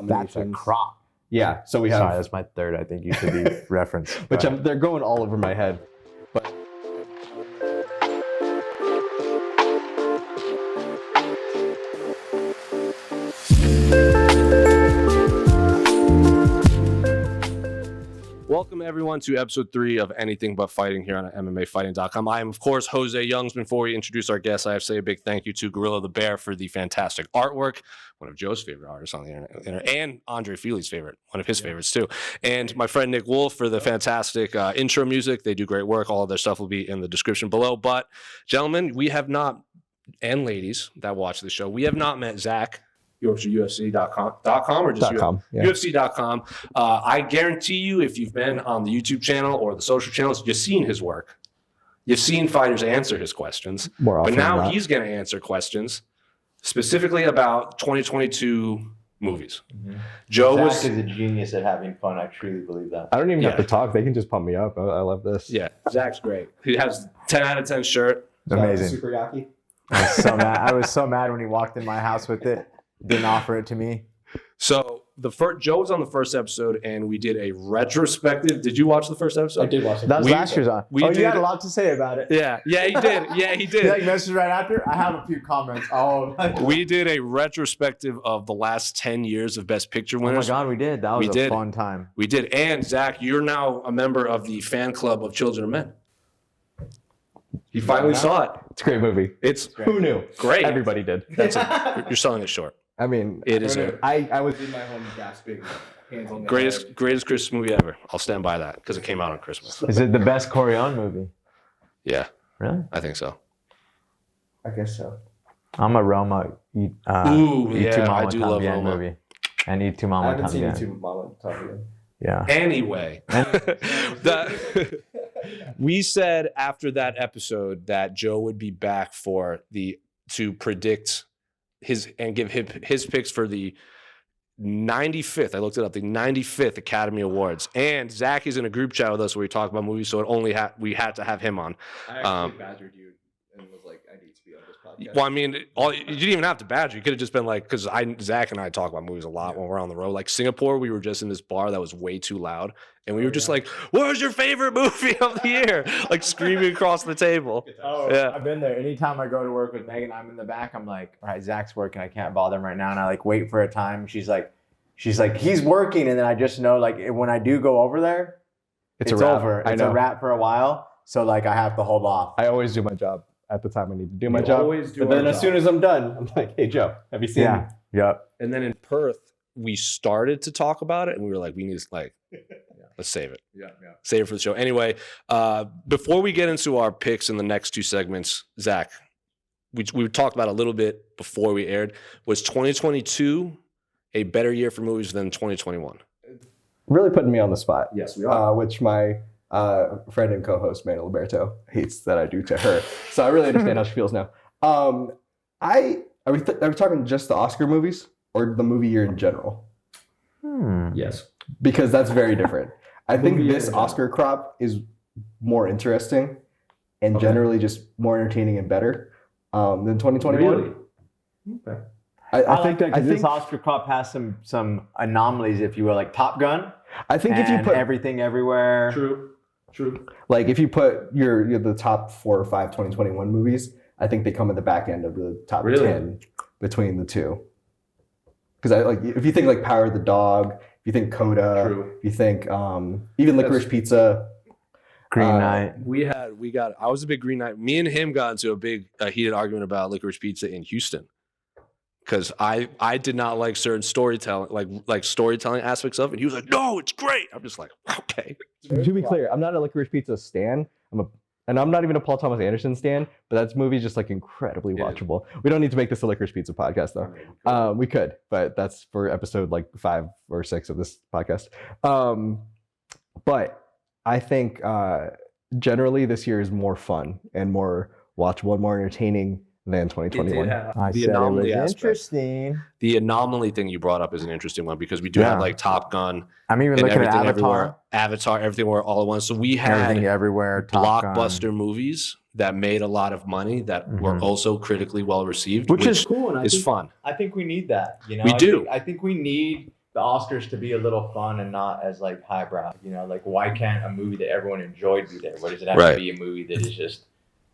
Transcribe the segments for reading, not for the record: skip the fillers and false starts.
nominations. That's a crop. Yeah, so we have. Sorry, that's my third. I think you should be referenced. Which they're going all over my head. But welcome everyone to episode 3 of Anything But Fighting here on MMAfighting.com. I am, of course, José Youngs. Before we introduce our guests, I have to say a big thank you to Gorilla the Bear for the fantastic artwork, one of Joe's favorite artists on the internet, and Andre Feely's favorite, one of his favorites too. And my friend Nick Wolf for the fantastic intro music. They do great work. All of their stuff will be in the description below. But gentlemen, we have not, and ladies that watch the show, we have not met Zac. UFC.com or just .com, yeah. UFC.com. I guarantee you, if you've been on the YouTube channel or the social channels, you've seen his work. You've seen fighters answer his questions. More often but now than not. he's going to answer questions specifically about 2022 movies. Mm-hmm. Joe Zac is a genius at having fun. I truly believe that. I don't even have to talk. They can just pump me up. I love this. Yeah, Zac's great. He has 10 out of 10 shirt. Amazing. Super Yaki. I was so mad. I was so mad when he walked in my house with it. Didn't offer it to me. So Joe was on the first episode, and we did a retrospective. Did you watch the first episode? I did watch it. That was last year's on. You had a lot to say about it. Yeah, he did. Yeah, he did. He messaged right after. I have a few comments. We did a retrospective of the last 10 years of Best Picture winners. Oh my God, we did. That was a fun time. We did. And Zac, you're now a member of the fan club of Children of Men. He finally saw it. It's a great movie. Who knew? Great. Everybody did. You're selling it short. I mean, it is I was in my home gasping. Hands on the greatest Christmas movie ever. I'll stand by that because it came out on Christmas. Is it the best Corian movie? Yeah. Really? I think so. I guess so. I'm a Roma. I do love Roma. Movie. And Eat Two I Mama haven't seen También. Eat Two Mama También. Yeah. Anyway, we said after that episode that Joe would be back to predict and give his picks for the 95th. I looked it up, the 95th Academy Awards. And Zac is in a group chat with us where we talk about movies, so we had to have him on. I actually badgered you and was like, I need to be on this podcast. Well, I mean, you didn't even have to badger. You could have just been like, because Zac and I talk about movies a lot when we're on the road. Like Singapore, we were just in this bar that was way too loud. And we were just like, what was your favorite movie of the year? Like screaming across the table. Oh, yeah. I've been there. Anytime I go to work with Megan, I'm in the back. I'm like, all right, Zac's working. I can't bother him right now. And I like wait for a time. She's like, he's working. And then I just know like when I do go over there, it's over. It's a wrap for a while. So like I have to hold off. I always do my job at the time I need to do my job. But then as soon as I'm done, I'm like, hey Joe, have you seen it? Yep. And then in Perth, we started to talk about it, and we were like, we need to let's save it. Yeah. Save it for the show. Anyway, before we get into our picks in the next 2 segments, Zac, we talked about a little bit before we aired. Was 2022 a better year for movies than 2021? Really putting me on the spot. Yes, we are. Which my friend and co-host, Manny Liberto, hates that I do to her. So I really understand how she feels now. Are we talking just the Oscar movies or the movie year in general? Yes. Because that's very different. I think this Oscar crop is more interesting and generally just more entertaining and better than 2021. Really? Okay. I think this Oscar crop has some anomalies, if you will, like Top Gun. I think if you put Everything Everywhere. True. Like if you put the top 4 or 5 2021 movies, I think they come at the back end of the top 10 between the two. Because if you think like Power of the Dog, if you think Coda, if you think even Licorice Pizza, Green Knight. I was a big Green Knight. Me and him got into a big heated argument about Licorice Pizza in Houston. Because I did not like certain storytelling, like storytelling aspects of it. He was like, no, it's great. I'm just like, okay. To be clear, I'm not a Licorice Pizza stan. And I'm not even a Paul Thomas Anderson stan, but that movie's just like incredibly watchable. We don't need to make this a Licorice Pizza podcast though. We could, but that's for episode like 5 or 6 of this podcast. But I think generally this year is more fun and more watchable and more entertaining than 2021. The anomaly aspect. Interesting. The anomaly thing you brought up is an interesting one because we do have like Top Gun. I'm even looking at Avatar, everything were all at once. So we had Everything Everywhere, blockbuster movies that made a lot of money that were also critically well received, which is cool and is fun. I think we need that. You know, We do. I think we need the Oscars to be a little fun and not as like highbrow. You know, like why can't a movie that everyone enjoyed be there? Why does it have to be a movie that is just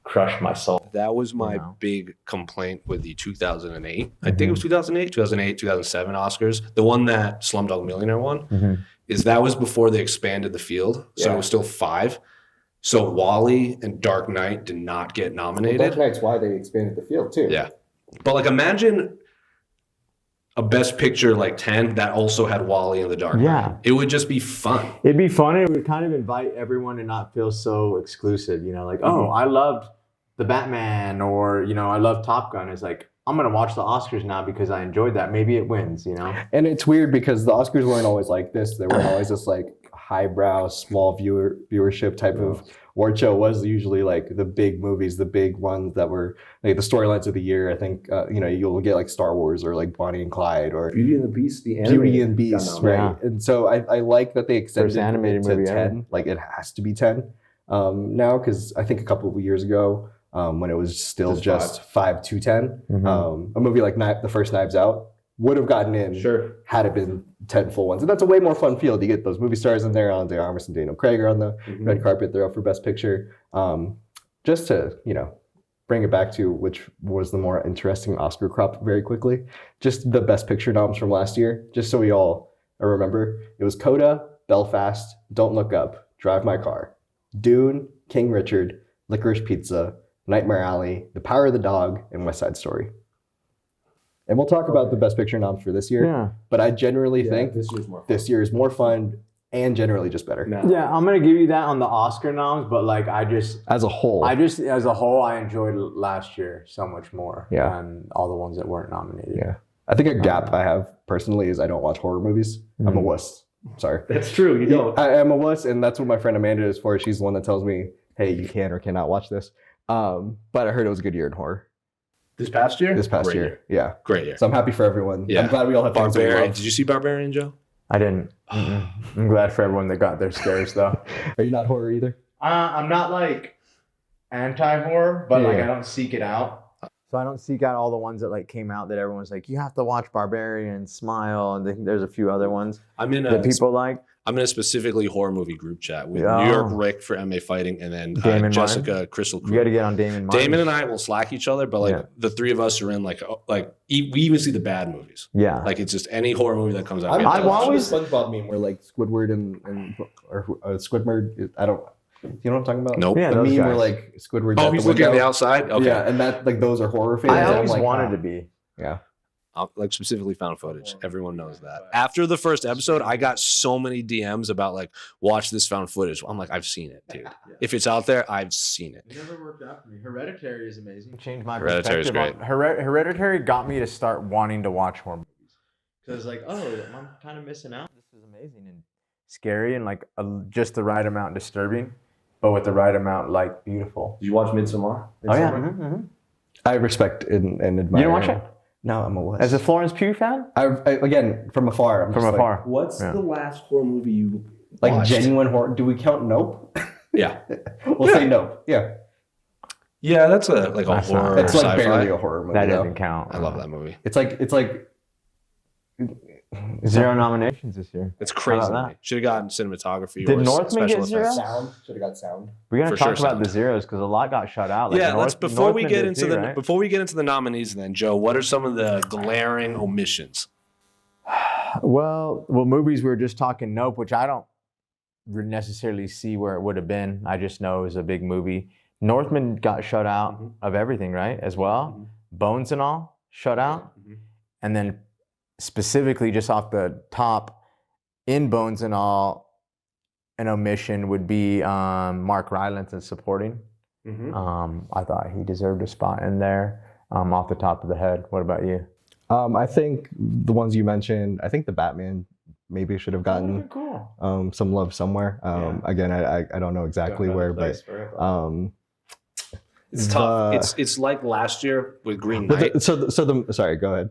crushed my soul? That was my big complaint with the 2008. I think it was 2008, 2007 Oscars. The one that Slumdog Millionaire won is that was before they expanded the field, so it was still 5. So Wall-E and Dark Knight did not get nominated. Well, Dark Knight's why they expanded the field too. Yeah, but like imagine a Best Picture like 10 that also had Wall-E and the Dark Knight. Yeah. It would just be fun. It'd be fun. It would kind of invite everyone to not feel so exclusive. You know, like, oh, I loved the Batman, or, you know, I love Top Gun. It's like, I'm going to watch the Oscars now because I enjoyed that. Maybe it wins, you know? And it's weird because the Oscars weren't always like this. They weren't always this like highbrow, small viewership type of award show. It was usually like the big movies, the big ones that were like the storylines of the year. I think, you know, you'll get like Star Wars or like Bonnie and Clyde or Beauty and the Beast, Beauty and Beast, right? Yeah. And so I like that they extended First animated it to movie 10. ever. Like it has to be 10 now, because I think a couple of years ago, when it was still just 5 to 10, a movie like the first Knives Out would have gotten in had it been 10 full ones. And that's a way more fun field. You get those movie stars in there. Andre Armas and Daniel Craig are on the red carpet. They're up for Best Picture. Just to, you know, bring it back to which was the more interesting Oscar crop very quickly. Just the Best Picture noms from last year, just so we all remember. It was Coda, Belfast, Don't Look Up, Drive My Car, Dune, King Richard, Licorice Pizza, Nightmare Alley, The Power of the Dog, and West Side Story. And we'll talk about the Best Picture noms for this year. But I generally think this year is more fun and generally just better. Yeah, I'm going to give you that on the Oscar noms, but like as a whole, as a whole, I enjoyed last year so much more than all the ones that weren't nominated. Yeah. I think a gap I have personally is I don't watch horror movies. I'm a wuss. Sorry. That's true. You don't. I am a wuss, and that's what my friend Amanda is for. She's the one that tells me, hey, you can or cannot watch this. But I heard it was a good year in horror. This past year? Great year. Yeah. Great year. So I'm happy for everyone. Yeah. I'm glad we all have things that we Barbarian. love. Did you see Barbarian, Joe? I didn't. I'm glad for everyone that got their scares though. Are you not horror either? I'm not like anti-horror, but like I don't seek it out. So I don't seek out all the ones that like came out that everyone's like, you have to watch Barbarian, Smile, and there's a few other ones that people like. I'm in a specifically horror movie group chat with New York Rick for MMA Fighting, and then Jessica Crystal Crew. You got to get on Damon Martin. Damon and I will slack each other, but like the three of us are in like we even see the bad movies. Yeah, like it's just any horror movie that comes out. I've always SpongeBob meme where like Squidward or Squidward. I don't. You know what I'm talking about? Nope. Yeah, the meme where like Squidward. Oh, he's looking at the outside. Okay. Yeah, and that like those are horror fans. I always like, wanted to be. Yeah. Like specifically found footage. Everyone knows that. After the first episode, I got so many DMs about like, watch this found footage. I'm like, I've seen it, dude. If it's out there, I've seen it. It never worked out for me. Hereditary is amazing. Changed my Hereditary's perspective. Hereditary got me to start wanting to watch horror movies. Because like, oh, I'm kind of missing out. This is amazing and scary and like just the right amount disturbing, but with the right amount like beautiful. Did you watch Midsommar? Oh yeah. I respect and admire. You didn't watch it? No, I'm a wuss. As a Florence Pugh fan? I again from afar. From afar. Like, What's the last horror movie you like watched? genuine horror? Do we count Nope? Yeah. We'll say Nope. Yeah. Yeah, that's a horror. It's like sci-fi. barely a horror movie. That doesn't count. I love that movie. It's like 0 nominations this year. It's crazy. How about that? Should have gotten cinematography. Did or Northman special get 0? effects. sound. Should have got sound. We're gonna For talk sure about sound. the zeros because a lot got shut out. Like Yeah, let's before we Northman get did into too, the right? before we get into the nominees, then Joe, what are some of the glaring omissions? Well, movies we were just talking Nope, which I don't necessarily see where it would have been. I just know it was a big movie. Northman got shut out of everything, right? As well, Bones and all shut out, and then specifically just off the top, in Bones and all, an omission would be Mark Rylance as supporting. I thought he deserved a spot in there off the top of the head. What about you? I think the ones you mentioned. I think the Batman maybe should have gotten some love somewhere. Again, I don't know exactly where, but it's tough. It's like last year with Green Knight. Sorry, go ahead.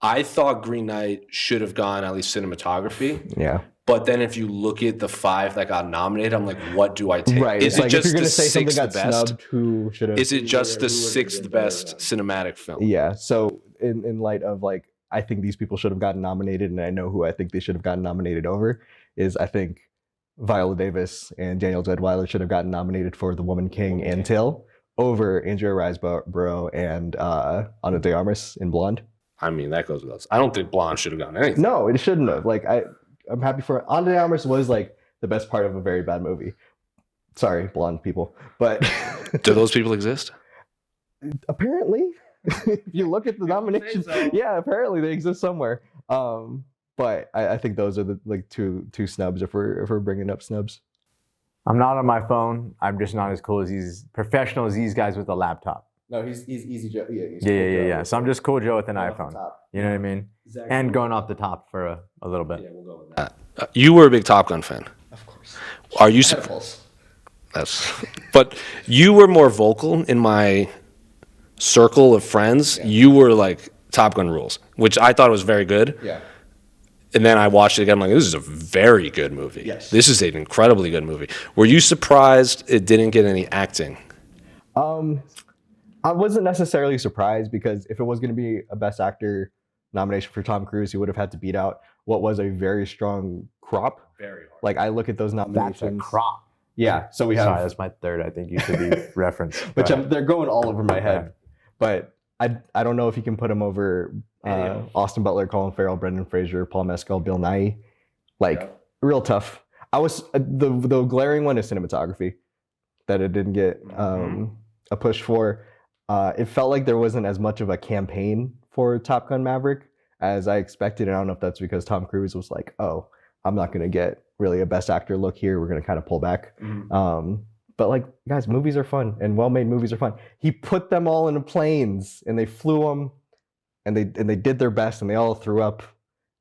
I thought Green Knight should have gone at least cinematography. Yeah. But then if you look at the 5 that got nominated, I'm like, what do I take? Right. Is it's it like just if you're the gonna say something 6th got best? snubbed, who should have? Is it just the 6th best cinematic film? Yeah. So in light of like I think these people should have gotten nominated, and I know who I think they should have gotten nominated over, is I think Viola Davis and Daniel Deadwyler should have gotten nominated for The Woman King and Till over Andrea Riseborough and Ana de Armas in Blonde. I mean, that goes without. I don't think Blonde should have gotten anything. No, it shouldn't have. Like I'm happy for Ana de Armas was like the best part of a very bad movie. Sorry, blonde people, but do those people exist? Apparently, if you look at the nominations, yeah, apparently they exist somewhere. But I think those are the like two snubs if we're bringing up snubs. I'm not on my phone. I'm just not as cool as these professional as these guys with a laptop. No, he's easy Joe. Yeah, Yeah. So I'm just cool Joe with an iPhone. You know what I mean? Exactly. And going off the top for a little bit. Yeah, we'll go with that. You were a big Top Gun fan. Of course. Are you? But you were more vocal in my circle of friends. Yeah. You were like Top Gun rules, which I thought was very good. Yeah. And then I watched it again. I'm like, this is a very good movie. Yes. This is an incredibly good movie. Were you surprised it didn't get any acting? I wasn't necessarily surprised because if it was going to be a Best Actor nomination for Tom Cruise, he would have had to beat out what was a very strong crop. Very hard. Like I look at those nominations. That's a crop. Yeah. So we have. Sorry, that's my third. I think you should be referenced. Which they're going all over my head, but I don't know if you can put him over Austin Butler, Colin Farrell, Brendan Fraser, Paul Mescal, Bill Nighy. Like real tough. I was the glaring one is cinematography that it didn't get a push for. It felt like there wasn't as much of a campaign for Top Gun Maverick as I expected. And I don't know if that's because Tom Cruise was like, oh, I'm not going to get really a Best Actor look here. We're going to kind of pull back. But like, guys, movies are fun and well-made movies are fun. He put them all into planes and they flew them and they did their best and they all threw up.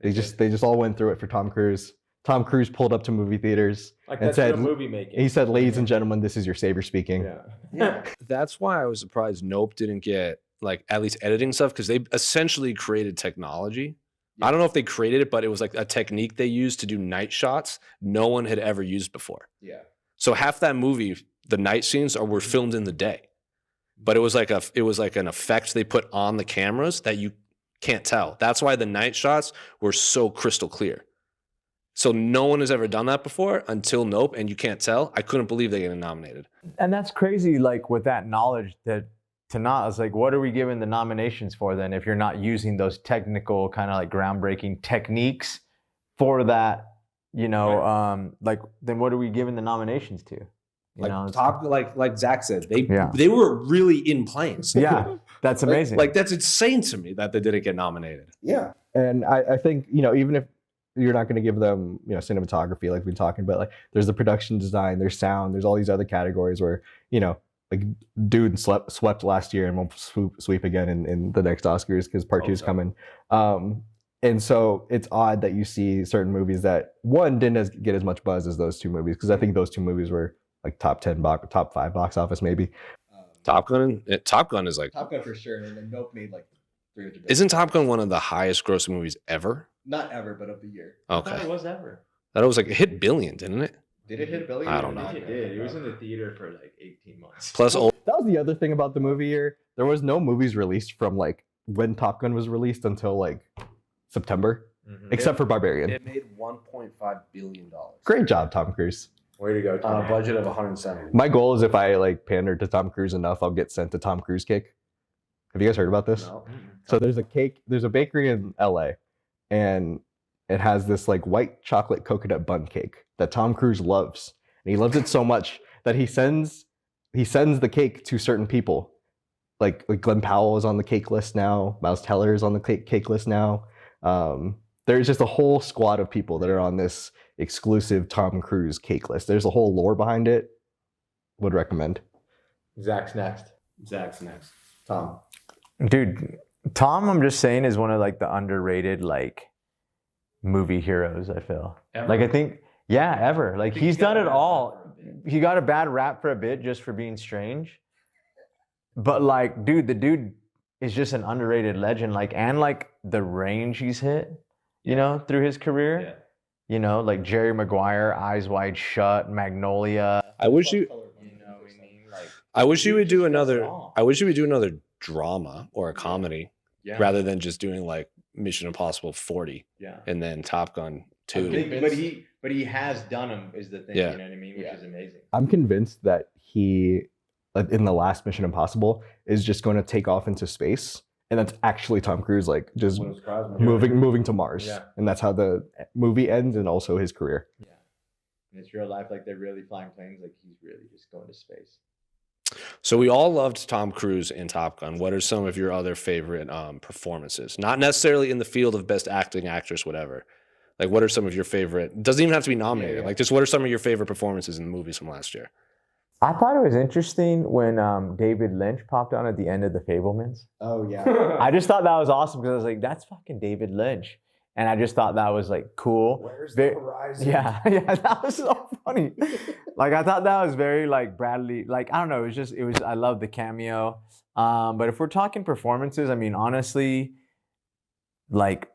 They just all went through it for Tom Cruise. Tom Cruise pulled up to movie theaters and said, movie making. He said, ladies and gentlemen, this is your savior speaking. Yeah. That's why I was surprised Nope didn't get like at least editing stuff because they essentially created technology. Yeah. I don't know if they created it, but it was like a technique they used to do night shots no one had ever used before. Yeah. So half that movie, the night scenes were filmed in the day, but it was like an effect they put on the cameras that you can't tell. That's why the night shots were so crystal clear. So no one has ever done that before until Nope, and you can't tell. I couldn't believe they got nominated. And that's crazy, like with that knowledge that to not, it's like, what are we giving the nominations for then if you're not using those technical kind of like groundbreaking techniques for that, you know, right. Like then what are we giving the nominations to? You know, like Zach said, they were really in planes. Yeah, that's amazing. Like that's insane to me that they didn't get nominated. Yeah, and I think, you know, even if you're not going to give them, you know, cinematography like we've been talking about, like there's the production design, there's sound, there's all these other categories where, you know, like dude swept last year and won't sweep again in the next Oscars because part 2 is coming. And so it's odd that you see certain movies that one didn't get as much buzz as those two movies because I think those two movies were like top 5 box office maybe. Top Gun is like Top Gun for sure, and then Nope made like 300 million. Isn't Top Gun one of the highest grossing movies ever? Not ever, but of the year. Okay. I thought it was ever. That was like it hit billion, didn't it? Did it hit $1 billion? I don't know. It did. It was in the theater for like 18 months. Plus, that was the other thing about the movie year. There was no movies released from like when Top Gun was released until like September, except for Barbarian. It made $1.5 billion. Great job, Tom Cruise. Way to go, Tom. On a budget of 170. My goal is if I like pander to Tom Cruise enough, I'll get sent a Tom Cruise cake. Have you guys heard about this? No. So there's a bakery in LA, and it has this like white chocolate coconut bun cake that Tom Cruise loves. And he loves it so much that he sends the cake to certain people. Like Glenn Powell is on the cake list now. Miles Teller is on the cake list now. There's just a whole squad of people that are on this exclusive Tom Cruise cake list. There's a whole lore behind it. Would recommend. Zach's next. Tom. Dude, Tom, I'm just saying, is one of like the underrated like movie heroes, I feel. Ever? Like I think, yeah, ever. Like he's done it all. He got a bad rap for a bit just for being strange. But like, dude, the dude is just an underrated legend. Like, and like the range he's hit, you know, through his career. Yeah. You know, like Jerry Maguire, Eyes Wide Shut, Magnolia. I wish you would do another drama or a comedy rather than just doing like Mission Impossible 40, Yeah. and then Top Gun 2. But he has done them is the thing. Yeah. You know what I mean? Which is amazing. I'm convinced that he, like, in the last Mission Impossible, is just going to take off into space, and that's actually Tom Cruise, like, just moving to Mars. Yeah. And that's how the movie ends, and also his career. Yeah. And it's real life, like they're really flying planes, like he's really just going to space. So we all loved Tom Cruise in Top Gun. What are some of your other favorite performances? Not necessarily in the field of best acting, actress, whatever. Like, what are some of your favorite? It doesn't even have to be nominated. Yeah. Like, just what are some of your favorite performances in the movies from last year? I thought it was interesting when David Lynch popped on at the end of The Fabelmans. Oh, yeah. I just thought that was awesome because I was like, that's fucking David Lynch. And I just thought that was like cool. Where's the horizon? Yeah, that was so funny. Like I thought that was very like Bradley. Like I don't know, it was. I love the cameo. But if we're talking performances, I mean honestly, like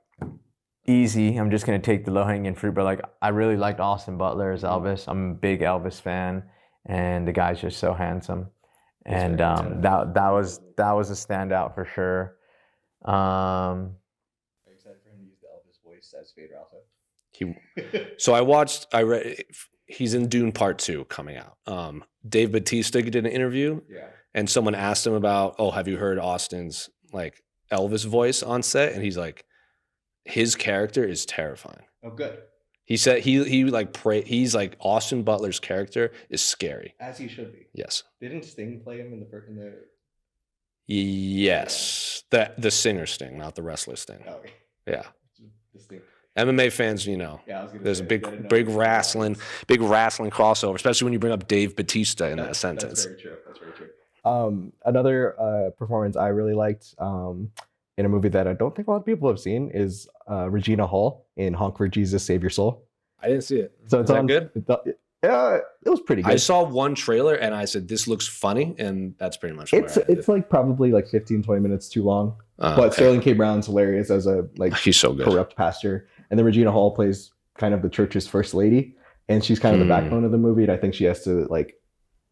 easy. I'm just gonna take the low hanging fruit. But like I really liked Austin Butler as Elvis. I'm a big Elvis fan, and the guy's just so handsome. And that was a standout for sure. As Vader also. I read he's in Dune Part 2 coming out. Dave Bautista did an interview, and someone asked him about, have you heard Austin's like Elvis voice on set? And he's like, his character is terrifying. Oh, good. He said he's like Austin Butler's character is scary. As he should be. Yes. Didn't Sting play him in the Yes. The singer Sting, not the wrestler Sting. Oh, yeah. The Sting. MMA fans, you know, Yeah, I was gonna there's say, a big wrestling crossover, especially when you bring up Dave Bautista in that sentence. That's very true. That's very true. Another performance I really liked in a movie that I don't think a lot of people have seen is Regina Hall in Honk for Jesus, Save Your Soul. I didn't see it. So it's on good? Yeah, it was pretty good. I saw one trailer and I said, this looks funny. And that's pretty much it's like probably like 15, 20 minutes too long. But okay. Sterling K. Brown's hilarious as a He's so good. corrupt pastor. And then Regina Hall plays kind of the church's first lady. And she's kind of the backbone of the movie. And I think she has to like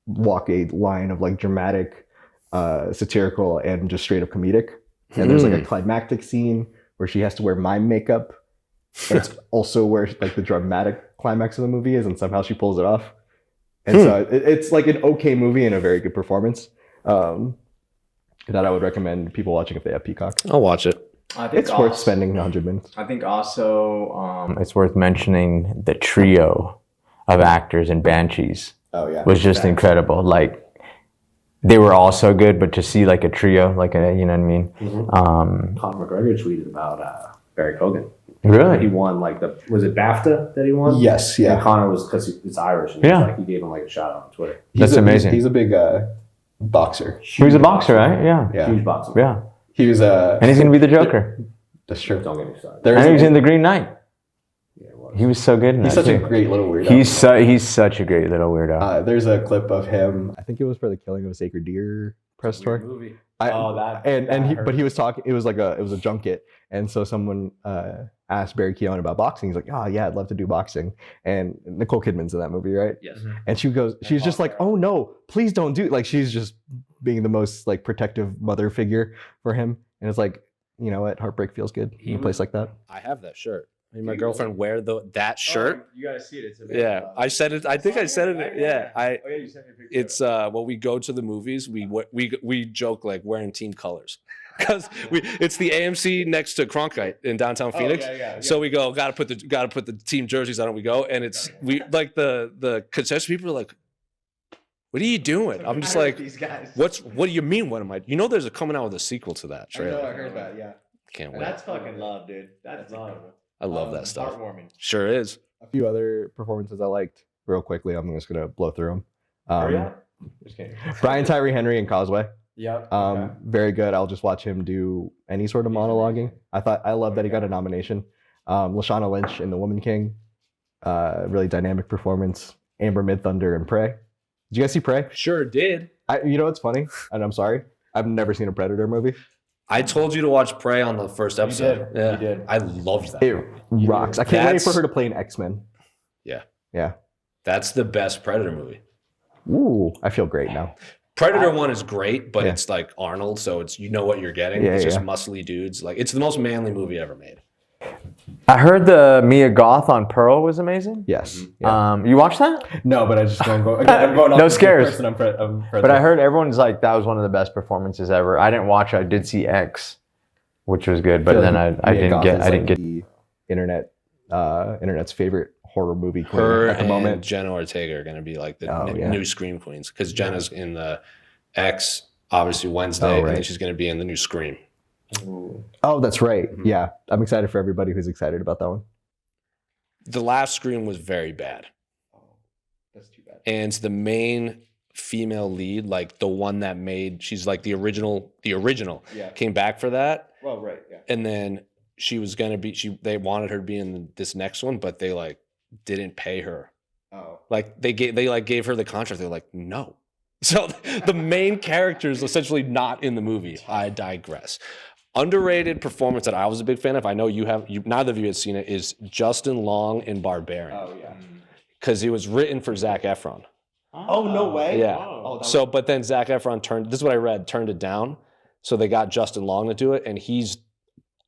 walk a line of like dramatic, satirical, and just straight up comedic. And there's like a climactic scene where she has to wear mime makeup. And it's also where like the dramatic climax of the movie is, and somehow she pulls it off. And so it's like an okay movie and a very good performance that I would recommend people watching if they have Peacock. I'll watch it. I think It's worth spending 100 minutes. I think also it's worth mentioning the trio of actors in Banshees Oh yeah, was just incredible. Like they were all so good, but to see like a trio, like a, you know what I mean? Conor McGregor tweeted about Barry Kogan. Really? He won was it BAFTA that he won? Yes, And yeah. Conor was because it's Irish. And Yeah. he gave him like a shout out on Twitter. That's amazing. He's a big boxer. He was a boxer, right? Yeah. Yeah, Huge boxing. Yeah. he was And he's gonna be the Joker. That's true. Don't get me started. There's And he's in the Green Knight. Yeah, it was. He was so good in he's that such a too. great little weirdo. He's such a great little weirdo. There's a clip of him. I think it was for the Killing of a Sacred Deer press tour. Movie. But he was talking. It was a junket, and so someone asked Barry Keoghan about boxing. He's like, "Oh yeah, I'd love to do boxing." And Nicole Kidman's in that movie, right? Yes. And she's just like, "Oh no, please don't do it." Like she's just being the most like protective mother figure for him. And it's like, you know what, heartbreak feels good in a place like that. I have that shirt. I mean, my girlfriend wear that shirt. You gotta see it. It's amazing. Yeah, I said it. I think I said it. Yeah, Oh yeah, you sent me a picture. It's when we go to the movies, we joke like wearing team colors because it's the AMC next to Cronkite in downtown Phoenix. yeah. So we go, gotta put the team jerseys on. And we go, and it's we like the concession people are like, "What are you doing?" I'm just like, these guys. What do you mean? What am I? You know, there's coming out with a sequel to that I know, I trailer. heard that. Yeah. Can't wait. That's fucking love, dude. That's love. I love that stuff. Heartwarming. Sure is. A few other performances I liked real quickly. I'm just gonna blow through them. Just kidding. Brian Tyree Henry in Causeway. Yep. Very good. I'll just watch him do any sort of monologuing. I love that he got a nomination. Lashana Lynch in The Woman King. Really dynamic performance. Amber Midthunder in Prey. Did you guys see Prey? Sure did. You know what's funny? And I'm sorry. I've never seen a Predator movie. I told you to watch Prey on the first episode. did. Yeah, You did. I loved that. It rocks. I can't wait for That's- her to play an X-Men. Yeah. Yeah. That's the best Predator movie. Ooh, I feel great now. Predator 1 is great, but it's like Arnold, so it's you know what you're getting. It's just muscly dudes. Like it's the most manly movie ever made. I heard the Mia Goth on Pearl was amazing. Yes. Yeah. You watched that? No, but I just don't go. Again, I'm going off No the scares. person I'm But I heard everyone's like that was one of the best performances ever. I didn't watch. I did see X, which was good, but then I didn't get the internet's favorite horror movie queen Her at the and moment. Jenna Ortega are going to be like the yeah. new Scream queens because Jenna's in the X, obviously Wednesday, and then she's going to be in the new Scream. Oh, that's right. Yeah, I'm excited for everybody who's excited about that one. The last Scream was very bad. Oh, that's too bad. And the main female lead, like the one that made, she's like the original, came back for that. Well, right, yeah. And then she was going to be, they wanted her to be in this next one, but they like didn't pay her. Oh. Like they gave her the contract. They're like, no. So the main character is essentially not in the movie. I digress. Underrated performance that I was a big fan of, I know neither of you had seen it, is Justin Long in Barbarian. Oh, yeah. Because it was written for Zac Efron. Oh, no way? Yeah. Oh, So, but then Zac Efron this is what I read, turned it down. So they got Justin Long to do it, and he's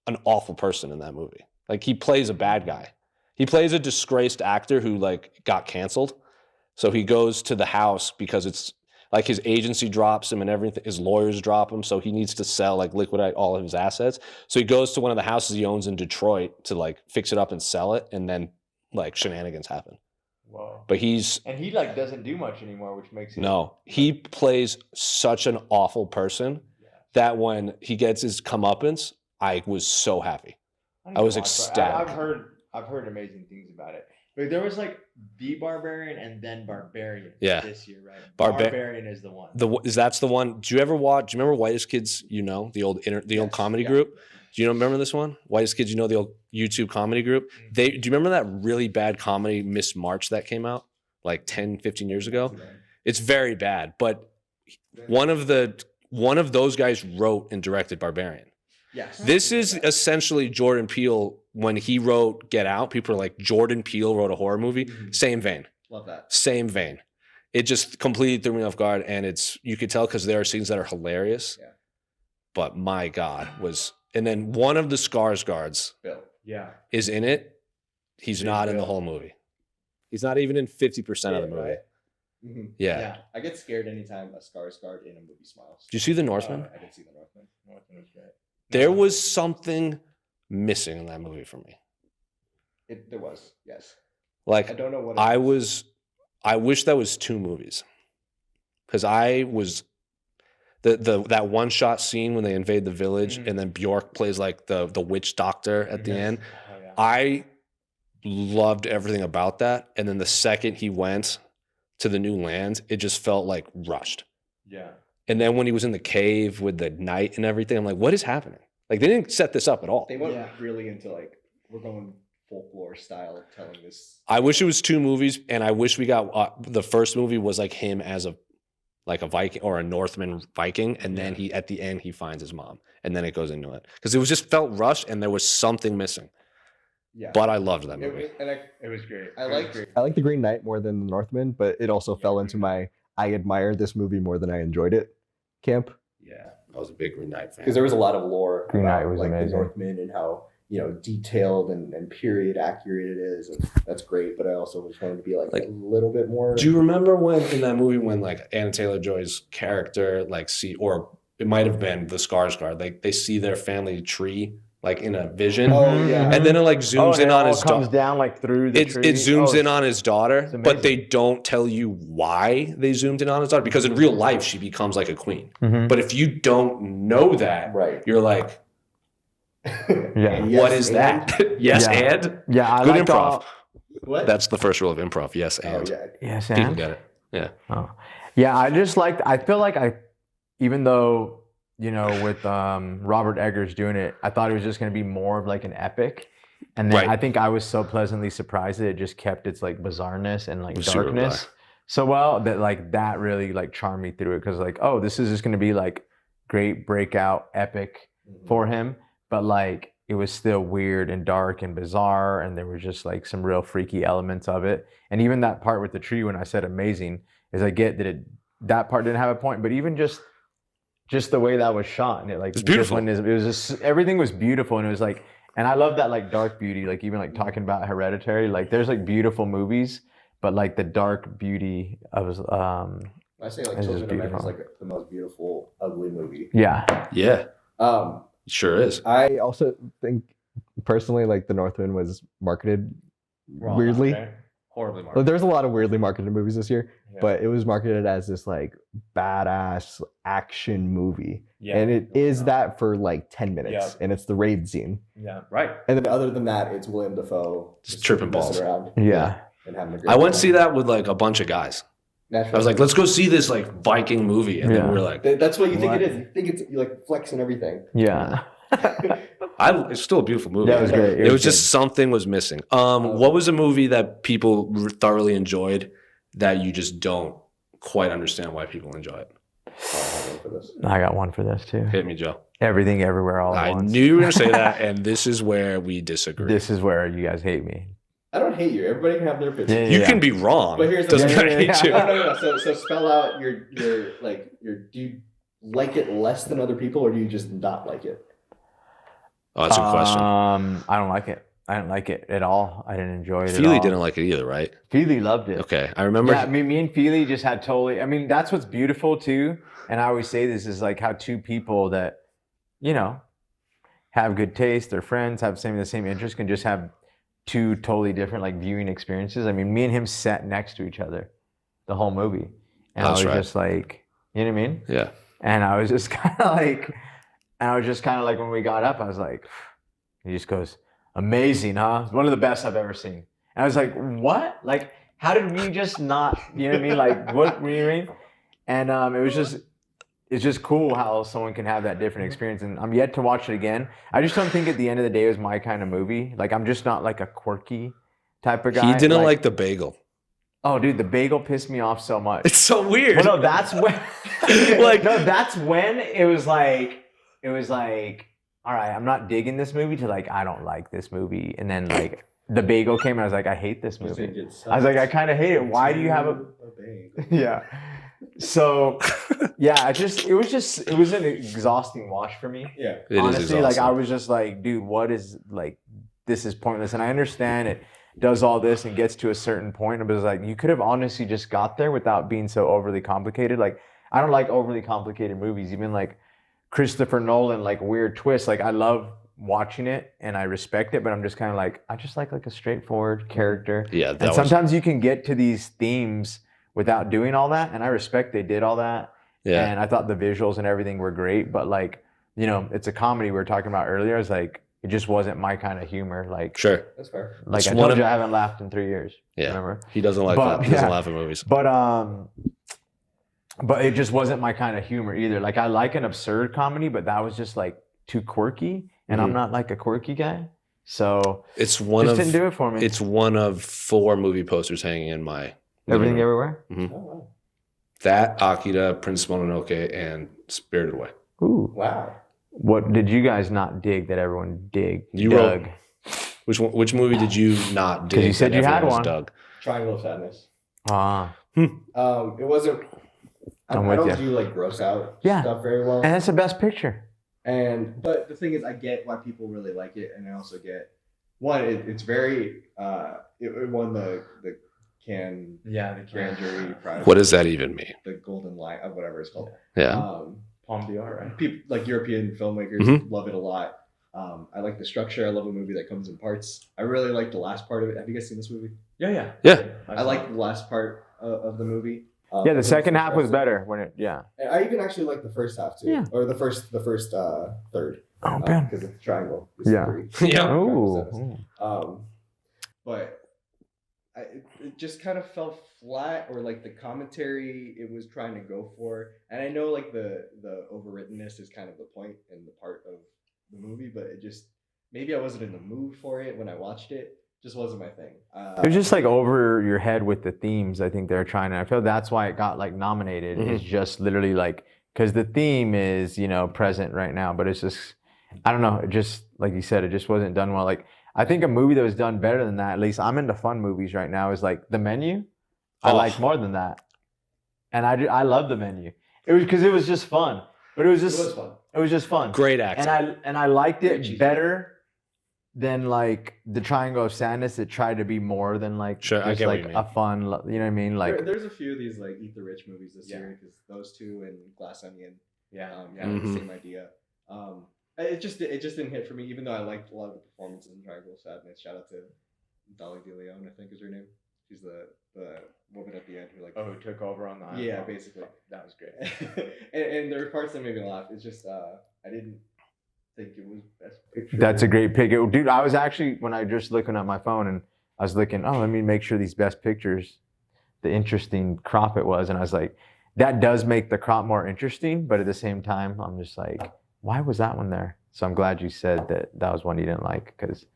an awful person in that movie. Like he plays a bad guy. He plays a disgraced actor who like got canceled. So he goes to the house because it's like his agency drops him and everything. His lawyers drop him, so he needs to sell, like liquidate all of his assets. So he goes to one of the houses he owns in Detroit to like fix it up and sell it, and then like shenanigans happen. Whoa. But he like doesn't do much anymore, which makes it he plays such an awful person that when he gets his comeuppance, I was so happy. I was ecstatic. I've heard amazing things about it. But there was like The Barbarian and then Barbarian this year, right? Barbarian is the one. That's the one. Do you remember Whitest Kids You Know, the old comedy group? Do you remember this one? Whitest Kids You Know, the old YouTube comedy group? Do you remember that really bad comedy Miss March that came out like 10, 15 years ago? It's very bad, but one of those guys wrote and directed Barbarian. Yes. This is essentially Jordan Peele. When he wrote Get Out, people are like, Jordan Peele wrote a horror movie. Same vein. Love that. Same vein. It just completely threw me off guard. And you could tell because there are scenes that are hilarious. Yeah. But my God, and then one of the Skarsgårds is in it. He's not in the whole movie. He's not even in 50% of the movie. Right? Mm-hmm. Yeah. I get scared anytime a Skarsgård in a movie smiles. Did you see The Northman? I did see The Northman. Northman was great. There was something missing in that movie for me. There was, yes. Like I don't know what I wish that was 2 movies. Because I was that one shot scene when they invade the village and then Bjork plays like the witch doctor at the end. Oh, yeah. I loved everything about that. And then the second he went to the new land, it just felt like rushed. Yeah. And then when he was in the cave with the knight and everything, I'm like, what is happening? Like they didn't set this up at all. They went really into like, we're going folklore style telling this. I wish it was 2 movies, and I wish we got the first movie was like him as a Viking or a Northman Viking, and then at the end he finds his mom, and then it goes into it because it was just felt rushed and there was something missing. Yeah, but I loved that movie. It was great. I like The Green Knight more than The Northman, but it also fell into my I admire this movie more than I enjoyed it camp. Yeah, I was a big Green Knight fan because there was a lot of lore Green Knight was like amazing. The Northman and how detailed and period accurate it is, and that's great. But I also was wanting to be like a little bit more. Do you remember when in that movie when like Anna Taylor-Joy's character or it might have been the Skarsgård, like they see their family tree like in a vision. Oh yeah. And then it like zooms in on his daughter. It comes down like through the tree. It zooms in on his daughter, but they don't tell you why they zoomed in on his daughter because in real life she becomes like a queen. Mm-hmm. But if you don't know that, you're like, what is that? Yes, and I good like improv. What? That's the first rule of improv. Yes, and yes, people and get it. Yeah. Oh. Yeah, I feel like even though with Robert Eggers doing it, I thought it was just going to be more of like an epic. And then I think I was so pleasantly surprised that it just kept its like bizarreness and like darkness so well that like that really like charmed me through it because like, oh, this is just going to be like great breakout epic for him. But like it was still weird and dark and bizarre, and there was just like some real freaky elements of it. And even that part with the tree when I said amazing is I get that it that part didn't have a point, but even just the way that was shot and it like It's beautiful. it was just everything was beautiful and it was like, and I love that like dark beauty, like even like talking about Hereditary, like there's like beautiful movies, but like the dark beauty of I say like It's just Children of Men beautiful. is like the most beautiful ugly movie. yeah. Yeah, Um, sure is. I also think personally, like The Northman was marketed weirdly. Horribly Well, marketed. there's a lot of weirdly marketed movies this year, Yeah. but it was marketed as this like badass action movie, Yeah. and it is that for like 10 minutes, Yeah. and it's the raid scene. Yeah. Right. And then other than that, it's William Dafoe Just tripping balls. messing around Yeah. and having a great I went to time. see that with like a bunch of guys. Naturally. I was like, let's go see this like Viking movie, and then Yeah. we were like, That's what you think What? it is. You think it's you like flex and everything. Yeah. it's still a beautiful movie. That was great. It was just something was missing. What was a movie that people thoroughly enjoyed that you just don't quite understand why people enjoy it? For this. I got one for this too. Hit me, Joe. Everything, everywhere, all at I once. knew you were going to say that, and this is where we disagree. This is where you guys hate me. I don't hate you. Everybody can have their opinion. Yeah, You yeah. can be wrong. But here's the Doesn't thing. mean I hate you. No. So spell out your do you like it less than other people or do you just not like it? Oh, that's a good question. I don't like it. I didn't like it at all. I didn't enjoy it at Feely all. didn't like it either, right? Feely loved it. Okay, I remember. Yeah, I mean, me and Feely just had totally. I mean, that's what's beautiful too. And I always say this is like how two people that, you know, have good taste, they're friends, have the same interests, can just have two totally different like viewing experiences. I mean, me and him sat next to each other the whole movie, and That's I was right. just like, you know what I mean? Yeah. And I was just kind of like, when we got up, I was like, he just goes, amazing, huh? It's one of the best I've ever seen. And I was like, what? Like, how did we just not, you know what I mean? Like, what, you know what I mean? And it's just cool how someone can have that different experience. And I'm yet to watch it again. I just don't think at the end of the day it was my kind of movie. Like, I'm just not like a quirky type of guy. He didn't like the bagel. Oh, dude, the bagel pissed me off so much. It's so weird. Well, no, that's when Like- no, that's when it was like, all right, I'm not digging this movie to like, I don't like this movie. And then like the bagel came and I was like, I hate this movie. I was like, I kind of hate it. Why do you have a bagel? yeah. So yeah, it was an exhausting watch for me. Yeah. It is Honestly, like exhausting. I was just like, dude, what is like, this is pointless. And I understand it does all this and gets to a certain point. But it was like, you could have honestly just got there without being so overly complicated. Like, I don't like overly complicated movies, even like Christopher Nolan, like weird twists. Like I love watching it and I respect it, but I'm just kind of like, I just like a straightforward character. Yeah, And that was. sometimes you can get to these themes without doing all that. And I respect they did all that. Yeah. And I thought the visuals and everything were great, but like, you know, it's a comedy we were talking about earlier. It's like, it just wasn't my kind of humor. Like, Sure. That's fair. like It's I one told of- you, I haven't laughed in 3 years. Yeah. Remember? He doesn't like But- that. He doesn't yeah. laugh at movies. But it just wasn't my kind of humor either. Like I like an absurd comedy, but that was just like too quirky, and I'm Mhm. not like a quirky guy. So It's one just of. didn't do it for me. It's one of 4 movie posters hanging in my. Everything living room. everywhere. Oh, wow. That Akira, Prince Mononoke, and Spirited Away. Ooh. Wow. What did you guys not dig that everyone dug? Which one, which movie did you not dig? you said that you had everyone one. Dug? Triangle of Sadness. Ah, It wasn't. I I'm with don't ya. do like gross out Yeah. stuff very well. and that's the best picture. But the thing is, I get why people really like it, and I also get one. It's very. It won the Cannes Grand Jury Prize. What does that even mean? The Golden Lion, whatever it's called. Yeah. Palm d'Or, right? People like European filmmakers Mhm. love it a lot. I like the structure. I love a movie that comes in parts. I really like the last part of it. Have you guys seen this movie? Yeah. Yeah. I like the last part of the movie. Yeah, I the think second it's half was interesting. better when it. Yeah. And I even actually like the first half too, Yeah. or the first third. Oh man. Because it's triangle. It's Yeah. three. Yeah. Ooh. But it just kind of fell flat, or like the commentary it was trying to go for. And I know like the overwrittenness is kind of the point and the part of the movie, but it just maybe I wasn't in the mood for it when I watched it. Just wasn't my thing. It was just like over your head with the themes. I think they're trying to. I feel that's why it got like nominated. Mhm. It's just literally like because the theme is present right now, but it's just I don't know. It just like you said, it just wasn't done well. Like I think a movie that was done better than that. At least I'm into fun movies right now. Is like The Menu. I Oh. like more than that. and I love the menu. It was because it was just fun, but it was fun. It was just fun. Great acting. And I liked it better than like the Triangle of Sadness. It tried to be more than like Sure, I just get what like you mean. a fun, you know what I mean? Like there's a few of these like Eat the Rich movies this year because those two and Glass Onion, Mhm. the same idea. It just didn't hit for me, even though I liked a lot of the performances in Triangle of Sadness. Shout out to Dolly DeLeon, I think is her name. She's the woman at the end who like who took over on the island. yeah, basically. That was great. and there were parts that made me laugh. It's just I didn't think it was best picture. That's a great pick. Dude, I was actually, when I just looking at my phone and I was looking, let me make sure these best pictures, the interesting crop it was. And I was like, that does make the crop more interesting. But at the same time, I'm just like, why was that one there? So I'm glad you said that was one you didn't like, because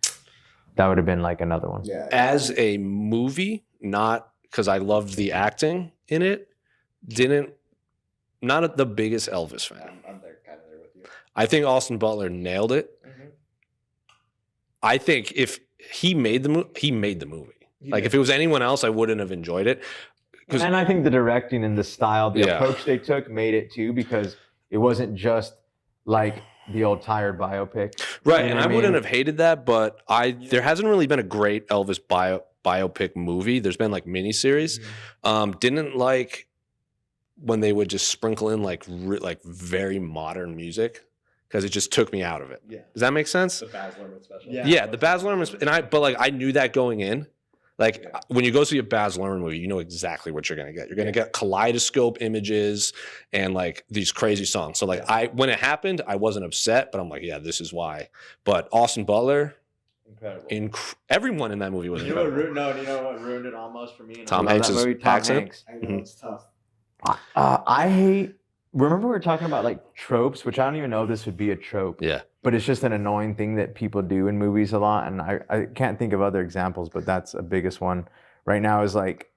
that would have been like another one. Yeah. As a movie, not because I loved the acting in it, not the biggest Elvis fan. I'm there, kind of there with you. I think Austin Butler nailed it. Mm-hmm. I think if he made the movie, if it was anyone else, I wouldn't have enjoyed it. And I think the directing and the style, the Yeah. approach they took made it too, because it wasn't just like the old tired biopic. Right, You know and what I I mean? wouldn't have hated that, but there hasn't really been a great Elvis biopic movie. There's been like miniseries. Didn't like when they would just sprinkle in like very modern music, because it just took me out of it. Yeah. Does that make sense? The Baz Luhrmann special. Yeah, the Baz Luhrmann, but like I knew that going in. Like when you go see a Baz Luhrmann movie, you know exactly what you're gonna get. You're gonna get kaleidoscope images and like these crazy songs. So like when it happened, I wasn't upset, but I'm like, yeah, this is why. But Austin Butler, Incredible. everyone in that movie was You know incredible. what? You know what ruined it almost for me? And Tom I love Hanks' that movie, Tom accent? Hanks. I know it's tough. I hate. Remember we were talking about like tropes, which I don't even know if this would be a trope. Yeah. But it's just an annoying thing that people do in movies a lot, and I can't think of other examples, but that's a biggest one right now. Is like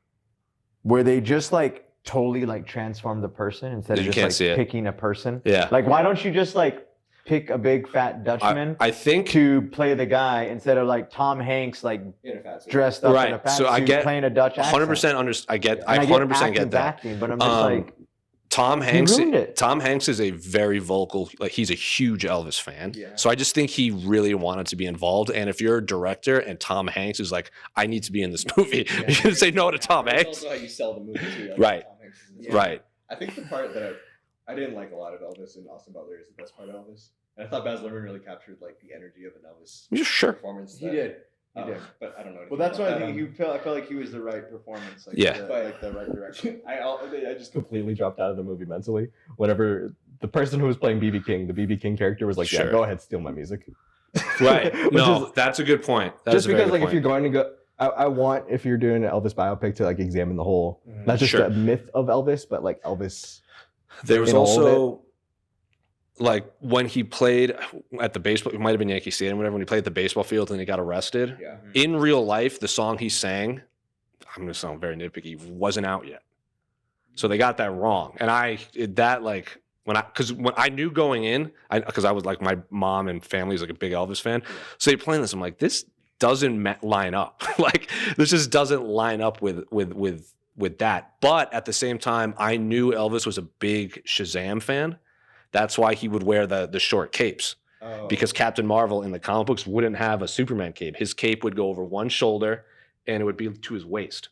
where they just like totally like transform the person instead of You just can't like see it. picking a person. Yeah. Like why don't you just like pick a big fat Dutchman I think to play the guy instead of like Tom Hanks like In a fat suit. dressed up Right. in a fat So I suit get playing a Dutch accent. 100% I get And I 100% get acting's that. acting, but I'm just like, Tom he Hanks. ruined it. Tom Hanks is a very vocal, like he's a huge Elvis fan. Yeah. So I just think he really wanted to be involved. And if you're a director and Tom Hanks is like, I need to be in this movie, you're gonna say no to Tom It's Hanks. also how you sell the movie too. Like, Right. Tom Hanks is in Right. I think the part that I didn't like a lot of Elvis and Austin Butler is the best part of Elvis. And I thought Baz Luhrmann really captured like the energy of an Elvis Sure. performance. He did. He Um, did. But I don't know. Well, that's why I think he. I felt like he was the right performance. Like Yeah. the right direction. I just completely dropped out of the movie mentally. Whenever the person who was playing BB King, the BB King character was like, Sure. "Yeah, go ahead, steal my music." Right. Which No, is- that's a good point. That just is a very because good like if point. you're going to go, I want if you're doing an Elvis biopic to like examine the whole, not just Sure. the myth of Elvis, but like Elvis. There was in all of also like when he played at the baseball, it might have been Yankee Stadium, whatever, when he played at the baseball field and he got arrested. Yeah. In real life, the song he sang, I'm gonna sound very nitpicky, wasn't out yet. So they got that wrong. And when I knew going in, because I was like, my mom and family is like a big Elvis fan. So they playing this, I'm like, this doesn't line up. Like this just doesn't line up with that. But at the same time, I knew Elvis was a big Shazam fan. That's why he would wear the short capes, Oh. because Captain Marvel in the comic books wouldn't have a Superman cape. His cape would go over one shoulder and it would be to his waist.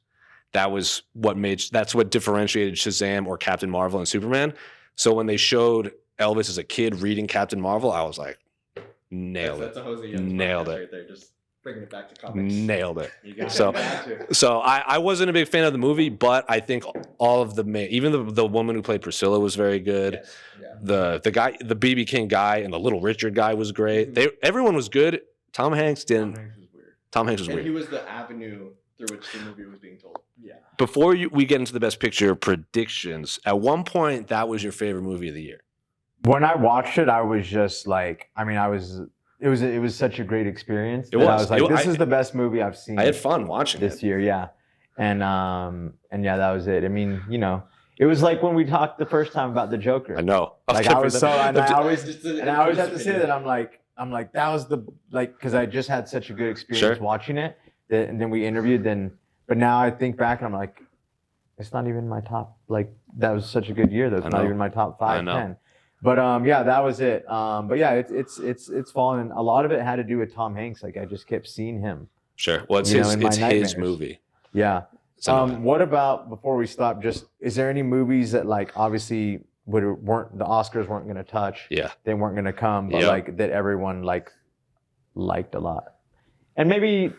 That's what differentiated Shazam or Captain Marvel and Superman. So when they showed Elvis as a kid reading Captain Marvel, I was like, nailed That's it. a Jose Young Nailed podcast it. right there. Just bringing it back to comics. Nailed it. You got So- it. So I wasn't a big fan of the movie, but I think all of even the woman who played Priscilla was very good. Yes. Yeah. The guy, the BB King guy, and the Little Richard guy was great. Everyone was good. Tom Hanks didn't. Tom Hanks was weird. Tom Hanks was And weird. he was the avenue through which the movie was being told. Yeah. Before we get into the best picture predictions, at one point that was your favorite movie of the year. when I watched it, I was just like, it was such a great experience. It that I was. was like, this I- is the best movie I've seen I had fun watching this it. year. Yeah. And yeah, that was it. I mean, it was like when we talked the first time about the Joker. I know. Like I was so, and I always Just and I always have to say that I'm like that was the because I just had such a good experience Sure. watching it. And then we interviewed. But now I think back and I'm like, It's not even my top. Like that was such a good year. That's not even my top 5, 10. But yeah, that was it. But yeah, it's fallen. A lot of it had to do with Tom Hanks. Like I just kept seeing him. Sure. Well, it's his movie. Yeah. What about, before we stop, just is there any movies that like obviously weren't the Oscars weren't going to touch? Yeah. They weren't going to come, but like that everyone liked a lot. And maybe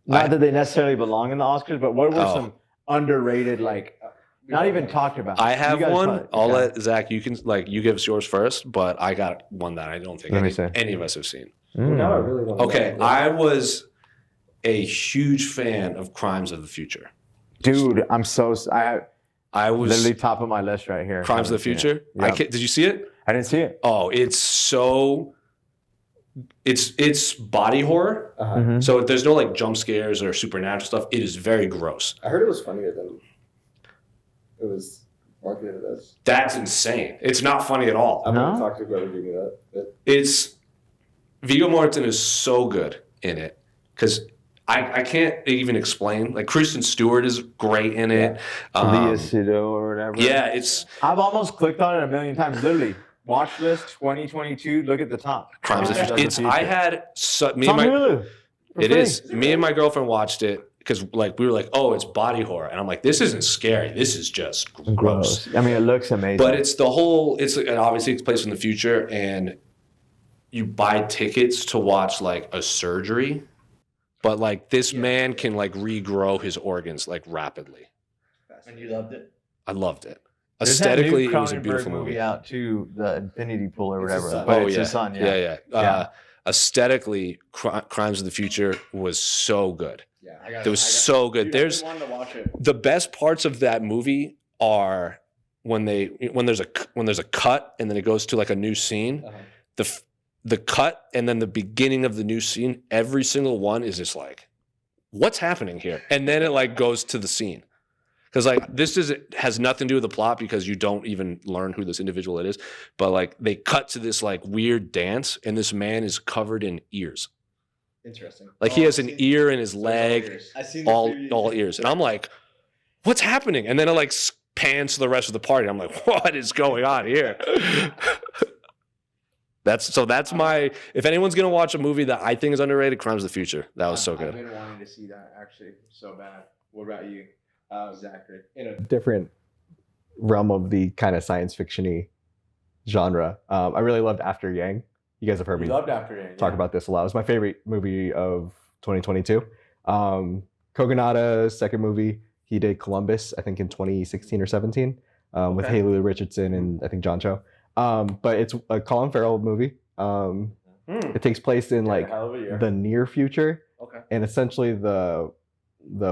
not that they necessarily belong in the Oscars, but what were some underrated, like not even talked about? I have one. I'll let Zach, you give us yours first, but I got one that I don't think any of us have seen. Now I really want to Okay, I was a huge fan of Crimes of the Future. Dude, I was literally top of my list right here. Crimes of the Future? Yep. Did you see it? I didn't see it. Oh, it's body horror. So there's no like jump scares or supernatural stuff. It is very gross. I heard it was funnier than it was marketed as. That's insane. It's not funny at all. I'm gonna talk to whoever gave me that. It's Viggo Mortensen is so good in it because I can't even explain. Like Kristen Stewart is great in it. Leah Seydoux or whatever. Yeah, I've almost clicked on it a million times. Literally, watch list 2022. Look at the top. Crimes of the Future. Me and my girlfriend watched it because like we were like, oh, it's body horror, and I'm like, this isn't scary. This is just gross. I mean, it looks amazing. But it's the whole. And obviously it's placed in the future, and you buy tickets to watch like a surgery. But like this man can like regrow his organs like rapidly. And you loved it? I loved it. Aesthetically, it was a beautiful movie out too, the Infinity Pool or whatever. But it's his son. Yeah. Aesthetically, Crimes of the Future was so good. Yeah, it was so good. Dude, to watch it. The best parts of that movie are when there's a cut and then it goes to like a new scene. The cut and then the beginning of the new scene, every single one is just like, what's happening here? And then it like goes to the scene. Because like has nothing to do with the plot because you don't even learn who this individual it is. But like they cut to this like weird dance and this man is covered in ears. Interesting. Like he has an ear in his leg, all ears. And I'm like, what's happening? And then it like pans to the rest of the party. I'm like, what is going on here? That's my. If anyone's gonna watch a movie that I think is underrated, Crimes of the Future. That was so good. I've been wanting to see that actually so bad. What about you, Zachary? In a different realm of the kind of science fiction-y genre, I really loved After Yang. You guys have heard me talk about this a lot. It was my favorite movie of 2022. Kogonada's second movie, he did Columbus, I think in 2016 or 17, with Haley Richardson and I think John Cho. But it's a Colin Farrell movie. It takes place in like the near future. Okay. And essentially the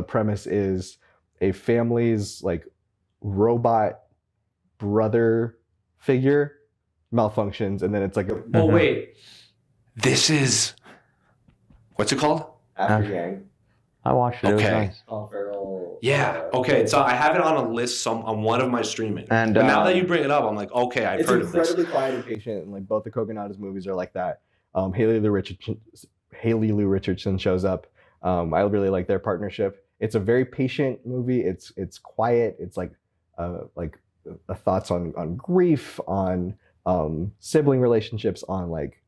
premise is a family's like robot brother figure malfunctions, and then it's like wait. This is what's it called? After Yang. I watched it. Okay. It was nice. Colin Farrell. Yeah. Okay. So I have it on a list on one of my streaming. And but now that you bring it up, I'm like, okay, I've heard of this. It's incredibly quiet and patient, and like both the Kogonada's movies are like that. Haley Lou Richardson shows up. I really like their partnership. It's a very patient movie. It's quiet. It's like thoughts on grief, on sibling relationships, on like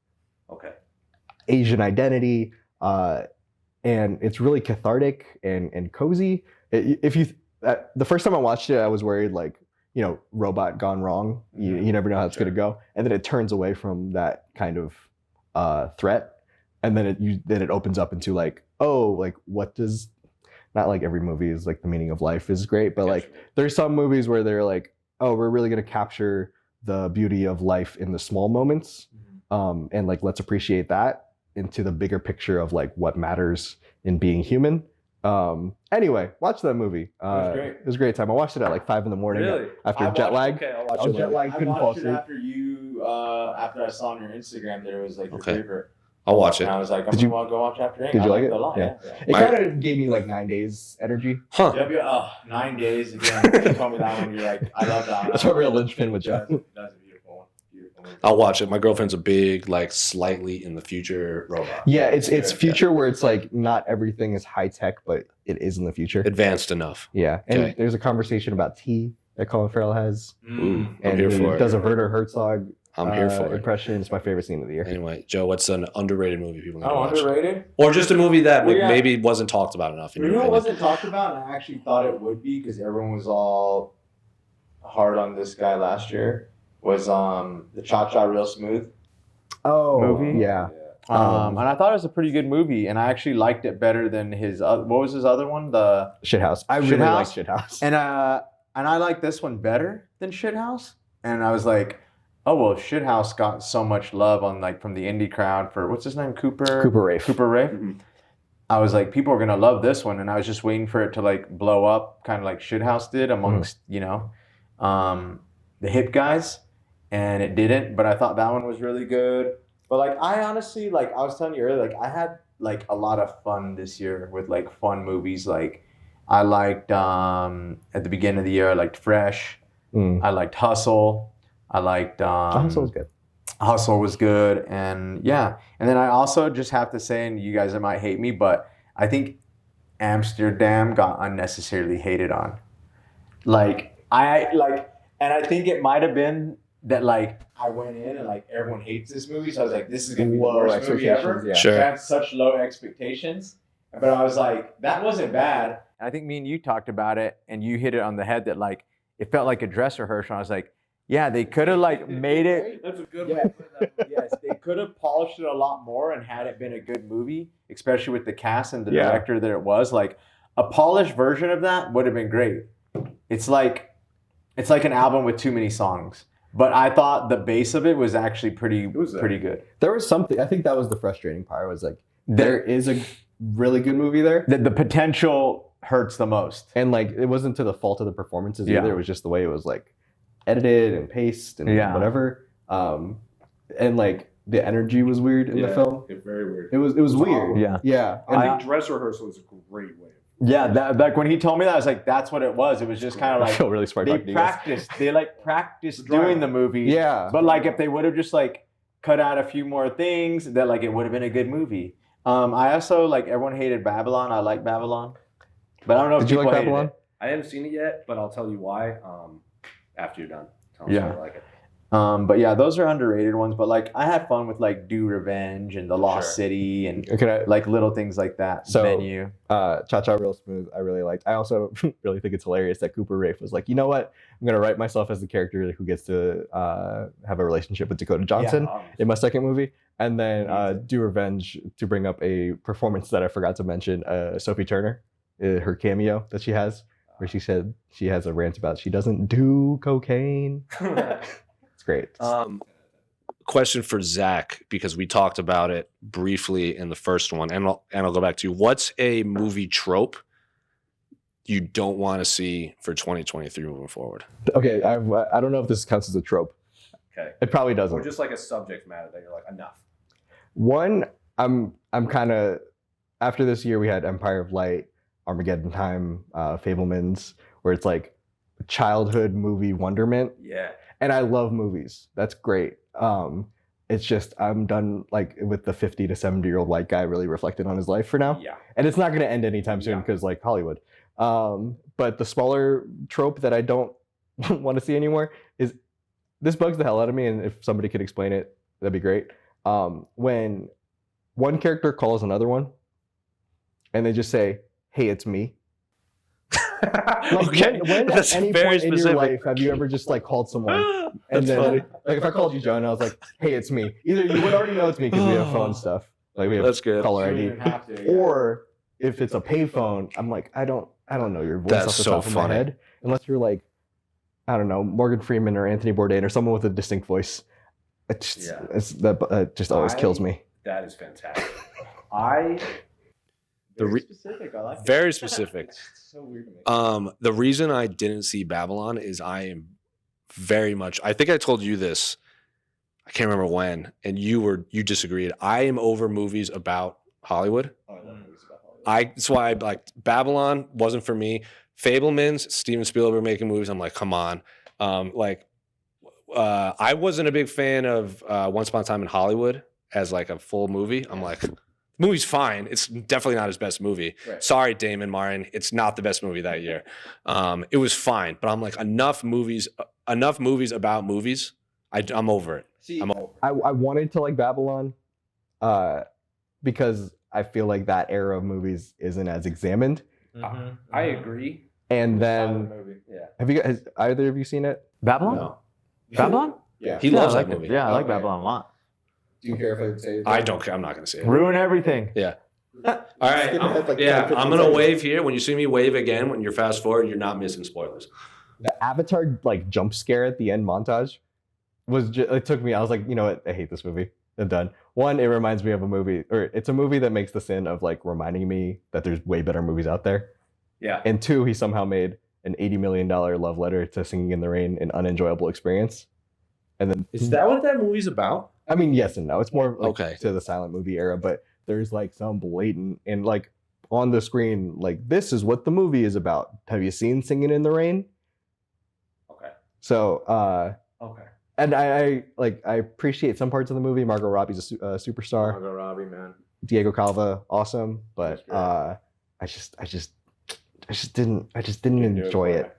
Asian identity. And it's really cathartic and cozy. The first time I watched it, I was worried like, robot gone wrong. You never know how it's going to go. And then it turns away from that kind of threat. And then it opens up into like, what does, not like every movie is like the meaning of life is great, but like there's some movies where they're like, oh, we're really going to capture the beauty of life in the small moments. And like, let's appreciate that into the bigger picture of like what matters in being human. Anyway, watch that movie. It was great. It was a great time. I watched it at like 5 a.m. after jet lag. Okay, I'll watch it. Jet lag, couldn't fall asleep. After I saw on your Instagram that it was like your favorite. I'll watch it. And I was like, I'm gonna go watch After Yang. Did you like it? A lot. Yeah. It kind of gave me like 9 days energy. Huh. Yeah, 9 days again. You told me that one. You're like, I love that one. That's what real linchpin with Jeff. That's a beautiful one. I'll watch it. My girlfriend's a big, like, slightly in the future robot. Yeah, it's future where it's like not everything is high tech, but it is in the future. Advanced enough. Yeah, and Okay. there's a conversation about tea that Colin Farrell has, Ooh, I'm and here he for does it. a Werner Herzog I'm here for it. impression. It's my favorite scene of the year. Anyway, Joe, what's an underrated movie people need to Oh, watch? underrated? Or just a movie that Well, yeah. maybe wasn't talked about enough in You your know what opinion? wasn't talked about, and I actually thought it would be because everyone was all hard on this guy last year, was the Cha Cha Real Smooth Oh, movie. yeah. And I thought it was a pretty good movie, and I actually liked it better than his. What was his other one? The Shithouse. I really like Shithouse? Shithouse. and I like this one better than Shithouse. And I was like, oh well, Shithouse got so much love on like from the indie crowd for what's his name, Cooper Rafe. Cooper Rafe. Mhm. I was like, people are gonna love this one, and I was just waiting for it to like blow up, kind of like Shithouse did amongst the hip guys, and it didn't. But I thought that one was really good. But like, I honestly like I was telling you earlier, like I had like a lot of fun this year with like fun movies. Like I liked at the beginning of the year, I liked Fresh. I liked Hustle. I liked Hustle was good. Hustle was good, and yeah. And then I also just have to say, and you guys might hate me, but I think Amsterdam got unnecessarily hated on. And I think it might have been that like I went in and like everyone hates this movie, so I was like, this is gonna be the Low worst movie ever. expectations, yeah. Sure. I had such low expectations, but I was like, that wasn't bad. I think me and you talked about it, and you hit it on the head that like it felt like a dress rehearsal. I was like, yeah, they could have like made it. That's a good Yeah, one. yes, they could have polished it a lot more and had it been a good movie, especially with the cast and the Yeah. director that it was. Like a polished version of that would have been great. It's like an album with too many songs. But I thought the base of it was actually pretty good. There was something. I think that was the frustrating part. Was like there is a really good movie there, The potential hurts the most. and like it wasn't to the fault of the performances Yeah. either. It was just the way it was like edited and paced and Yeah. whatever. And like the energy was weird in the film. It's very weird. It was weird. Yeah. Yeah. I And think dress rehearsal is a great way. Yeah, that like when he told me that, I was like, that's what it was. It was just kind of I like feel really smart they talking to you guys. practiced The drama. doing the movie. Yeah. But like if they would have just like cut out a few more things, that like it would have been a good movie. I also like everyone hated Babylon. I like Babylon, but I don't know if Did you people like hated Babylon? it. I haven't seen it yet, but I'll tell you why after you're done. Tell me Yeah. if I like it. But yeah, those are underrated ones. But like I had fun with like Do Revenge and The Lost Sure. City and Okay. like little things like that. So- Venue. Cha Cha Real Smooth, I really liked. I also really think it's hilarious that Cooper Rafe was like, you know what? I'm gonna write myself as the character who gets to have a relationship with Dakota Johnson in my second movie, and then Do Revenge to bring up a performance that I forgot to mention. Sophie Turner, her cameo that she has, where she said she has a rant about she doesn't do cocaine. It's great. Question for Zach, because we talked about it briefly in the first one, and I'll go back to you. What's a movie trope you don't want to see for 2023 moving forward? Okay, I don't know if this counts as a trope. Okay. It probably doesn't. Or just like a subject matter that you're like, enough. One, I'm kind of after this year we had Empire of Light, Armageddon Time, Fablemans, where it's like childhood movie wonderment, Yeah. and I love movies. That's great. It's just I'm done like with the 50 to 70-year-old white guy really reflecting on his life for now, Yeah. and it's not going to end anytime soon Yeah. because like Hollywood. But the smaller trope that I don't want to see anymore is this bugs the hell out of me, and if somebody could explain it, that'd be great. When one character calls another one, and they just say, "Hey, it's me." Like, Okay, when that's at any very point in your specific. life have you ever just like called someone and That's then funny. like if I called you Joe and I was like, "Hey, it's me," either you would already know it's me because we have phone stuff, like we have That's good. caller You ID, don't even have to, yeah. or if it's a payphone, I'm like, I don't know your voice That's off the so top of funny. my head unless you're like, I don't know, Morgan Freeman or Anthony Bourdain or someone with a distinct voice. It just, Yeah. just always kills me. That is fantastic. Very specific. I like it. Very specific. It's so weird to me. The reason I didn't see Babylon is I am very much. I think I told you this. I can't remember when, and you disagreed. I am over movies about Hollywood. Oh, I love movies about Hollywood. That's why I like Babylon wasn't for me. Fablemans, Steven Spielberg making movies. I'm like, come on. Like I wasn't a big fan of Once Upon a Time in Hollywood as like a full movie. I'm like, the movie's fine. It's definitely not his best movie. Right. Sorry, Damon Martin. It's not the best movie that year. It was fine, but I'm like, enough movies about movies. I'm over it. See, I'm over. I wanted to like Babylon, because I feel like that era of movies isn't as examined. I agree. And then, have you guys, either of you seen it? Babylon? No. Babylon? Yeah. He loves I that like movie. it. Yeah, I like Okay. Babylon a lot. Do you care if I say it? I don't care. I'm not going to say it. Ruin everything. Yeah. All right. Skip ahead like 10, Yeah, 15 I'm going to seconds. wave here. When you see me wave again, when you're fast forward, you're not missing spoilers. The Avatar like jump scare at the end montage was just, it took me, I was like, you know what, I hate this movie. I'm done. One, it reminds me of a movie, or it's a movie that makes the sin of like reminding me that there's way better movies out there. Yeah. And two, he somehow made an $80 million love letter to Singing in the Rain an unenjoyable experience. And then, Is that what that movie's about? I mean, yes and no. It's more like Okay. to the silent movie era, but there's like some blatant and like on the screen, like this is what the movie is about. Have you seen Singing in the Rain? Okay. So, Okay. and I appreciate some parts of the movie. Margot Robbie's a superstar. Margot Robbie, man. Diego Calva, awesome, but I just didn't enjoy it.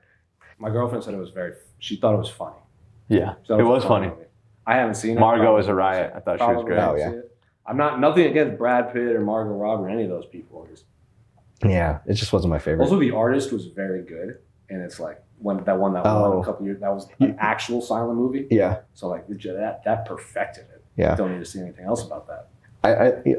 My girlfriend said she thought it was funny. Yeah, So it was funny. movie. I haven't seen it. Margot Probably was a riot. I thought she was Probably great. Oh, won't yeah. see it. I'm not nothing against Brad Pitt or Margot Robbie or any of those people. Yeah, it just wasn't my favorite. Also, The Artist was very good, and it's like when that won a couple years. That was an actual silent movie. Yeah, So like that perfected it. yeah. Don't need to see anything else about that.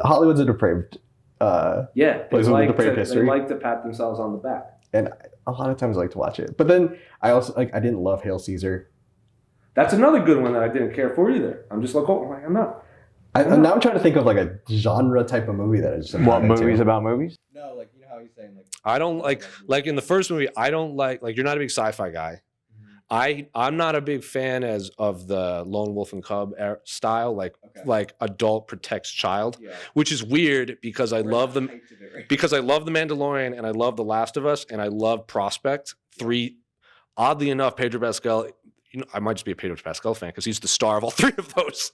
Hollywood's a depraved. Yeah, Plays with the depraved they history. like to pat themselves on the back. And a lot of times I like to watch it. But then I also I didn't love Hail Caesar. That's another good one that I didn't care for either. I'm just like, I'm not. And now I'm trying to think of like a genre type of movie that I just am What not into. movies about movies? No, like you know how he's saying like I don't like in the first movie. I don't like you're not a big sci-fi guy. I'm not a big fan of the Lone Wolf and Cub style, like adult protects child, yeah. which is weird because I love them. Because I love The Mandalorian and I love The Last of Us and I love Prospect. Oddly enough, Pedro Pascal, I might just be a Pedro Pascal fan because he's the star of all three of those.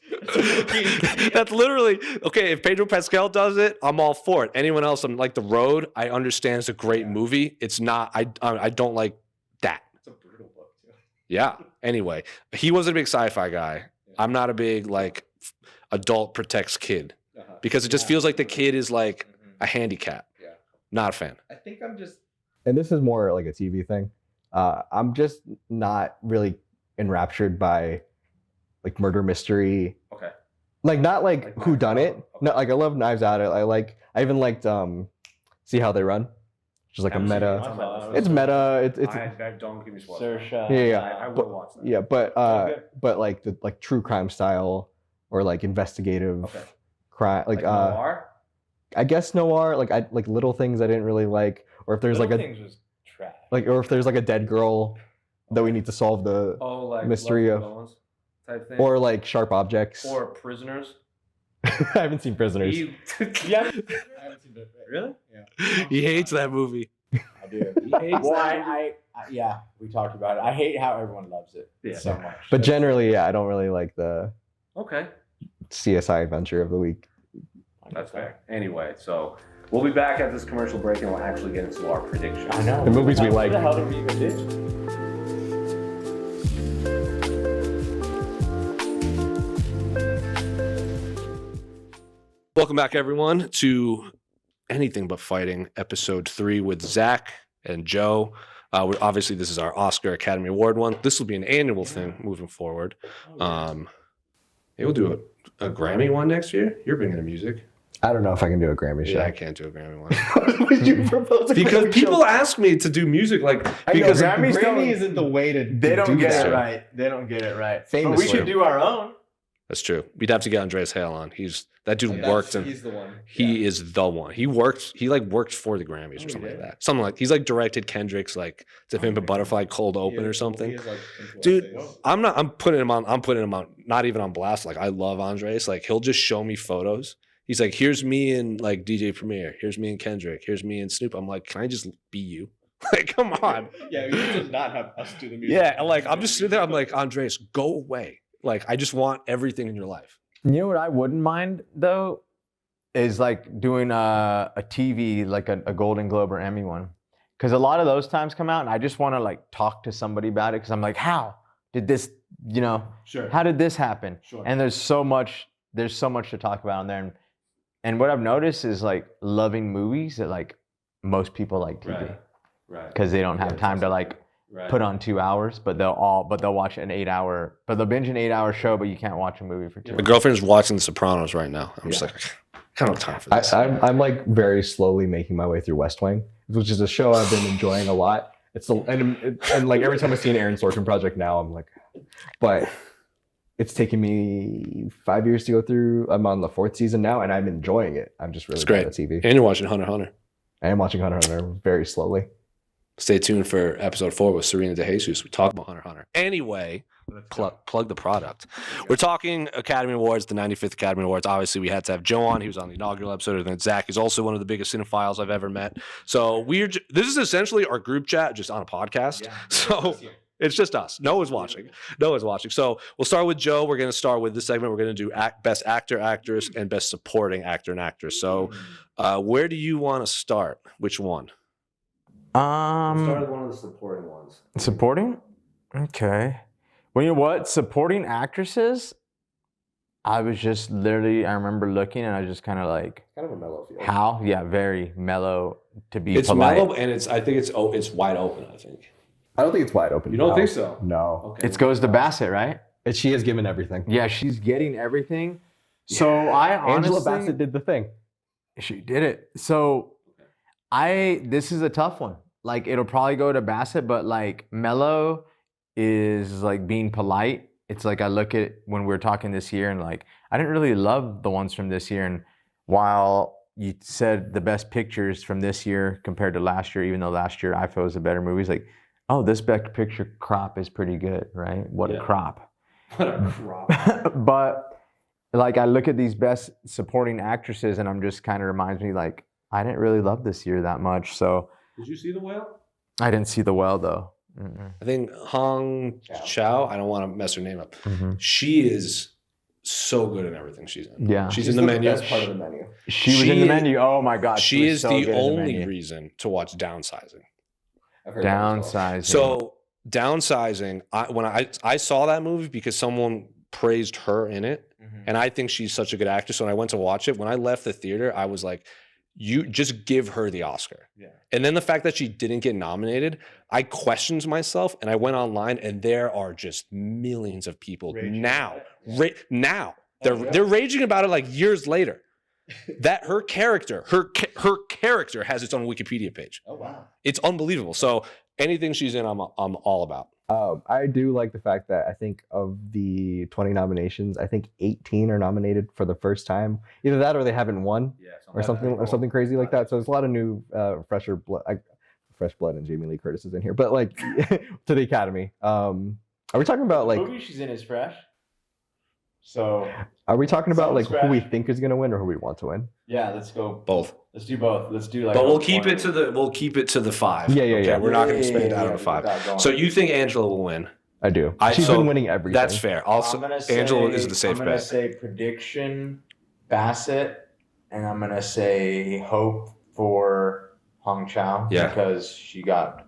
That's literally, okay, if Pedro Pascal does it, I'm all for it. Anyone else, I'm like The Road, I understand it's a great movie. It's not, I don't like that. It's a brutal book too. Yeah. Anyway, he wasn't a big sci-fi guy. Yeah. I'm not a big like adult protects kid Uh-huh. because it just feels like the kid is like a handicap. Yeah. Not a fan. I think I'm just And this is more like a TV thing. I'm just not really enraptured by like murder mystery. Okay. Like not like Like who Knives done Out? it. No, like I love Knives Out. I even liked See How They Run, which is like a Haven't seen meta. it. It's It's meta. It's don't give me spoilers. Saoirse. yeah. I will But- watch that. Yeah, but Okay. but like the like true crime style or like investigative Okay. crime like noir? I guess noir, like I like little things I didn't really like, or if there's like a was trash. like or if there's like a dead girl that we need to solve the Oh, like mystery Love of- Bones type thing. or like sharp objects. Or Prisoners. I haven't seen Prisoners. He, Yeah. I haven't seen it. Really? Yeah. he hates that movie. I do. Well, I yeah, we talked about it. I hate how everyone loves it Yeah. so much. But generally, yeah, I don't really like the Okay. CSI adventure of the week. That's fair. Anyway, so we'll be back at this commercial break and we'll actually get into our predictions. I know. The movies we What like. the hell did we even do? Welcome back, everyone, to Anything But Fighting, episode 3 with Zach and Joe. Obviously, this is our Oscar Academy Award one. This will be an annual thing moving forward. We'll do a Grammy one next year. You're bringing the music. I don't know if I can do a Grammy show. Yeah, I can't do a Grammy one. Why would you propose a Because Grammy people show? ask me to do music, like, I know, because Grammys don't- isn't the way to They don't do get that. it right. They don't get it right. But we Famously. should do our own. that's true. We'd have to get Andreas Hale on. That dude That's- worked and He's the one. he is the one. He worked for the Grammys or Oh, he something like did? that. Something like he's like directed Kendrick's like To Pimp a Butterfly Cold Open or something. Dude, I'm putting him on not even on blast. Like I love Andres. Like he'll just show me photos. He's like, here's me and like DJ Premier, here's me and Kendrick, here's me and Snoop. I'm like, can I just be you? Like, come on. Yeah, he does not have us do the music. Yeah, like I'm just sitting there. I'm like, Andres, go away. Like, I just want everything in your life. You know what I wouldn't mind though, is like doing a TV, like a Golden Globe or Emmy one, because a lot of those times come out, and I just want to like talk to somebody about it, because I'm like, how did this, Sure. how did this happen? Sure. And there's so much to talk about in there, and what I've noticed is like loving movies that like most people like TV, Right. because they don't have time to like put on 2 hours, but they'll watch an 8 hour, but they'll binge an 8 hour show, but you can't watch a movie for 2 My hours. girlfriend's watching The Sopranos right now. I'm just like, I don't have time for this. I'm like very slowly making my way through West Wing, which is a show I've been enjoying a lot. And like every time I see an Aaron Sorkin project now, I'm like, but it's taken me 5 years to go through. I'm on the 4th season now, and I'm enjoying it. I'm just really It's great. bad at TV. And you're watching Hunter x Hunter. I am watching Hunter x Hunter very slowly. Stay tuned for episode 4 with Serena De Jesus. We talk about Hunter x Hunter. Anyway, plug the product. We're talking Academy Awards, the 95th Academy Awards. Obviously, we had to have Joe on. He was on the inaugural episode. And then Zach is also one of the biggest cinephiles I've ever met. So this is essentially our group chat just on a podcast. Yeah. So it's just us. No one's watching. So we'll start with Joe. We're going to start with this segment. We're going to do best actor, actress, and best supporting actor and actress. So where do you want to start? Which one? Start with one of the supporting ones. Supporting? Okay. Well, you know what? Supporting actresses, I was just literally, I remember looking and I was just kind of like, Kind of a mellow feel. how? Yeah, very mellow to be It's polite. mellow, and I think it's wide open, I think. I don't think it's wide open. You don't No. think so? No. Okay. It goes to Bassett, right? She has given everything. Yeah, she's getting everything. So I honestly, Angela Bassett did the thing. she did it. So this is a tough one. Like it'll probably go to Bassett, but like mellow is like being polite. It's like I look at when we're talking this year and like I didn't really love the ones from this year. And while you said the best pictures from this year compared to last year, even though last year I felt was a better movie, it's like, oh, this best picture crop is pretty good, right? What a crop. What a crop. But like I look at these best supporting actresses and I'm just kind of reminds me like I didn't really love this year that much. So Did you see The Whale? I didn't see The Well though. I think Hong Chow, I don't want to mess her name up. She is so good in everything she's in. Yeah. She's in the menu. Best part of the menu. She was in the menu. Oh my God. She was is so the good in only menu. reason to watch Downsizing. I've heard that as well. Downsizing. So Downsizing, when I saw that movie because someone praised her in it, and I think she's such a good actress. When I went to watch it, when I left the theater, I was like, you just give her the Oscar. Yeah. And then the fact that she didn't get nominated, I questioned myself and I went online and there are just millions of people Raging now. about it. Now. Oh, yeah. They're raging about it like years later. That her character has its own Wikipedia page. Oh wow. It's unbelievable. So anything she's in, I'm all about. I do like the fact that I think of the 20 nominations, I think 18 are nominated for the first time. Either that or they haven't won, or something crazy like that. So there's a lot of new, fresh blood, and Jamie Lee Curtis is in here. But like to the Academy, are we talking about like? The movie she's in is fresh. So Are we talking about like Sounds who we fresh. think is gonna win or who we want to win? yeah, let's go. Both. Let's do both. Let's do like. But we'll keep it to the 5. Yeah. We're not going to expand out on 5. So you think Angela will win? I do. She's been winning everything. That's fair. Also, Angela is the safe I'm gonna bet. say prediction Bassett, and I'm gonna say hope for Hong Chow. Yeah. Because she got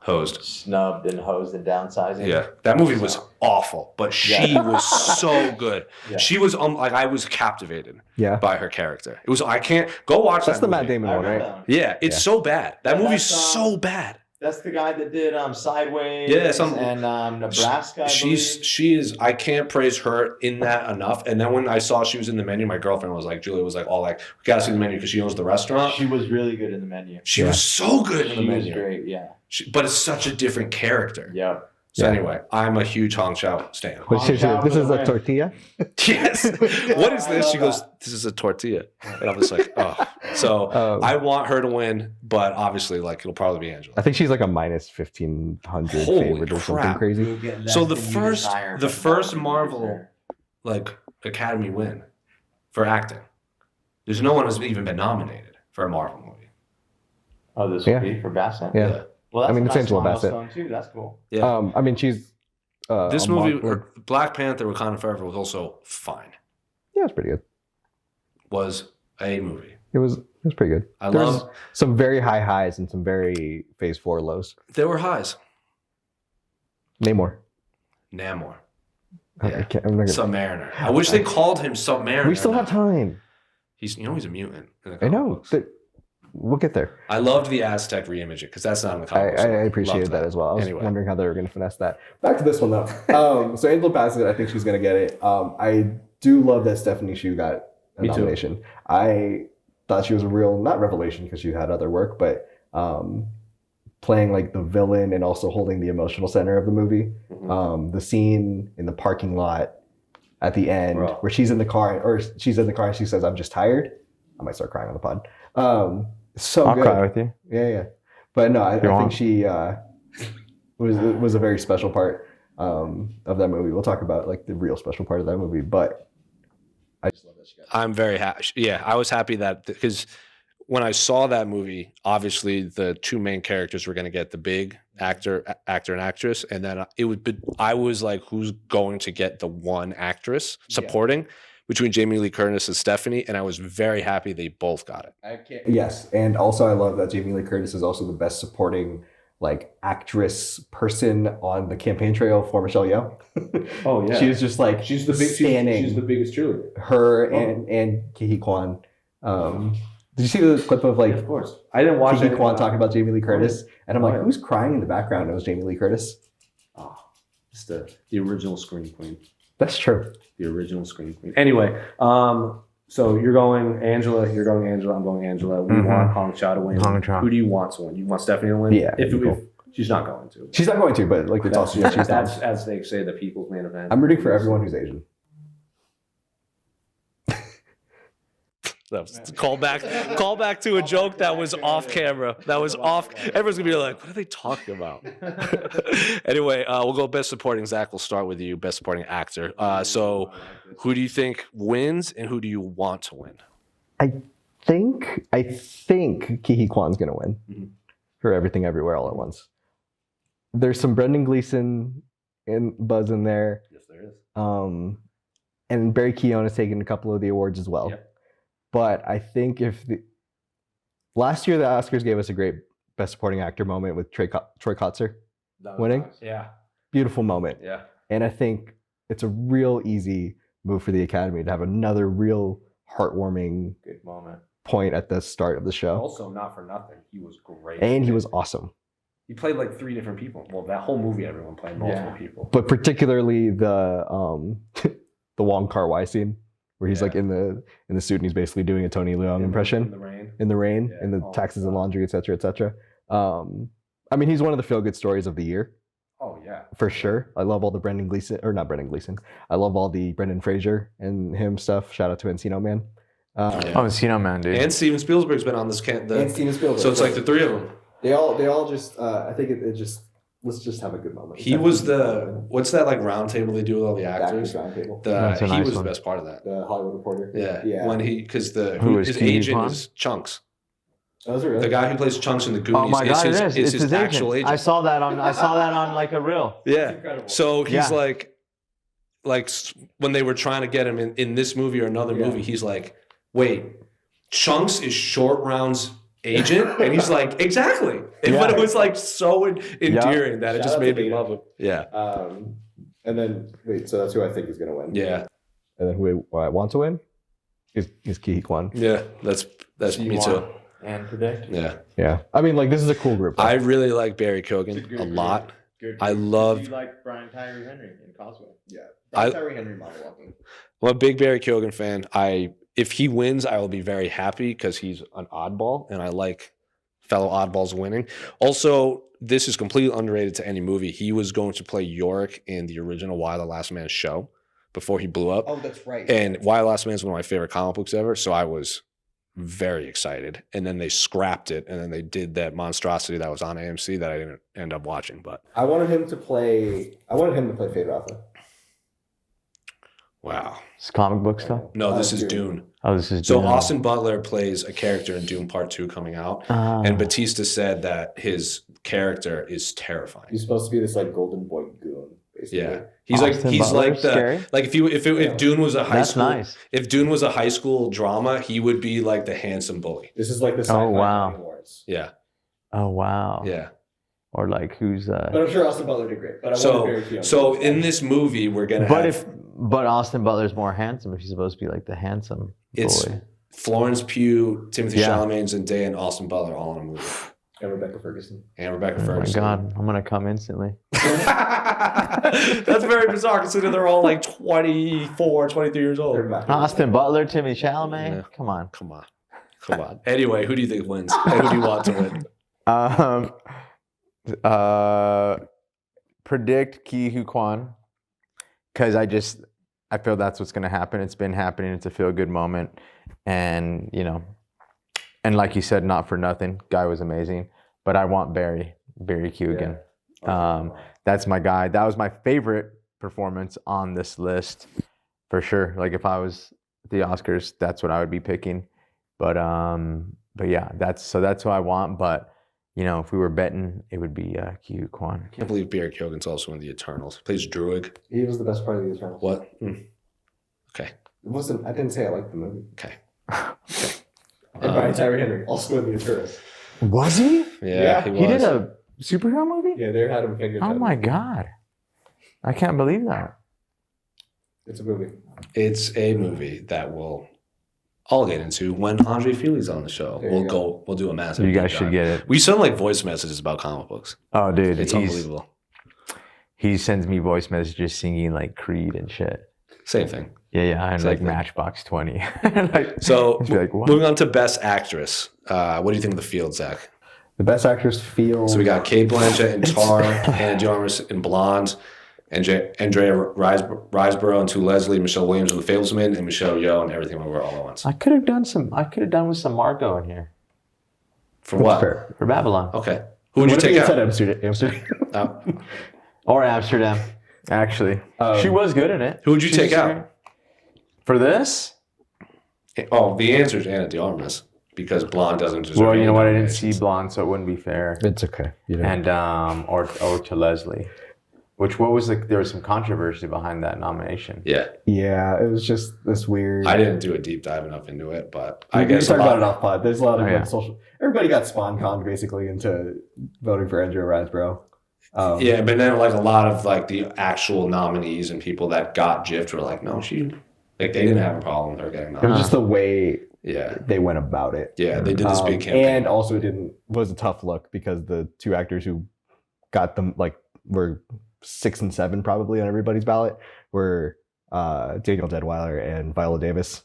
Hosed. snubbed and hosed and downsizing. Yeah, that movie was awful, but she was so good. Yeah. She was like I was captivated Yeah. by her character. It was I can't go watch That's that the Matt movie. Damon one, right? Yeah, it's Yeah. so bad. That Yeah, movie's that's, so bad. That's the guy that did Sideways. Yeah, and Nebraska. I She is. I can't praise her in that enough. And then when I saw she was in the menu, my girlfriend was like, Julia was like, we gotta see the menu because she owns the restaurant. She was really good in the menu. She was so good in She the was menu. great. Yeah. But it's such a different character. Yeah. So Yeah. anyway, I'm a huge Hong Chow stan. Which Hong is Chow this for is the a win. tortilla. Yes. What is I this? love She goes, that. this is a tortilla. And I'm just like, oh. So I want her to win, but obviously, like, it'll probably be Angela. I think she's like a minus 1,500 Holy favorite or something crap. crazy. So the first Marvel, like, Academy win for acting. There's no one who's even been nominated for a Marvel movie. Oh, this Yeah. would be for Bassett? Yeah. Well, that's I mean, a it's nice Angela Bassett. milestone, too. That's cool. Yeah. I mean, she's This a movie, monk- Black Panther: Wakanda Forever, was also fine. yeah, it's pretty good. Was a movie. It was pretty good. I There's love. some very high highs and some very phase 4 lows. There were highs. Name more. Namor. I Yeah. can't, I'm not gonna, Submariner. I wish they called him Submariner. we still have time. He's he's a mutant. In the I comic know. books. But we'll get there. I loved the Aztec reimaging because that's not in the I, comic books. I appreciated Loved that as well. I was Anyway. wondering how they were going to finesse that. Back to this one though. So Angela Bassett, I think she's going to get it. I do love that Stephanie Hsu got a Me too. nomination. I thought she was a real, not revelation because she had other work, but playing like the villain and also holding the emotional center of the movie. Mhm. The scene in the parking lot at the end Bro. where she's in the car and she says, "I'm just tired." I might start crying on the pod. So I'll good. cry with you. Yeah. But no, I think want? she was a very special part of that movie. We'll talk about like the real special part of that movie, but I just love that she got it. I'm very happy. Yeah, I was happy that because when I saw that movie, obviously the two main characters were going to get the big actor and actress, and then I was like, who's going to get the one actress supporting between Jamie Lee Curtis and Stephanie? And I was very happy they both got it. I can't. Yes, and also I love that Jamie Lee Curtis is also the best supporting like actress person on the campaign trail for Michelle Yeoh. Oh yeah, She was just like she's the standing. she's the biggest cheerleader. Her and Ki Kwan. Did you see the clip of like Of course, I didn't watch Ki it. Kwan talking about Jamie Lee Curtis? And I'm like, Oh, yeah. who's crying in the background? It was Jamie Lee Curtis. Oh, it's the original screen queen. That's true. The original screen queen. Anyway, so you're going Angela. I'm going Angela. We Mhm. want Hong Chau to win. Hong Chau. Who do you want to win? You want Stephanie to win? Yeah, If cool. she's not going to. She's not going to, but like it's That's, also she's that's not. as they say, the people's main event. I'm rooting for everyone who's Asian. That was call back to a joke that was off camera. That was off. Everyone's gonna be like, "What are they talking about?" Anyway, we'll go best supporting. Zach, we'll start with you. Best supporting actor. So, who do you think wins, and who do you want to win? I think Ki Kwan's gonna win Mhm. for Everything Everywhere All at Once. There's some Brendan Gleeson and buzz in there, Yes, there is. and Barry Keoghan has taken a couple of the awards as well. Yep. But I think last year the Oscars gave us a great Best Supporting Actor moment with Troy Kotsur That was winning. nice. Yeah. Beautiful moment. Yeah. And I think it's a real easy move for the Academy to have another real heartwarming Good moment. point at the start of the show. Also, not for nothing, he was great. And he was awesome. He played like 3 different people. Well, that whole movie, everyone played multiple Yeah. people. But particularly the the Wong Kar-wai scene where he's like in the suit and he's basically doing a Tony Leung impression in the rain. in the rain, Yeah. in the Oh, taxes and God. laundry, et cetera, et cetera. I mean, he's one of the feel-good stories of the year. Oh yeah, For sure. I love all the Brendan Gleeson, or not Brendan Gleeson. I love all the Brendan Fraser and him stuff. Shout out to Encino Man. Yeah. Oh, Encino Man, dude. And Steven Spielberg's been on this And Steven Spielberg. so it's like the three of them. They all just. I think it just. Let's just have a good moment. He was the what's that like round table they do with all the actors? Roundtable. That's a He nice was one. the best part of that. The Hollywood Reporter. Yeah, Yeah. when because Who is his Ki agent Kwan? is Chunks. Those are really. The guy who plays Chunks in the Goonies Oh my God, is it his, is. is his actual agent. I saw that on like a reel. Yeah. Incredible. So he's Yeah. like when they were trying to get him in this movie or another movie, he's like, wait, Chunks is Short Round's agent? And he's like, exactly. But it was like so endearing that it Shout just out made to me Vito. love him. Yeah. And then wait, so that's who I think is going to win. Yeah. And then who I want to win is Ki Kwan. Yeah. That's me too. And predict. Yeah. Yeah. I mean, like this is a cool group. I really like Barry Keoghan a lot. Good. I love- You like Brian Tyree Henry in Causeway? Yeah. I- Brian Tyree Henry monologuing. I'm a big Barry Keoghan fan. If he wins, I will be very happy because he's an oddball and I like fellow oddballs winning. Also, this is completely underrated to any movie. He was going to play Yorick in the original Why the Last Man show before he blew up. Oh, that's right. And Why the Last Man is one of my favorite comic books ever. So I was very excited. And then they scrapped it. And then they did that monstrosity that was on AMC that I didn't end up watching. But I wanted him to play Fade Rafa. Wow. It's comic book stuff. No, this is Dune. Oh, this is So Dune. Austin Butler plays a character in Dune Part 2 coming out. And Batista said that his character is terrifying. He's supposed to be this like golden boy goon, basically. Yeah. He's Austin like the scary? like if Dune was a high That's school nice. if Dune was a high school drama, he would be like the handsome bully. This is like the sci-fi wow. awards. Yeah. Oh wow. Yeah. Or like who's But I'm sure Austin Butler did great. But I wanted Barry Keoghan. So in this movie we're gonna but Austin Butler's more handsome if he's supposed to be like the handsome it's boy. Florence Pugh, Timothy Yeah. Chalamet, Zendaya, and Austin Butler all in a movie. And Rebecca Ferguson. And Rebecca Oh my Ferguson. god, I'm gonna come instantly. That's very bizarre considering they're all like 24, 23 years old. Austin Butler, Timothy Chalamet. Yeah. Come on. Come on. Anyway, who do you think wins? And who do you want to win? Predict Ki Hu Kwan, because I feel that's what's gonna happen. It's been happening. It's a feel good moment, and and like you said, not for nothing, guy was amazing. But I want Barry Keoghan. That's my guy. That was my favorite performance on this list for sure. Like if I was the Oscars, that's what I would be picking. But yeah, that's who I want. But if we were betting, it would be Ki Hu Kwan. I can't believe Barry Keoghan's also in the Eternals. He plays Druig. He was the best part of the Eternals. What? Okay. It wasn't. I didn't say I liked the movie. Okay. And Brian Tyree Henry, also in the Eternals. Was he? Yeah, he was. He did a superhero movie? Yeah, they had him figured out. Oh my god. I can't believe that. It's a movie. It's a movie that I'll get into when Andre Feely's on the show. There you We'll do a massive. You guys deep should dive. get it. We send like voice messages about comic books. Oh dude, It's unbelievable. He sends me voice messages singing like Creed and shit. Same thing. Yeah, and Same like thing. Matchbox 20. So Just be like, what? moving on to Best Actress. What do you think of the field, Zach? The best actress field. So we got Kate Blanchett in Tar, Anna de Armas in Blonde, Andrea Riseborough into Leslie, Michelle Williams in The Fablesman, and Michelle Yeoh in Everything Everywhere All at Once. I could have done with some Marco in here For what? Fair. for Babylon. Okay. Who would you What if take you out? said Amsterdam? Or Amsterdam. Actually. She was good in it. Who would you She's take just out? great. For this? Oh, the answer is Anna de Armas because Blonde doesn't deserve. Well, you any know what? I didn't see nominations. Blonde, so it wouldn't be fair. It's okay. You know. And or to Leslie. What was there was some controversy behind that nomination. Yeah, Yeah, it was just this weird. I didn't do a deep dive enough into it, but I I guess talk a lot- about it off pod. There's a lot of Oh, yeah. like, social. Everybody got spawn-conned basically into voting for Andrea Riseborough. Yeah, but then like a lot of like the actual nominees and people that got gypped were like, no, they didn't have a problem with her getting It was nominated. just the way Yeah, they went about it. yeah, they did this big campaign. And also it was a tough look because the two actors who got them were 6 and 7 probably on everybody's ballot were Daniel Deadweiler and Viola Davis.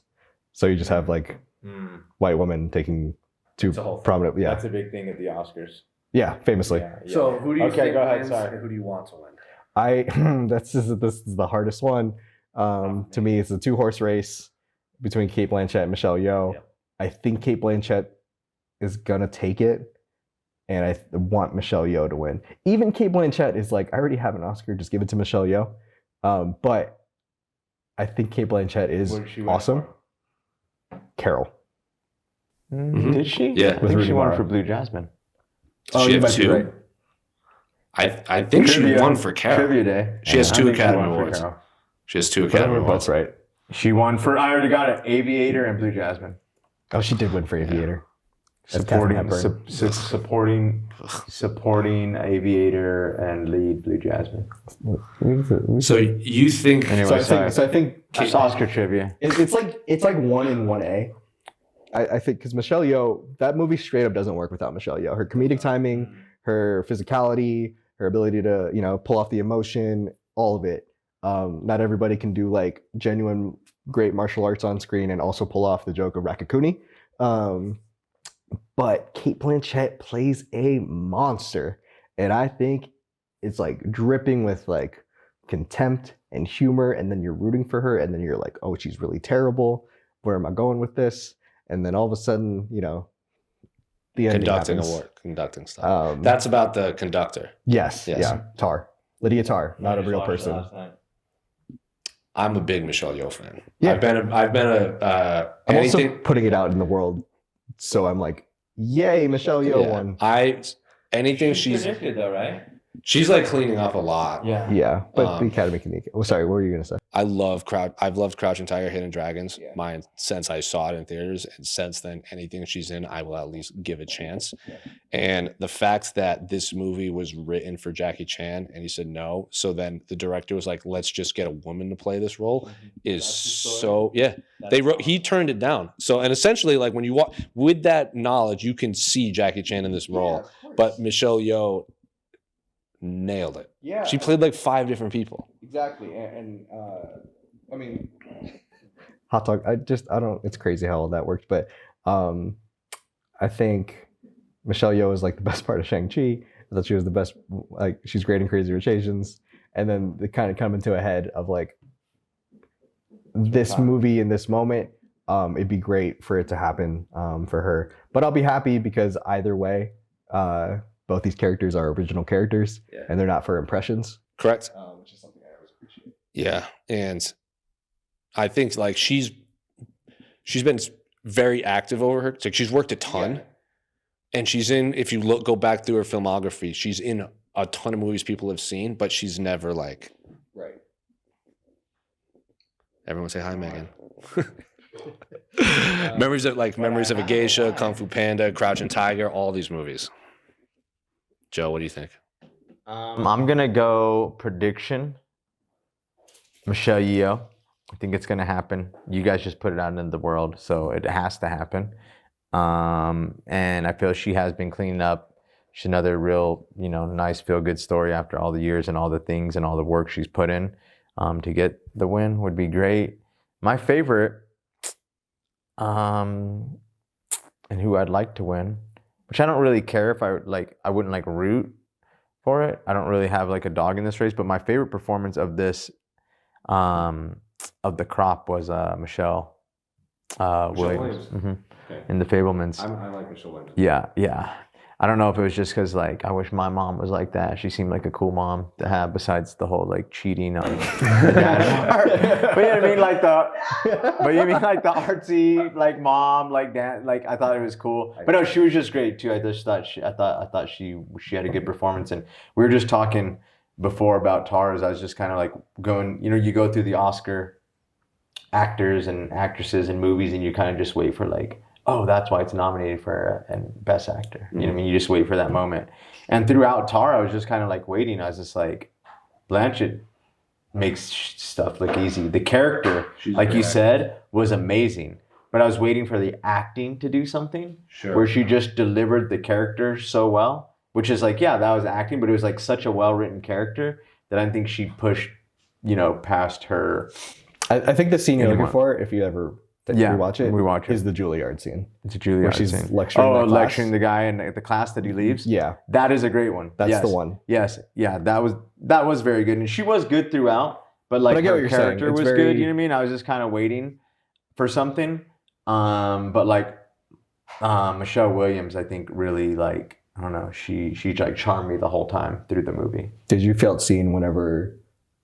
So you just have white women taking two It's a whole thing. prominent, yeah, That's a big thing at the Oscars. yeah, famously. So who do you Okay, think go ahead, wins sorry. and who do you want to win? This is the hardest one. To me, it's a 2-horse race between Kate Blanchett and Michelle Yeoh. Yeah. I think Kate Blanchett is gonna take it, and I want Michelle Yeoh to win. Even Kate Blanchett is like, I already have an Oscar, just give it to Michelle Yeoh. But I think Kate Blanchett is What did she win awesome. Carol. Mhm. Did she? Yeah. I think With she Rooney won Mara. for Blue Jasmine. Does she you have might be 2? right. I think she Trivia. won for Carol. Trivia Day. She has I 2 think she Academy won for Awards. Carol. She has 2 But Academy we're Awards. both right. She won for, I already got it, Aviator and Blue Jasmine. Oh, she did win for Aviator. That's Catherine Supporting, Hepburn. supporting Aviator and lead Blue Jasmine. So you think? Anyway, So I think That's Oscar trivia. it's like 1 in 1A. I think because Michelle Yeoh, that movie straight up doesn't work without Michelle Yeoh. Her comedic timing, her physicality, her ability to pull off the emotion, all of it. Not everybody can do like genuine great martial arts on screen and also pull off the joke of Rakakuni. But Kate Blanchett plays a monster, and I think it's like dripping with like contempt and humor, and then you're rooting for her, and then you're like, oh, she's really terrible. Where am I going with this? And then all of a sudden, the ending Conducting happens. award, conducting stuff. Um, That's about the conductor. yes, Yes. yeah, Tar, Lydia Tar, not a real person. I'm a big Michelle Yeoh fan. Yeah. I've been a I'm anything. also putting it out in the world, so I'm like, yay, Michelle Yeoh won. Anything She's she's predicted though, right? she's like cleaning up a lot. Yeah. Yeah, but the Academy can. Oh, sorry, what were you gonna say? I've loved Crouching Tiger, Hidden Dragons. Yeah. Since I saw it in theaters, and since then, anything she's in, I will at least give a chance. And the fact that this movie was written for Jackie Chan, and he said no, so then the director was like, "Let's just get a woman to play this role," is so yeah. He turned it down. So and essentially, like when you walk with that knowledge, you can see Jackie Chan in this role, but Michelle Yeoh nailed it. Yeah. She played like 5 different people. Exactly, and I mean, Hot talk. I don't. It's crazy how all that worked, but I think Michelle Yeoh is like the best part of Shang-Chi. I thought she was the best. Like she's great in Crazy Rich Asians, and then they kind of come into a head of like this movie in this moment. It'd be great for it to happen for her, but I'll be happy because either way, both these characters are original characters, and they're not for impressions. Correct. which is something I always appreciate. Yeah, and I think like she's been very active over her. Like she's worked a ton, and she's in. If you go back through her filmography, she's in a ton of movies people have seen, but she's never like. Right. Everyone say hi, Megan. Memories of a Geisha, Kung Fu Panda, Crouching Tiger, all these movies. Joe, what do you think? I'm gonna go prediction. Michelle Yeoh. I think it's gonna happen. You guys just put it out into the world, so it has to happen. And I feel she has been cleaning up. She's another real, nice feel-good story after all the years and all the things and all the work she's put in. To get the win would be great. My favorite, and who I'd like to win, which I don't really care if I wouldn't root for it. I don't really have like a dog in this race, but my favorite performance of this, of the crop was Michelle Williams. Okay. In The Fabelmans. I like Michelle Williams. Yeah. I don't know if it was just because I wish my mom was like that. She seemed like a cool mom to have, besides the whole cheating on the dad part. But you know what I mean, the artsy mom, dad. I thought it was cool. But no, she was just great too. I just thought I thought she had a good performance. And we were just talking before about Tara's. I was just kind of going. You go through the Oscar actors and actresses and movies, and you kind of just wait for oh, that's why it's nominated for Best Actor. You know what I mean? You just wait for that moment. And throughout Tar, I was just kind of waiting. I was just Blanchett makes stuff look easy. The character, you said, was amazing. But I was waiting for the acting to do something. Sure. Where she just delivered the character so well. Which is that was acting, but it was such a well-written character that I think she pushed, past her. I think the scene you're looking for, if you ever... rewatch it. Is the Juilliard scene. It's a Juilliard scene. She's lecturing lecturing the guy in the class that he leaves. Yeah. That is a great one. That's the one. Yes. Yeah, that was very good. And she was good throughout, but I get what her you're character saying. was good, you know what I mean? I was just kind of waiting for something. But Michelle Williams, I think really I don't know, she charmed me the whole time through the movie. Did you feel scene whenever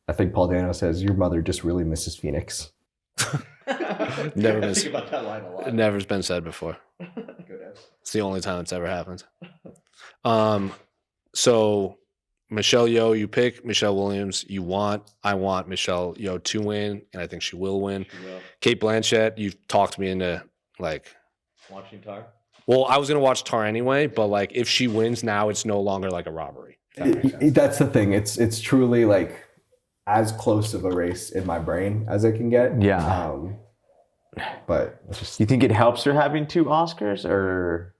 I think Paul Dano says your mother just really misses Phoenix? Never I think about that line a lot. Never's been said before. It's the only time it's ever happened. So Michelle Yeoh, you pick Michelle Williams. I want Michelle Yeoh to win, and I think she will win. She will. Kate Blanchett, you've talked me into Watching Tar? Well, I was gonna watch Tar anyway, but if she wins now, it's no longer a robbery. That's the thing. It's truly as close of a race in my brain as it can get. Yeah. But it's just... You think it helps her having 2 Oscars or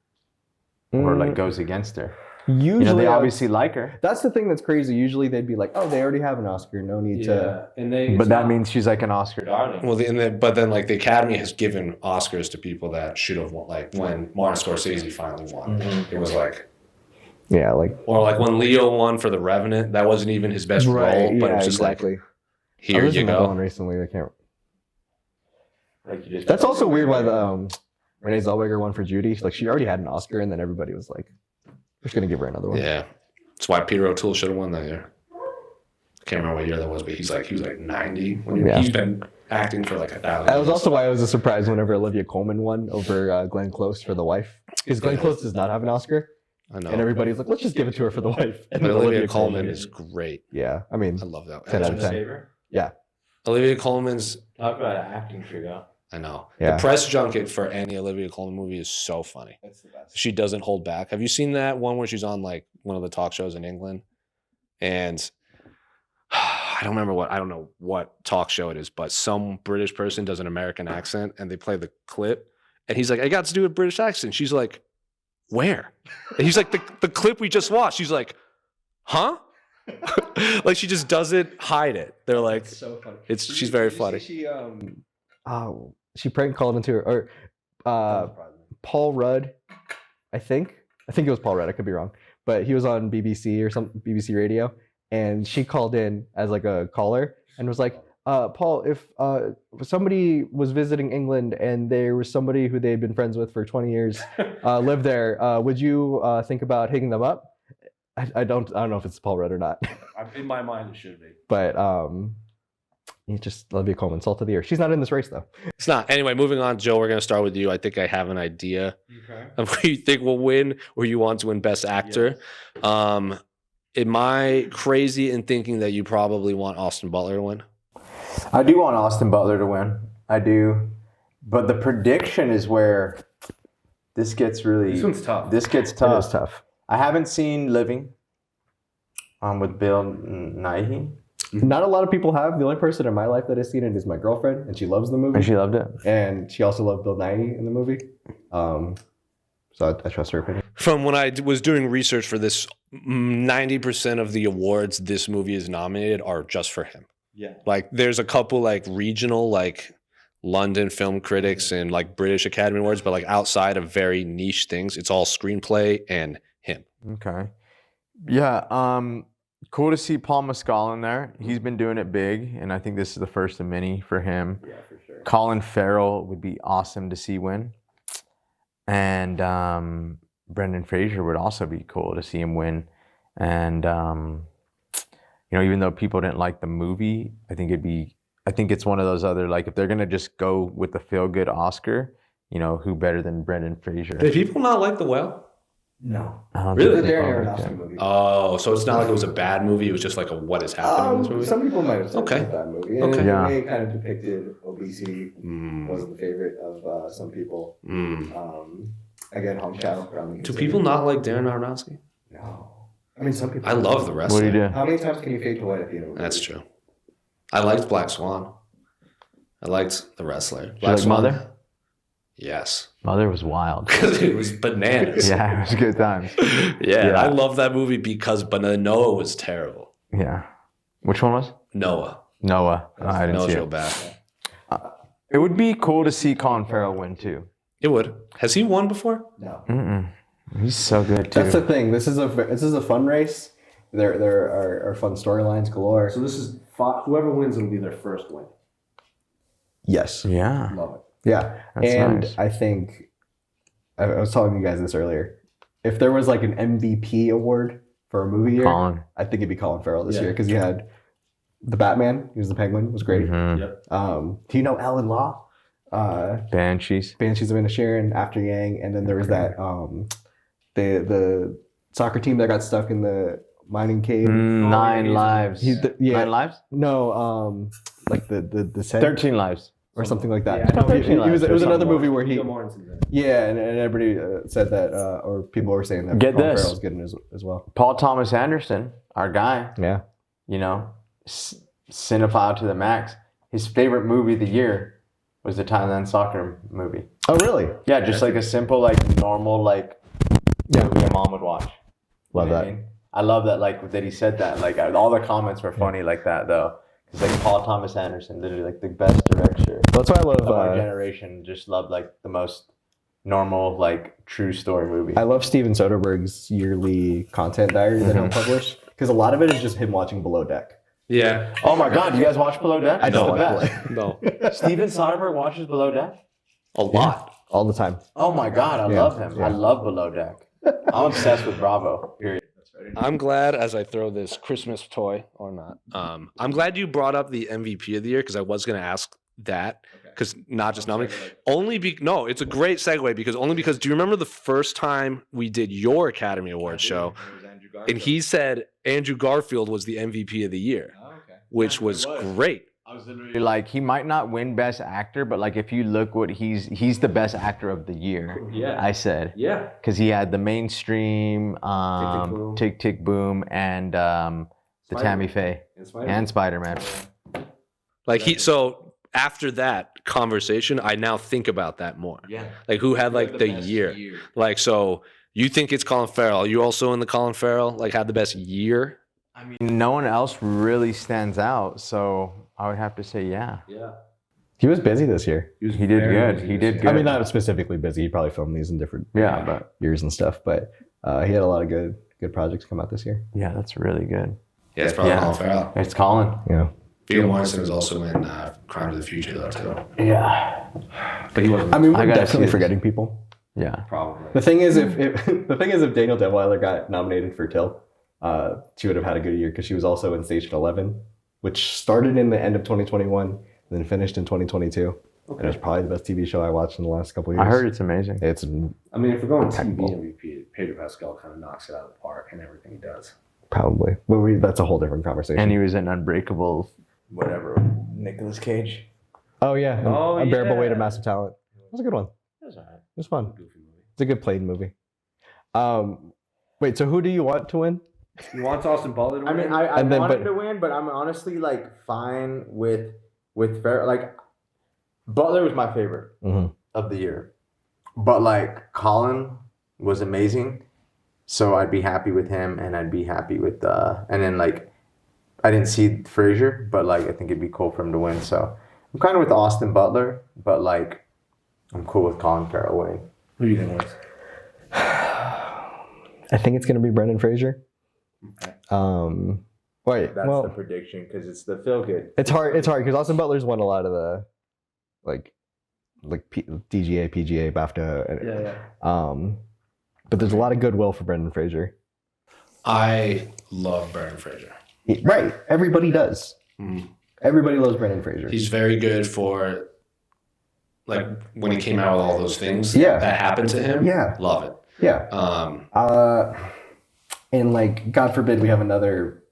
goes against her? Usually they obviously like her. That's the thing that's crazy. Usually they'd be oh, they already have an Oscar, no need to. But that means she's an Oscar darling. Well, but then the Academy has given Oscars to people that should have won. When Martin Scorsese finally won, it was yeah, or when Leo won for The Revenant, that wasn't even his best role, but it was just exactly. Here you go. One recently, I can't. That's also weird why the Renee Zellweger won for Judy. She already had an Oscar, and then everybody was just gonna give her another one. Yeah, that's why Peter O'Toole should have won that year. can't remember what year that was, but he was like 90. Yeah. He's been acting for like 1,000 That was years. also why I was surprised whenever Olivia Colman won over Glenn Close for The Wife. Because Glenn Close does not have an Oscar. I know. And everybody's like, let's just give it to her for The Wife. And But then Olivia Colman is great. Yeah, I mean, I love that. 10 out of 10. Favorite? Yeah. Olivia Colman's, Talk about an acting trio. I know. Yeah. The press junket for any Olivia Colman movie is so funny. That's the best. She doesn't hold back. Have you seen that one where she's on like one of the talk shows in England? And I don't know what talk show it is, but some British person does an American accent and they play the clip and he's like, I got to do a British accent. She's like, where? And he's like, the clip we just watched. She's like, huh? Like she just doesn't hide it. They're like, It's so funny. she's very funny. She prank called into her, or Paul Rudd, I think it was Paul Rudd. I could be wrong, but he was on BBC or some BBC radio, and she called in as like a caller and was like, Paul, if somebody was visiting England and there was somebody who they'd been friends with for 20 years lived there, would you think about hitting them up? I don't know if it's Paul Rudd or not. In my mind, it should be. But you just Olivia Colman, salt of the earth. She's not in this race though. It's not. Anyway, moving on, Joe, we're going to start with you. I think I have an idea Okay. of who you think will win or you want to win Best Actor. Am I crazy in thinking that you probably want Austin Butler to win? I do want Austin Butler to win. I do. But the prediction is where this gets really... This one's tough. This gets It tough. is tough. I haven't seen Living with Bill Nighy. Not a lot of people have. The only person in my life that has seen it is my girlfriend, and she loves the movie. And she loved it. And she also loved Bill Nighy in the movie. So I trust her opinion. From when I was doing research for this, 90% of the awards this movie is nominated are just for him. Yeah. Like there's a couple like regional like London Film Critics and like British Academy Awards, but like outside of very niche things, it's all screenplay and him. Okay. Yeah. Cool to see Paul Mescal in there. He's been doing it big, and I think this is the first of many for him. Yeah, for sure. Colin Farrell would be awesome to see win. And Brendan Fraser would also be cool to see him win. And even though people didn't like the movie, I think it's one of those other, like, if they're gonna just go with the feel-good Oscar, who better than Brendan Fraser? Did people not like The Whale? No. I don't Really? think The they Darren liked it. Aronofsky movie. Oh, so it's not like it was a bad movie. It was just like a what is happening in this movie? Some people might have said Okay. it was a bad movie. And Okay. Yeah. it kind of depicted obesity. Mm. Was the favorite of some people. Mm. Again, Hong Chow. Do people not like Darren Aronofsky? No. I mean, some people. I love The Wrestler. What do you do? How many times can you fade to white at the end of a That's movie? true. I liked Black Swan. I liked The Wrestler. you Black like Swan. Mother? Yes. Mother was wild. Because it was bananas. Yeah, it was good times. Yeah, Yeah. I love that movie because Noah was terrible. Yeah. Which one was? Noah. Noah. Oh, I didn't Noah's see real it. bad. It would be cool to see Colin Farrell win too. It would. Has he won before? No. Mm-mm. He's so good too. That's the thing. This is a fun race. There are fun storylines galore. So this is whoever wins, it'll be their first win. Yes. Yeah. Love it. Yeah. That's and nice. I think I was telling you guys this earlier. If there was like an MVP award for a movie year, Colin. I think it'd be Colin Farrell this Yeah. year because you had the Batman. He was the Penguin. Was great. Mhm. Yep. Do you know Alan Law? Banshees. Banshees of Inisherin, After Yang, and then there was that the soccer team that got stuck in the mining cave. Nine lives. Yeah. 9 lives? No, like the set 13 lives. or something like that. Yeah, I know 13 it lives was or another something. movie where he. Viggo Mortensen's in it. Yeah, and everybody said that, or people were saying that Get Colin this. Farrell's getting as well. Paul Thomas Anderson, our guy, Yeah. cinephile to the max. His favorite movie of the year was the Thailand soccer movie. Oh, really? Yeah, just like a simple, like normal, like movie your mom would watch. Love You know that. what I mean? I love that, like that he said that. Like all the comments were funny like that though. Because like Paul Thomas Anderson, literally like the best director That's why I love. of our generation. Just loved like the most normal, like true story movie. I love Steven Soderbergh's yearly content diary that he'll publish because a lot of it is just him watching Below Deck. Yeah. Oh my God, you guys watch Below Deck? I It's don't the watch best. No. Steven Soderbergh watches Below Deck? A lot. All the time. Oh my God, I Yeah, love him. yeah. I love Below Deck. I'm obsessed with Bravo. Period. I'm glad as I throw this Christmas toy or not. I'm glad you brought up the MVP of the year because I was going to ask that because not just nominated. No, it's a great segue because do you remember the first time we did your Academy Awards show? And he said Andrew Garfield was the MVP of the year, which was great. I was literally like, he might not win Best Actor, but like if you look what he's the Best Actor of the year. Yeah. I said. Yeah. Because he had the mainstream, Tick Tick Boom, and the Tammy Faye and Spider-Man. Like so after that conversation, I now think about that more. Yeah. Like who had like the year. Like so you think it's Colin Farrell. You also in the Colin Farrell like had the best year? I mean, no one else really stands out, so I would have to say yeah. Yeah. He was busy this year. He did good. He did good. I mean, not specifically busy. He probably filmed these in different but years and stuff. But he had a lot of good projects come out this year. yeah, that's really good. Yeah, it's probably Colin Farrell. It's Colin. Yeah. Viggo Mortensen was also in Crime of the Future though too. Yeah. But he wasn't. I mean, I we're gotta definitely see forgetting people. Yeah. Probably. The thing is, if Daniel Deadweiler got nominated for Till, she would have had a good year because she was also in Station 11, which started in the end of 2021 and then finished in 2022. And it was probably the best TV show I watched in the last couple of years. I heard it's amazing. It's I mean, if we're going TV impeccable. MVP, Pedro Pascal kind of knocks it out of the park in everything he does. probably, but that's a whole different conversation. And he was in Unbreakable, whatever, Nicolas Cage. Oh yeah, Oh, Unbearable yeah. Weight of Massive Talent. That was a good one. That was all right. It was fun. Goofy movie. It's a good played movie. Wait, so who do you want to win? You want Austin Butler to I win? mean, I And then- wanted but- to win, but I'm honestly like fine with Farrell. Like Butler was my favorite of the year, but like Colin was amazing, so I'd be happy with him, and I'd be happy with and then like I didn't see Frazier, but like I think it'd be cool for him to win. So I'm kind of with Austin Butler, but like I'm cool with Colin Farrell winning. Who do you think wins? I think it's gonna be Brendan Fraser. Wait, That's well, the prediction because it's the feel good. it's hard because Austin Butler's won a lot of the like DGA, PGA, BAFTA. Yeah. But there's a lot of goodwill for Brendan Fraser. I love Brendan Fraser. Right, everybody does. Mhm. Everybody loves Brendan Fraser. He's very good for like when he came out with all those things Yeah. that happened to him. Yeah. Love it. Yeah. And like, God forbid we have another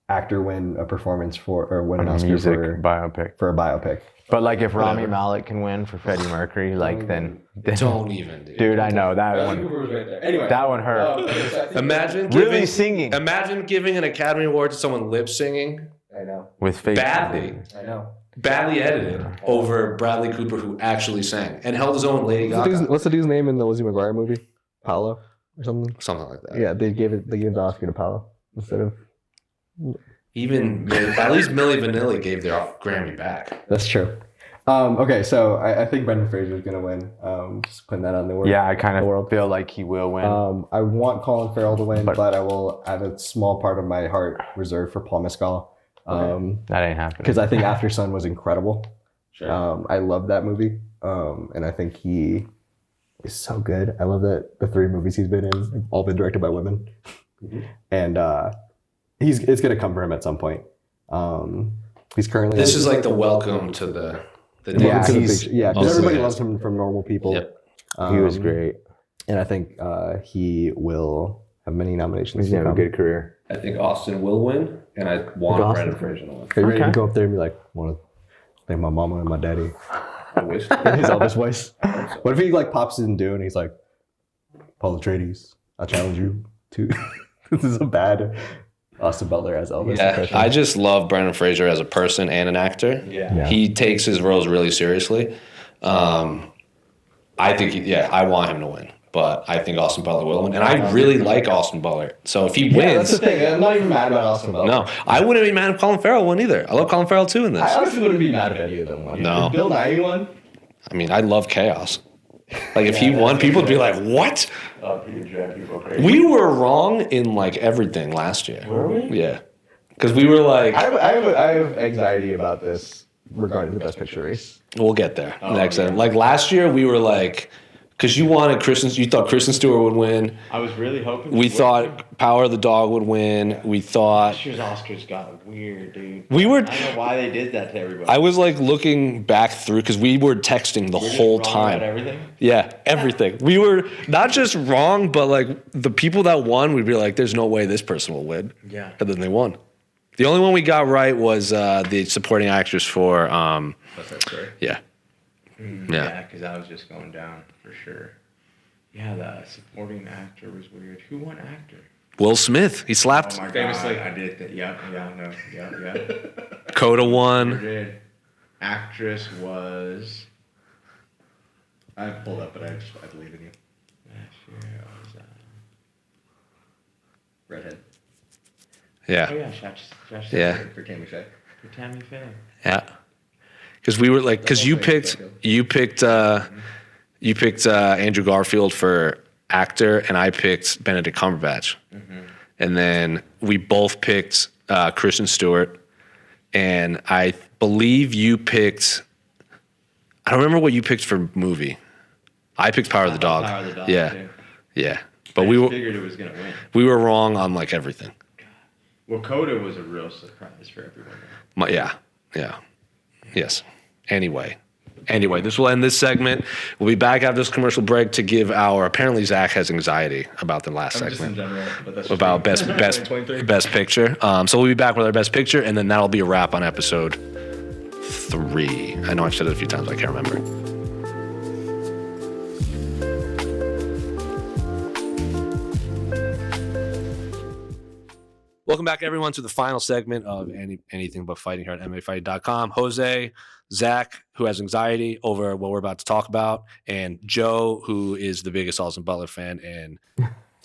actor win a performance or win an Oscar biopic. for a biopic. But like if Rami Whatever. Malek can win for Freddie Mercury, like then Don't even, dude, I know that Bradley one. Cooper was right there. Anyway, That one hurt. Imagine Really giving, singing imagine giving an Academy Award to someone lip singing I know. with fake badly, I know. badly edited over Bradley Cooper who actually sang and held his own Lady Gaga. What's the dude's name in the Lizzie McGuire movie? Paolo or something? Something like that. Yeah, they gave the Oscar to Paolo instead of. Even at least Milli Vanilli gave their Grammy back. That's true. Okay, so I think Brendan Fraser is gonna win. Just putting that on the world. Yeah, I kind the of world. feel like he will win. I want Colin Farrell to win, But- but I will have a small part of my heart reserved for Paul Mescal. That ain't happening. Because I think After Sun was incredible. Sure. I love that movie. And I think he is so good. I love that the 3 movies he's been in have all been directed by women. And it's gonna come for him at some point. He's currently This is like the welcome to the Yeah, to the he's- picture. Yeah, Oh, because everybody yeah. loves him from Normal People. Yep. He was Um, great. And I think he will have many nominations. He's to gonna have a come. good career. I think Austin will win, and I want Austin. Brendan Fraser to win. Are you ready to Okay. go up there and be like, want to thank my mama and my daddy? I wish. In his Elvis voice. What if he like pops in Dune and he's like, Paul Atreides, I challenge you to. This is a bad Austin Butler as Elvis Yeah, impression. I just love Brendan Fraser as a person and an actor. Yeah. He takes his roles really seriously. I think, I want him to win, but I think Austin Butler will win, and I really like Austin Butler. So if he Yeah, that's wins, the thing. I'm not even mad about Austin Butler. no, I wouldn't be mad if Colin Farrell won either. I love Colin Farrell too in this. I honestly wouldn't be mad if any of them won. No. If Bill Nye won. I mean, I love chaos. Like if he won, people would be like, "What? We were wrong in like everything last year." Were we? Yeah, because we were like, I have anxiety about this regarding the Best Picture race. we'll get there next time. Like last year, we were like Because you thought Kristen Stewart would win. I was really hoping. We thought Power of the Dog would win. We thought last year's Oscars got weird, dude. we were. I don't know why they did that to everybody. I was like looking back through because we were texting the We're just whole wrong time. about everything. Yeah, everything. We were not just wrong, but like the people that won, we'd be like, "There's no way this person will win." Yeah. And then they won. The only one we got right was the supporting actress for. That's great. Yeah. Yeah, because I was just going down for sure. Yeah, the supporting actor was weird. Who won actor? Will Smith. He slapped. Oh my Famously. God, I did that. Yeah. Coda won. Did. Actress was. I pulled up, but I believe in you. Last year it was. Redhead. Yeah. Oh yeah, Josh. Yeah. For Tammy Faye. For Tammy Faye. Yeah. Because we were like, because you picked Andrew Garfield for actor, and I picked Benedict Cumberbatch, and then we both picked Kristen Stewart, and I believe you picked. I don't remember what you picked for movie. I picked Power of the Dog. Power of the Dog, Yeah, too. yeah, but I we just were figured it was gonna win. we were wrong on like everything. Well, Coda was a real surprise for everyone. Yeah. Yes. Anyway, this will end this segment. We'll be back after this commercial break to give our. Apparently, Zach has anxiety about the last Just in segment general, but that's about best 2023. picture. So we'll be back with our best picture, and then that'll be a wrap on episode 3. I know I've said it a few times, but I can't remember. Welcome back, everyone, to the final segment of Anything But Fighting here at MMAfighting.com. Jose, Zach, who has anxiety over what we're about to talk about, and Joe, who is the biggest Austin Butler fan and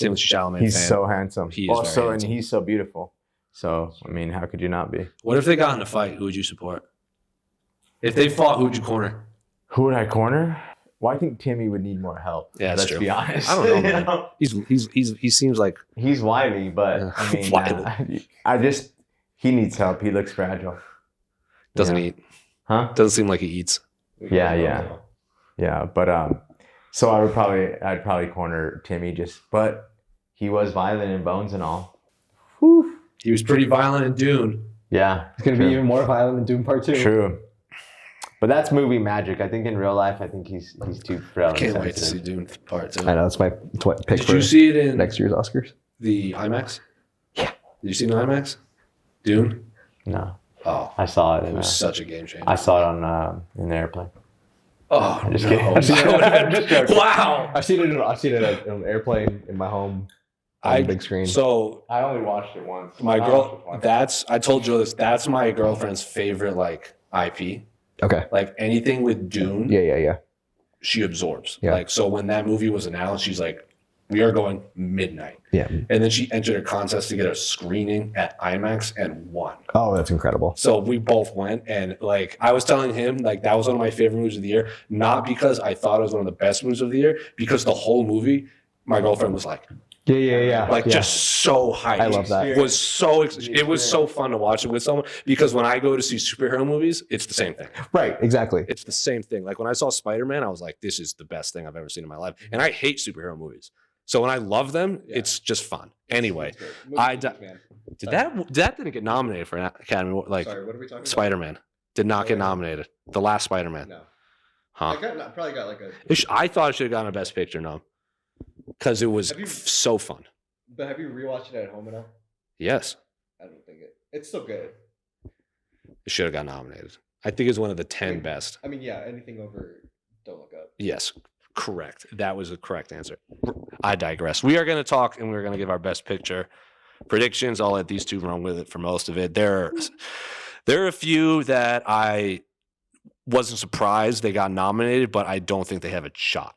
Timothée Chalamet He's fan. so handsome. He is very and handsome. he's so beautiful. So I mean, how could you not be? What if they got in a fight? Who would you support? If they fought, who would you corner? Who would I corner? Well, I think Timmy would need more help. Yeah, that's let's true. be honest. I don't know, You man. know? He seems like He's wily, but Yeah. I mean, Wily. he needs help. He looks fragile. doesn't Yeah. eat. Huh? Doesn't seem like he eats. Yeah. But so I'd probably corner Timmy but he was violent in Bones and all. He was pretty violent in Dune. Yeah, It's gonna be even more violent than Doom Part 2. true. But that's movie magic. I think in real life, I think he's too frail. Can't and wait to see sensitive. Dune Part 2. I know that's my pick Did for you see it in next year's Oscars. the IMAX? Yeah. Did you see it in IMAX? Dune? No, Oh, I saw it. it was such a game changer. I saw it on in the airplane. Oh, I'm just no. kidding. That would've been- wow. I've seen it on an airplane in my home on the big screen. So I only watched it once. my girl, I told Joe this. That's my girlfriend's favorite like IP. Okay. Like anything with Dune, Yeah. she absorbs. Yeah. Like so when that movie was announced, she's like, "We are going midnight." Yeah. And then she entered a contest to get a screening at IMAX and won. Oh, that's incredible. So we both went, and like I was telling him, like that was one of my favorite movies of the year. Not because I thought it was one of the best movies of the year, because the whole movie, my girlfriend was like, Yeah. like just so hyped. I love that. It was so fun to watch it with someone, because when I go to see superhero movies, it's the same thing. Right. Exactly. It's the same thing. Like when I saw Spider-Man, I was like, this is the best thing I've ever seen in my life. And I hate superhero movies. So when I love them, it's just fun. Anyway, did that didn't get nominated for an Academy? Like Sorry, what are we talking about? Spider-Man did not get nominated. The last Spider-Man. No. Huh. Probably got like a. I thought it should have gotten a Best Picture, no. Because it was Have you- so fun. But have you rewatched it at home enough? Yes. I don't think it's still good. It should have got nominated. I think it's one of the 10 best. I mean, yeah, anything over Don't Look Up. Yes, correct. That was a correct answer. I digress. We are going to talk, and we're going to give our Best Picture predictions. I'll let these two run with it for most of it. There are a few that I wasn't surprised they got nominated, but I don't think they have a shot.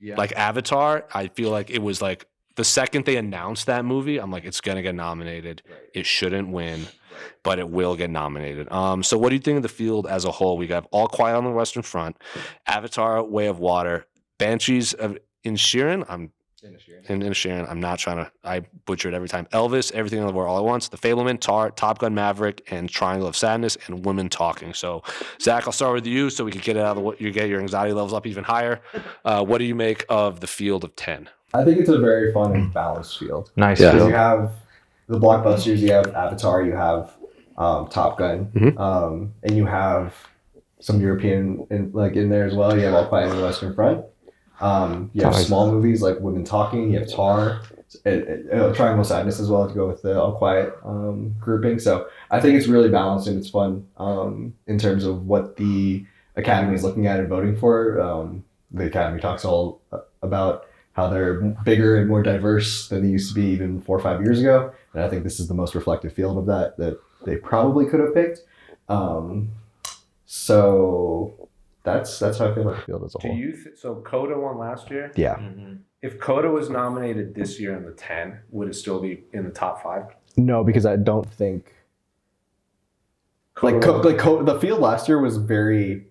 Yeah. Like Avatar, I feel like it was like the second they announced that movie, I'm like, it's going to get nominated. Right. It shouldn't win, Right. but it will get nominated. So what do you think of the field as a whole? We got All Quiet on the Western Front, Avatar, Way of Water, Banshees of Inisherin. I'm In Sharon. I'm not trying to. I butcher it every time. Elvis, Everything in the World All at Once, The Fableman, Tar, Top Gun Maverick, and Triangle of Sadness, and Women Talking. So, Zach, I'll start with you, so we can get it out of the. You get your anxiety levels up even higher. What do you make of the field of 10? I think it's a very fun and balanced field. Nice. Yeah. Because you have the blockbusters, you have Avatar, you have Top Gun, and you have some European in there as well. You have All Quiet on the Western Front. You have small movies like Women Talking. You have Tar, Triangle of Sadness as well to go with the All Quiet grouping. So I think it's really balanced and it's fun in terms of what the Academy is looking at and voting for. The Academy talks all about how they're bigger and more diverse than they used to be even 4 or 5 years ago. And I think this is the most reflective field of that they probably could have picked. So that's how I feel about the field as a Do whole. you so Coda won last year? Yeah. If Coda was nominated this year in the 10, would it still be in the top 5? No, because I don't think the field last year was very,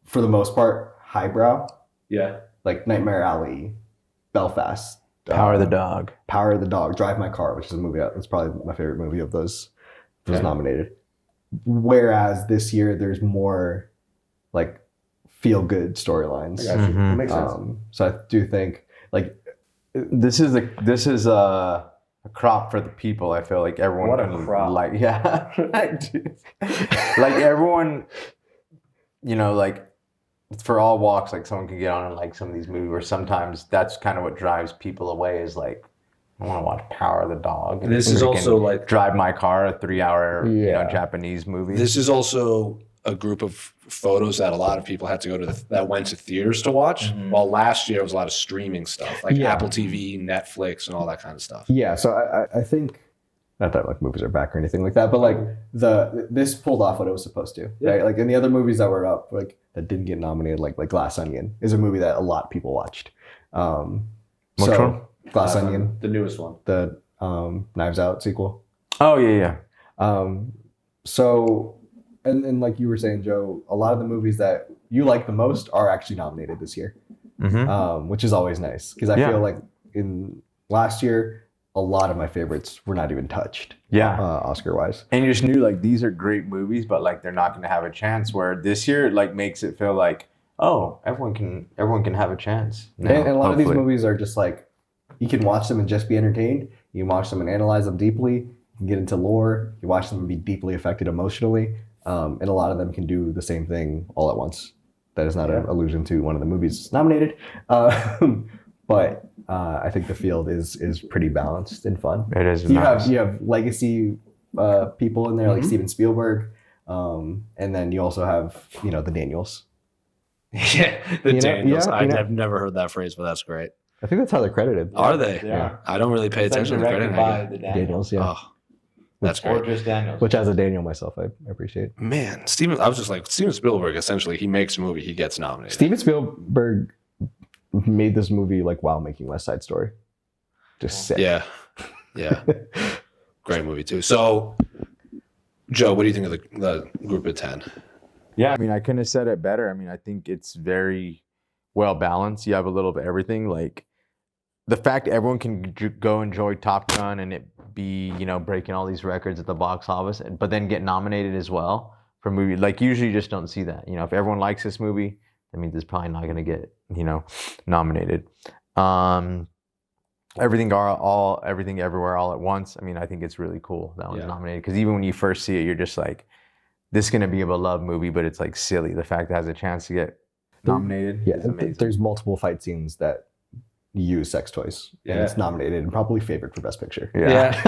for the most part, highbrow. Yeah. Like Nightmare Alley, Belfast, Power of the Dog, Drive My Car, which is a movie that's probably my favorite movie of those nominated. Whereas this year there's more like feel good storylines. That makes sense. So I do think like this is a crop for the people. I feel like everyone What a can crop. like like everyone, like for all walks, like someone can get on and like some of these movies. Or sometimes that's kind of what drives people away. Is like I want to watch Power of the Dog. And This is freaking also like Drive My Car, a 3-hour Yeah. Japanese movie. this is also a group of photos that a lot of people had to go to that went to theaters to watch. While last year it was a lot of streaming stuff like Apple TV, Netflix, and all that kind of stuff. yeah. So I think not that like movies are back or anything like that, but like this pulled off what it was supposed to, right? Like in the other movies that were up, like that didn't get nominated, like Glass Onion is a movie that a lot of people watched. Which one? Glass Onion, The newest one. the Knives Out sequel. Oh yeah. So and like you were saying, Joe, a lot of the movies that you like the most are actually nominated this year, which is always nice because I feel like in last year a lot of my favorites were not even touched. Oscar wise. And you just knew like these are great movies, but like they're not going to have a chance. Where this year like makes it feel like, oh, everyone can have a chance. And a lot of these movies are just like you can watch them and just be entertained. You can watch them and analyze them deeply. You can get into lore. You watch them and be deeply affected emotionally. And a lot of them can do the same thing all at once. That is not an allusion to one of the movies nominated. But I think the field is pretty balanced and fun. It is. You have legacy people in there like Steven Spielberg, and then you also have the Daniels. Yeah, the Daniels. Yeah, I've never heard that phrase, but that's great. I think that's how they're credited. Are they? Yeah. I don't really pay attention to the credit. the Daniels, yeah. Oh, that's great. Or just Daniels. Which as a Daniel myself, I appreciate. Man, I was just like, Steven Spielberg, essentially, he makes a movie, he gets nominated. Steven Spielberg made this movie like while making West Side Story. Just sick. Yeah. Great movie, too. So, Joe, what do you think of the group of 10? Yeah, I mean, I couldn't have said it better. I mean, I think it's very well balanced. You have a little of everything. Like the fact everyone can go enjoy Top Gun and it be, breaking all these records at the box office, but then get nominated as well for a movie. Like usually you just don't see that. If everyone likes this movie, that means it's probably not going to get, nominated. Everything Everywhere All at Once. I mean, I think it's really cool that one's nominated because even when you first see it, you're just like, this is going to be a beloved movie, but it's like silly. The fact that it has a chance to get nominated is amazing. There's multiple fight scenes that use sex toys, and it's nominated and probably favored for Best Picture. That's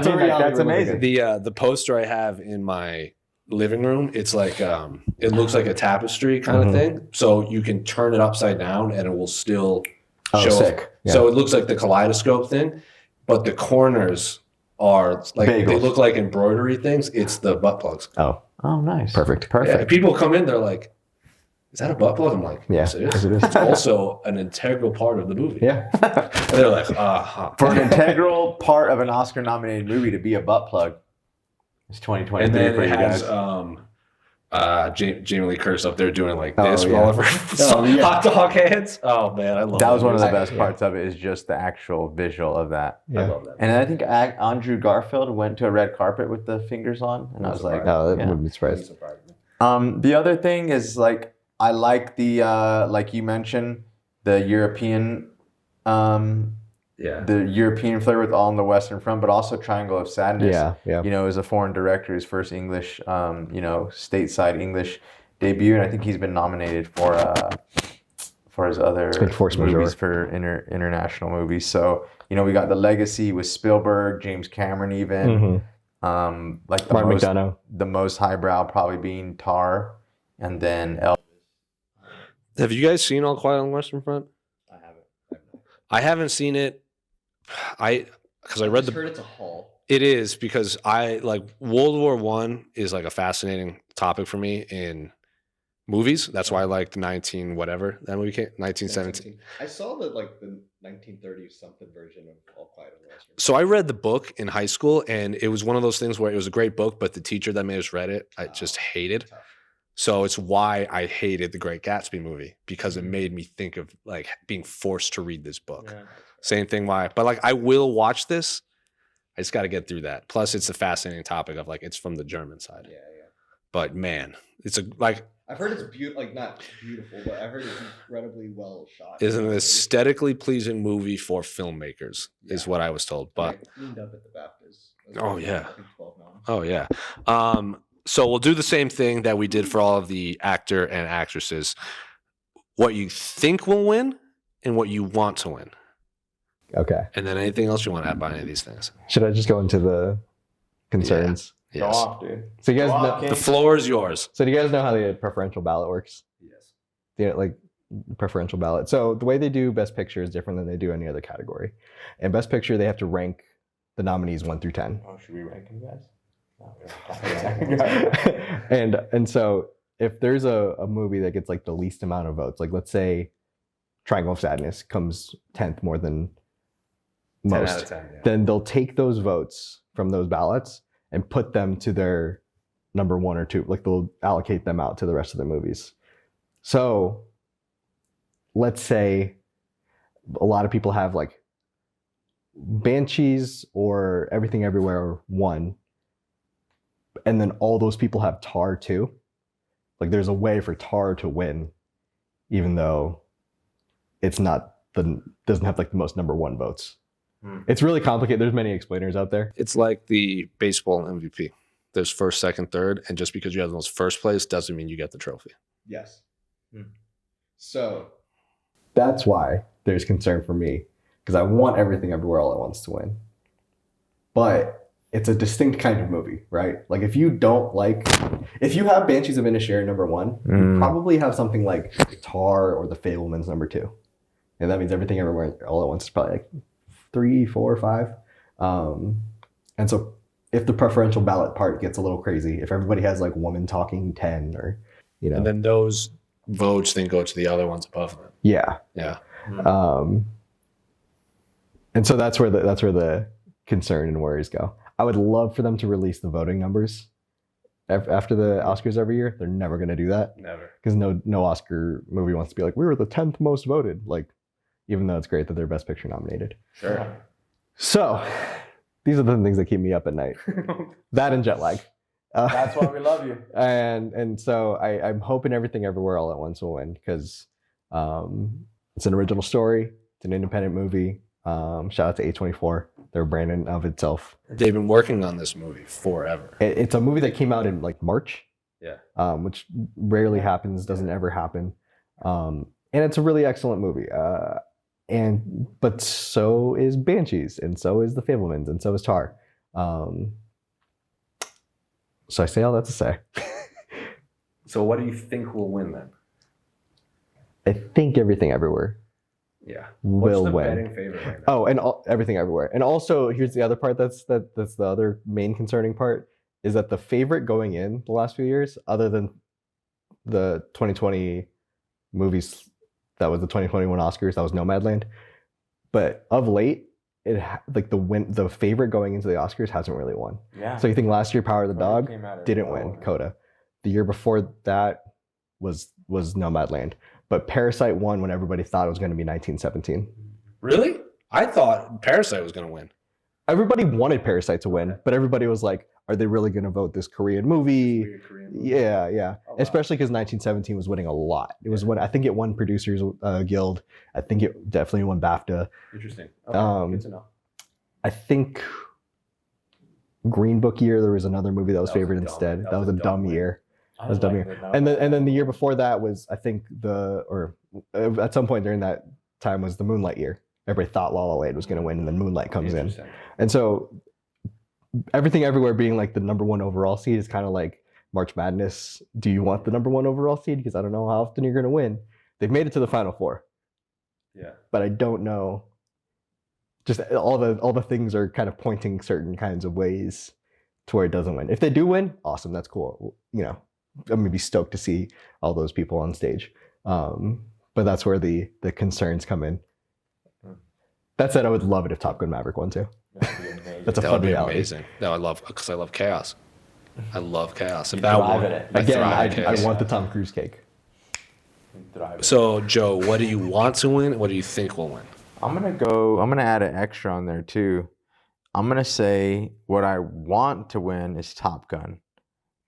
amazing. The poster I have in my living room, it's like it looks like a tapestry kind of thing. So you can turn it upside down and it will still show. Sick. Yeah. So it looks like the kaleidoscope thing, but the corners are like Bagels. they look like embroidery things. It's the butt plugs. Oh, nice. Perfect. Yeah, people come in, they're like, "Is that a butt plug?" I'm like, "Yes, it is." Yes, it is. It's also an integral part of the movie. Yeah. And they're like, For an integral part of an Oscar-nominated movie to be a butt plug, it's 2023 And then for it you has guys. Jamie Lee Curtis up there doing like Oh, this yeah. with all of her yeah. hot dog hands. Oh man, I love That was one of the I- best yeah. parts of it, is just the actual visual of that. Yeah. I love that. And I think Andrew Garfield went to a red carpet with the fingers on, and I was like, No, that yeah. wouldn't be surprised. The other thing is like I like the like you mentioned the European Yeah. the European flavor with All on the Western Front, but also Triangle of Sadness. Yeah, yeah. You know, is a foreign director, his first English, stateside English debut, and I think he's been nominated for his other been force majeure. movies for international movies. So we got The Legacy with Spielberg, James Cameron, even like Martin McDonough. the most highbrow probably being Tar, and then Elvis. Have you guys seen All Quiet on the Western Front? I haven't. I haven't seen it. Because I read Just heard it's a haul. It is, because I like World War One is like a fascinating topic for me in movies. That's why I like the 19 whatever that movie came 1917. I saw the 1930s something version of All Quiet on the Western. So I read the book in high school, and it was one of those things where it was a great book, but the teacher that made us read it, I just hated. Tough. So it's why I hated The Great Gatsby movie, because it made me think of like being forced to read this book. Yeah. Same thing why, but like I will watch this. I just got to get through that. Plus, it's a fascinating topic of like it's from the German side. Yeah, yeah. But man, it's I've heard it's not beautiful, but I heard it's incredibly well shot. is an aesthetically pleasing movie for filmmakers, is what I was told. But I cleaned up at the BAFTAs. Oh, yeah. I think 12 noms. oh yeah. So we'll do the same thing that we did for all of the actor and actresses. What you think will win and what you want to win. Okay. And then anything else you want to add by any of these things. Should I just go into the concerns? Go Yes. off, dude. So you guys Go know, off, King. The floor is yours. so do you guys know how the preferential ballot works? Yes. Like preferential ballot. So the way they do Best Picture is different than they do any other category. In Best Picture, they have to rank the nominees 1 through 10. Oh, should we rank them, guys? and so if there's a movie that gets like the least amount of votes, like let's say Triangle of Sadness comes 10th more than 10 out most, of 10, yeah. then they'll take those votes from those ballots and put them to their number 1 or 2. Like they'll allocate them out to the rest of the movies. So let's say a lot of people have like Banshees or Everything Everywhere 1, and then all those people have Tar 2. Like there's a way for Tar to win, even though it's not doesn't have like the most number 1 votes. It's really complicated. There's many explainers out there. It's like the baseball MVP. There's first, second, third, and just because you have the most first place doesn't mean you get the trophy. Yes. So That's why there's concern for me, because I want Everything Everywhere All at Once to win. But it's a distinct kind of movie, right? Like if you have Banshees of Inisherin number 1, you probably have something like Tar or The Fabelmans number 2. And that means Everything Everywhere All at Once is probably like 3, 4, 5. And so if the preferential ballot part gets a little crazy, if everybody has like Woman Talking 10 or, And then those votes then go to the other ones above them. yeah. Yeah. And so that's where the concern and worries go. I would love for them to release the voting numbers after the Oscars every year. They're never going to do that. Never. Because no Oscar movie wants to be like, we were the 10th most voted. Like, even though it's great that they're Best Picture nominated. Sure. So these are the things that keep me up at night. That and jet lag. That's why we love you. And so I'm hoping Everything Everywhere All at Once will win, because it's an original story. It's an independent movie. Shout out to A24. They're a brand in of itself. They've been working on this movie forever. It's a movie that came out in like March. Yeah. Which rarely happens, doesn't ever happen. And it's a really excellent movie. But so is Banshees, and so is The Fabelmans, and so is Tar. So I say all that to say, So what do you think will win then? I think Everything Everywhere Yeah. will What's the win. betting favorite right now? Oh, and Everything Everywhere. And also, here's the other part that's the other main concerning part, is that the favorite going in the last few years, other than the 2020 movies, that was the 2021 Oscars, that was Nomadland. But of late, the favorite going into the Oscars hasn't really won. Yeah. So you think last year Power of the Coda Dog came out of didn't nowhere. win, Coda. The year before that was Nomadland. But Parasite won when everybody thought it was going to be 1917. Really? I thought Parasite was going to win. Everybody wanted Parasite to win, but everybody was like, are they really going to vote this Korean movie? Yeah. Oh, wow. Especially because 1917 was winning a lot. It was when I think it won Producers Guild. I think it definitely won BAFTA. Interesting. Okay, good to know. I think Green Book year, there was another movie that was favored instead. That was a dumb year. That was a dumb year. And then the year before that was, I think at some point during that time was the Moonlight year. Everybody thought La La Land was going to win, and then Moonlight comes in. And so Everything Everywhere being like the number one overall seed is kind of like March Madness. Do you want the number one overall seed? Because I don't know how often you're going to win. They've made it to the Final Four. Yeah. But I don't know. Just all the things are kind of pointing certain kinds of ways to where it doesn't win. If they do win, awesome. That's cool. You know, I'm going to be stoked to see all those people on stage. But that's where the concerns come in. That said, I would love it if Top Gun Maverick won too. That's a fun reality. Amazing. No, I love chaos. I love chaos. If You that thrive won, in it. Again, thrive in I chaos. want the Tom Cruise cake. So, Joe, what do you want to win? What do you think will win? I'm gonna add an extra on there too. I'm gonna say what I want to win is Top Gun.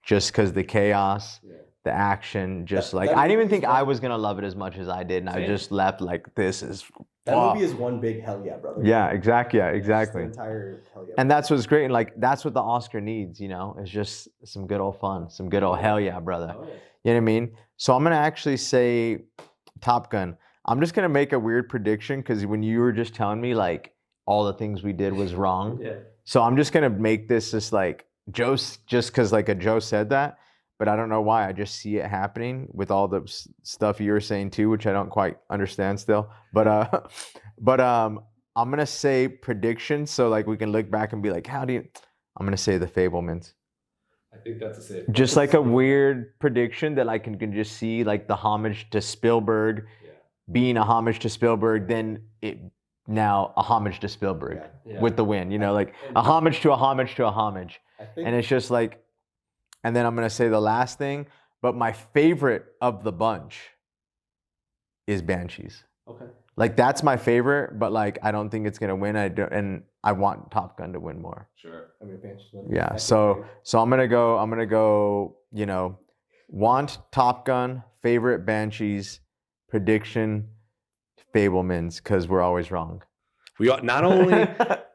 Just because the chaos, the action, just I didn't even think I was gonna love it as much as I did, and I just left like this is. That movie is one big hell yeah, brother. Yeah, exactly. Yeah, exactly. The entire hell yeah. And that's what's great, and like that's what the Oscar needs, you know. It's just some good old fun, some good old hell yeah, brother. Oh, yeah. You know what I mean? So I'm gonna actually say Top Gun. I'm just gonna make a weird prediction because when you were just telling me like all the things we did was wrong, so I'm just gonna make this just like Joe, just because like a Joe said that, but I don't know why. I just see it happening with all the stuff you were saying too, which I don't quite understand still. But I'm gonna say prediction, so like we can look back and be like, I'm gonna say The Fabelmans. I think that's a safe. Just like a weird prediction that I can just see like the homage to Spielberg, being a homage to Spielberg, then now a homage to Spielberg with the win. You know, like a homage to a homage to a homage. And it's just like, and then I'm gonna say the last thing, but my favorite of the bunch is Banshees. Okay. Like that's my favorite, but like I don't think it's gonna win. And I want Top Gun to win more. Sure. I mean, Yeah. So I'm gonna go. You know, want Top Gun, favorite Banshees, prediction, Fabelmans, because we're always wrong. We are not only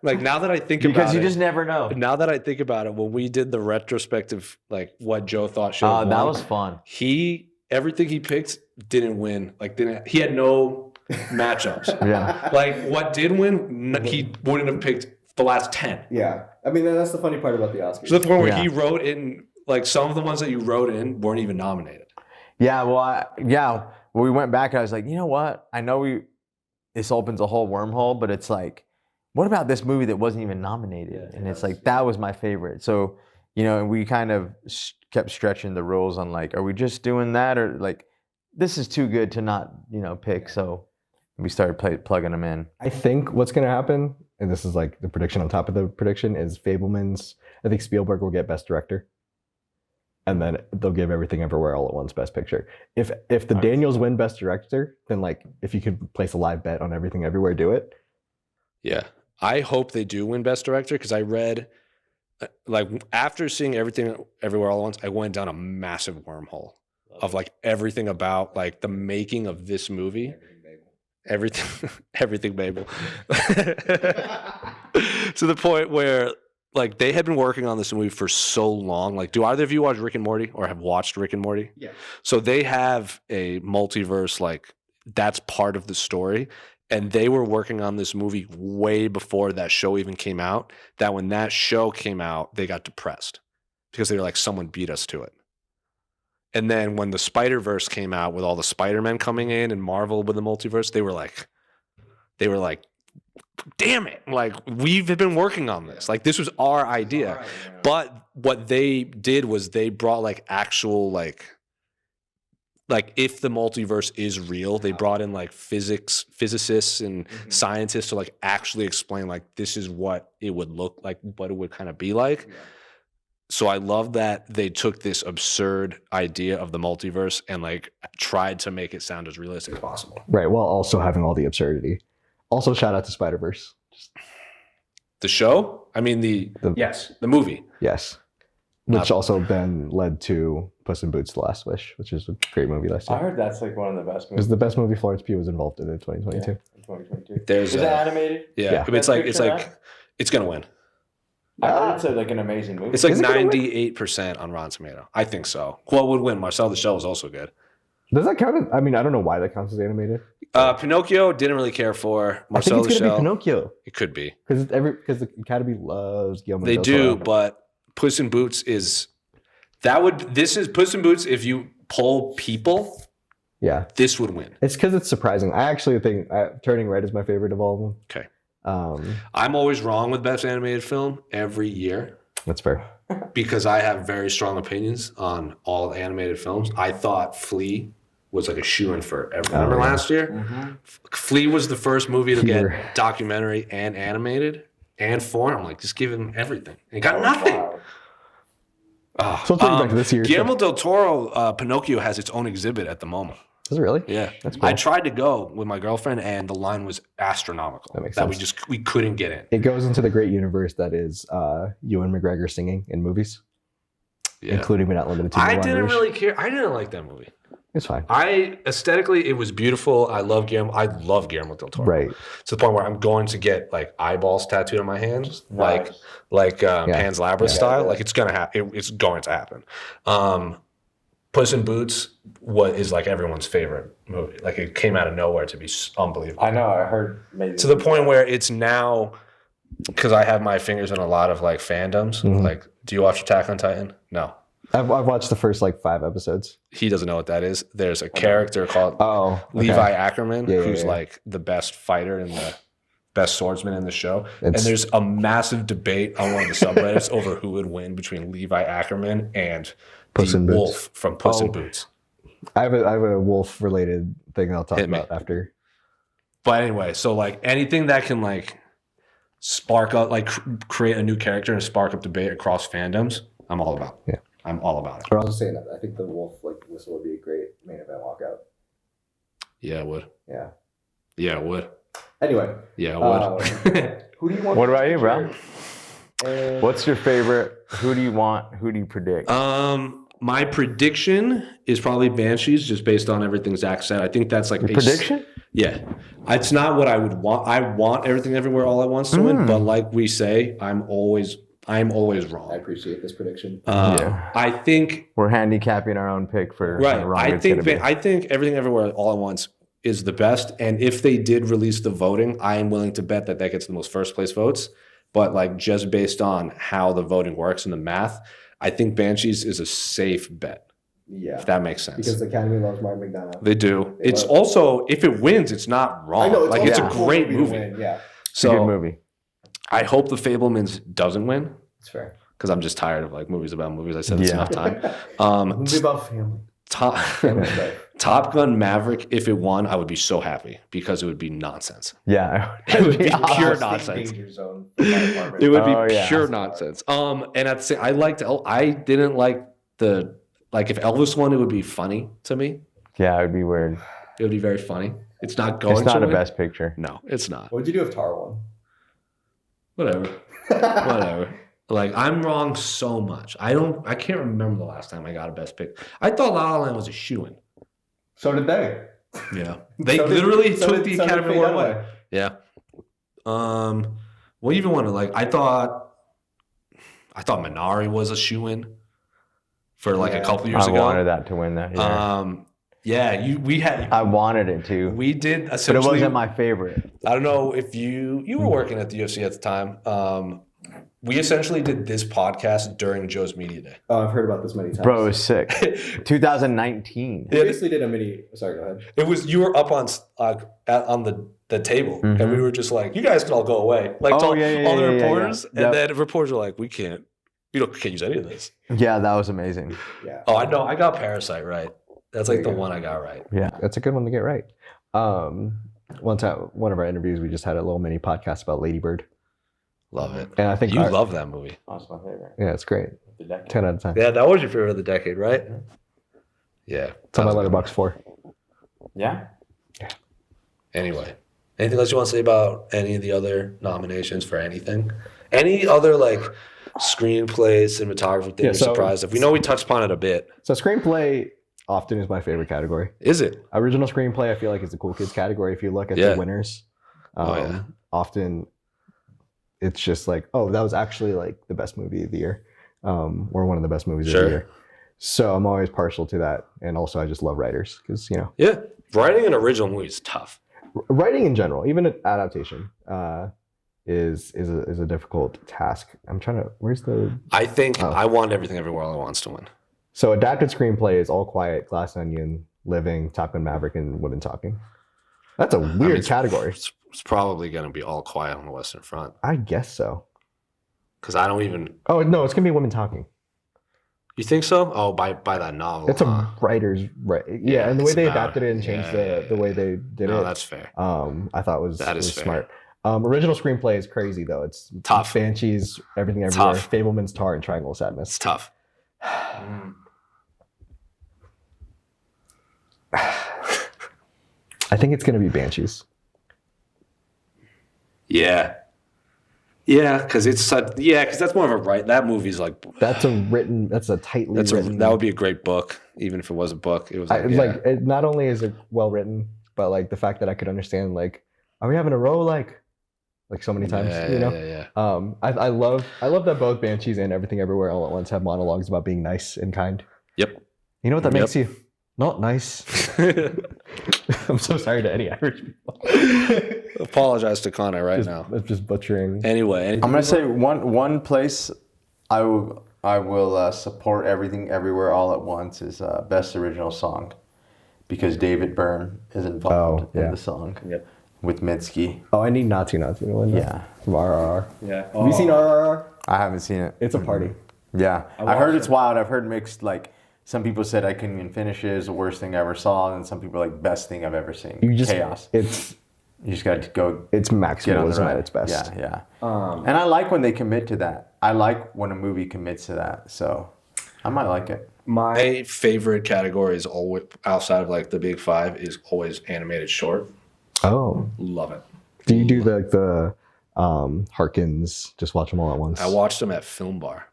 like now that I think about it, because you just never know. Now that I think about it, when we did the retrospective, like what Joe thought should have That won, was fun. Everything he picked didn't win. Like he had no matchups. Yeah. Like what did win, he wouldn't have picked the last 10. Yeah. I mean, that's the funny part about the Oscars. So the point where he wrote in, like some of the ones that you wrote in weren't even nominated. Yeah. Well, we went back and I was like, you know what? I know this opens a whole wormhole, but it's like, what about this movie that wasn't even nominated? And it's like, that was my favorite. So, you know, and we kind of kept stretching the rules on like, are we just doing that? Or like, this is too good to not, you know, pick. So we started plugging them in. I think what's going to happen, and this is like the prediction on top of the prediction, is Fabelmans. I think Spielberg will get Best Director. And then they'll give Everything Everywhere All at Once Best Picture. If the Daniels win Best Director, then like if you could place a live bet on Everything Everywhere, do it. Yeah. I hope they do win Best Director because I read, like after seeing Everything Everywhere All at Once, I went down a massive wormhole of like everything about like the making of this movie. Everything Babel. To the point where like they had been working on this movie for so long. Like, do either of you watch Rick and Morty or have watched Rick and Morty? Yeah. So they have a multiverse, like that's part of the story. And they were working on this movie way before that show even came out. That when that show came out, they got depressed because they were like, someone beat us to it. And then when the Spider-Verse came out with all the Spider-Men coming in and Marvel with the multiverse, they were like, damn it. Like, we've been working on this. Like, this was our idea. But what they did was they brought like actual, like if the multiverse is real, they brought in like physicists and scientists to like actually explain like this is what it would look like, what it would kind of be like. So I love that they took this absurd idea of the multiverse and like tried to make it sound as realistic as possible. Right, while also having all the absurdity. Also, shout out to Spider-Verse. The show? I mean, the movie. Yes. Which also then led to Puss in Boots: The Last Wish, which is a great movie last year. I heard that's like one of the best It movies. was the best movie Florence Pugh was involved in 2022. Yeah, 2022. There's Is it animated? Yeah, Yeah. it's gonna win. I heard it's like an amazing movie. It's like Is it gonna win? 98% on Rotten Tomato. I think so. What would win? Marcel the Shell is also good. Does that count? I mean, I don't know why that counts as animated. Pinocchio didn't really care for. Marcel I think the it's gonna Shell. be Pinocchio It could be. because the Academy loves Guillermo They del do, Toro. but Puss in Boots is this is Puss in Boots. If you poll people, Yeah, this would win. it's because it's surprising. I actually think Turning Red is my favorite of all of them. Okay. Um, I'm always wrong with best animated film every year that's fair. because I have very strong opinions on all animated films. I thought Flea was like a shoo-in for everyone. Remember yeah. last year? Mm-hmm. Flea was the first movie to Pure. get documentary and animated and foreign. I'm like, just give him everything. And he got nothing. Wow. Oh, So let's take it back to this year's Guillermo del Toro, Pinocchio has its own exhibit at the moment. Is it really? Yeah, That's cool. I tried to go with my girlfriend, and the line was astronomical. That makes we sense. we couldn't get in. It goes into the great universe that is Ewan McGregor singing in movies, Yeah, including but not limited to. I Moulin didn't Rouge. really care. I didn't like that movie. It's fine. I aesthetically, it was beautiful. I love Guillermo del Toro. Right. To the point where I'm going to get like eyeballs tattooed on my hands, like Pan's Labyrinth style. Yeah. Like it's gonna happen. It's going to happen. Puss in Boots is like everyone's favorite movie. Like it came out of nowhere to be unbelievable. I know. I heard. Maybe To the point where it's now, because I have my fingers in a lot of like fandoms. Mhm. Like, do you watch Attack on Titan? No. I've watched the first like 5 episodes. He doesn't know what that is. There's a character called Oh, okay. Levi Ackerman, Yeah, yeah, who's yeah. like the best fighter and the best swordsman in the show. And It's- there's a massive debate on one of the subreddits over who would win between Levi Ackerman and Puss the in Boots. wolf from Puss in Oh. Boots. I have a wolf related thing I'll talk Hit me. about after. But anyway, so like anything that can like spark up, like create a new character and spark up debate across fandoms, I'm all about. Yeah. I'm all about it. Or I'll just say that I think the wolf like whistle would be a great main event walkout. Yeah, it would. Yeah. Yeah, it would. Anyway, Yeah, it would. who do you want? What for about you, bro? picture? What's your favorite? Who do you want? Who do you predict? My prediction is probably Banshees, just based on everything Zach said. I think that's like Your prediction? Yeah, it's not what I would want. I want Everything Everywhere All at Once to win, but like we say, I'm always I wrong. appreciate this prediction. Yeah. I think We're handicapping our own pick for right. how wrong I it's think gonna be. I think Everything Everywhere All at Once is the best. And if they did release the voting, I am willing to bet that gets the most first place votes. But like just based on how the voting works and the math, I think Banshees is a safe bet. Yeah. If that makes sense. Because the Academy loves Mark McDonough. They do. They It's love- also, if it wins, it's not wrong. It's also a a cool great to movie. win, yeah, It's a good So movie. I hope The Fablemans doesn't win it's fair. because I'm just tired of like movies about movies. I said this Yeah. enough time. Movie about family. Top, Family stuff. Top Gun Maverick, if it won, I would be so happy because it would be nonsense. Yeah. It would be awesome. pure State nonsense. danger zone for my apartment. It would Oh, be yeah. pure nonsense. And at the same, I didn't like if Elvis won, it would be funny to me. Yeah, it would be weird. It would be very funny. It's not going It's not to a win. best picture. No, it's not. What would you do if Tar won? Whatever. Whatever. Like I'm wrong so much. I can't remember the last time I got a best pick. I thought La La Land was a shoo-in. So did they. Yeah. They So did- literally so took did- the so did Academy Faye Award Dunaway. away. Yeah. What even wanted I thought Minari was a shoo-in for like a Yeah. couple years I ago. wanted that to win that year. We had I wanted it to. we did But it essentially wasn't my favorite. I don't know if you were working at the UFC at the time. We essentially did this podcast during Joe's Media Day. Oh, I've heard about this many times. Bro, it was sick. 2019. We basically did a mini. Sorry, go ahead. It was you were up on the table, and we were just like, "You guys can all go away." Like Oh, to all yeah, all the yeah, yeah, reporters, yeah. and then reporters were like, "We can't use any of this." Yeah, that was amazing. Yeah. Oh, I know. I got Parasite right. That's like There the you go. one I got right. Yeah. That's a good one to get right. One time, one of our interviews, we just had a little mini podcast about Lady Bird. Love it. And I think You love that movie. That's my favorite. Yeah, it's great. The decade. 10 out of 10. Yeah, that was your favorite of the decade, right? Yeah. It's on my letterbox 4. Yeah. Anyway, anything else you want to say about any of the other nominations for anything? Any other like screenplays, cinematography thing you're surprised if? We know we touched upon it a bit. So screenplay often is my favorite category. Is it? Original screenplay, I feel like, is the cool kids category. If you look at the winners, often it's just like, oh, that was actually like the best movie of the year, or one of the best movies of the year. So I'm always partial to that, and also I just love writers because writing an original movie is tough. Writing in general, even an adaptation, is a difficult task. I'm trying to. Where's the? I think I Want Everything Everywhere All at Once to win. So adapted screenplay is All Quiet, Glass Onion, Living, Top Gun Maverick, and Women Talking. That's a weird category. It's probably going to be All Quiet on the Western Front. I guess so. Because I don't even. Oh no, it's gonna be Women Talking. You think so? Oh, by that novel. It's a writer's right. Yeah, and the way they adapted it and changed the way they did it. No, that's fair. I thought was fair. smart. Original screenplay is crazy though. It's tough. Banshees, Everything Everywhere, Tough. Fableman's Tar, and Triangle of Sadness. It's tough. I think it's gonna be Banshees. Yeah. Yeah, because that's more of a that movie's like that's a tightly written. That would be a great book, even if it was a book. It was it not only is it well written, but like the fact that I could understand like, are we having a row like so many times, Yeah. I love that both Banshees and Everything Everywhere All at Once have monologues about being nice and kind. Yep. You know what that makes you? Not nice. I'm so sorry to any Irish people. Apologize to Connor now. I'm just butchering. Anyway, I'm gonna say one place I will support Everything Everywhere All at Once is Best Original Song, because David Byrne is involved in the song with Mitski. Oh, I need not to win. Yeah, from RRR. Yeah. Have you seen RRR? I haven't seen it. It's a party. Yeah, I heard it's wild. I've heard mixed some people said I couldn't even finish it. It's the worst thing I ever saw, and some people are like best thing I've ever seen. Chaos. You just got to go. It's maximalism at its best. Yeah. And I like when they commit to that. I like when a movie commits to that. So I might like it. My favorite category is always outside of like the big five is always animated short. Oh, love it. Do you do the Harkins? Just watch them all at once. I watched them at Film Bar.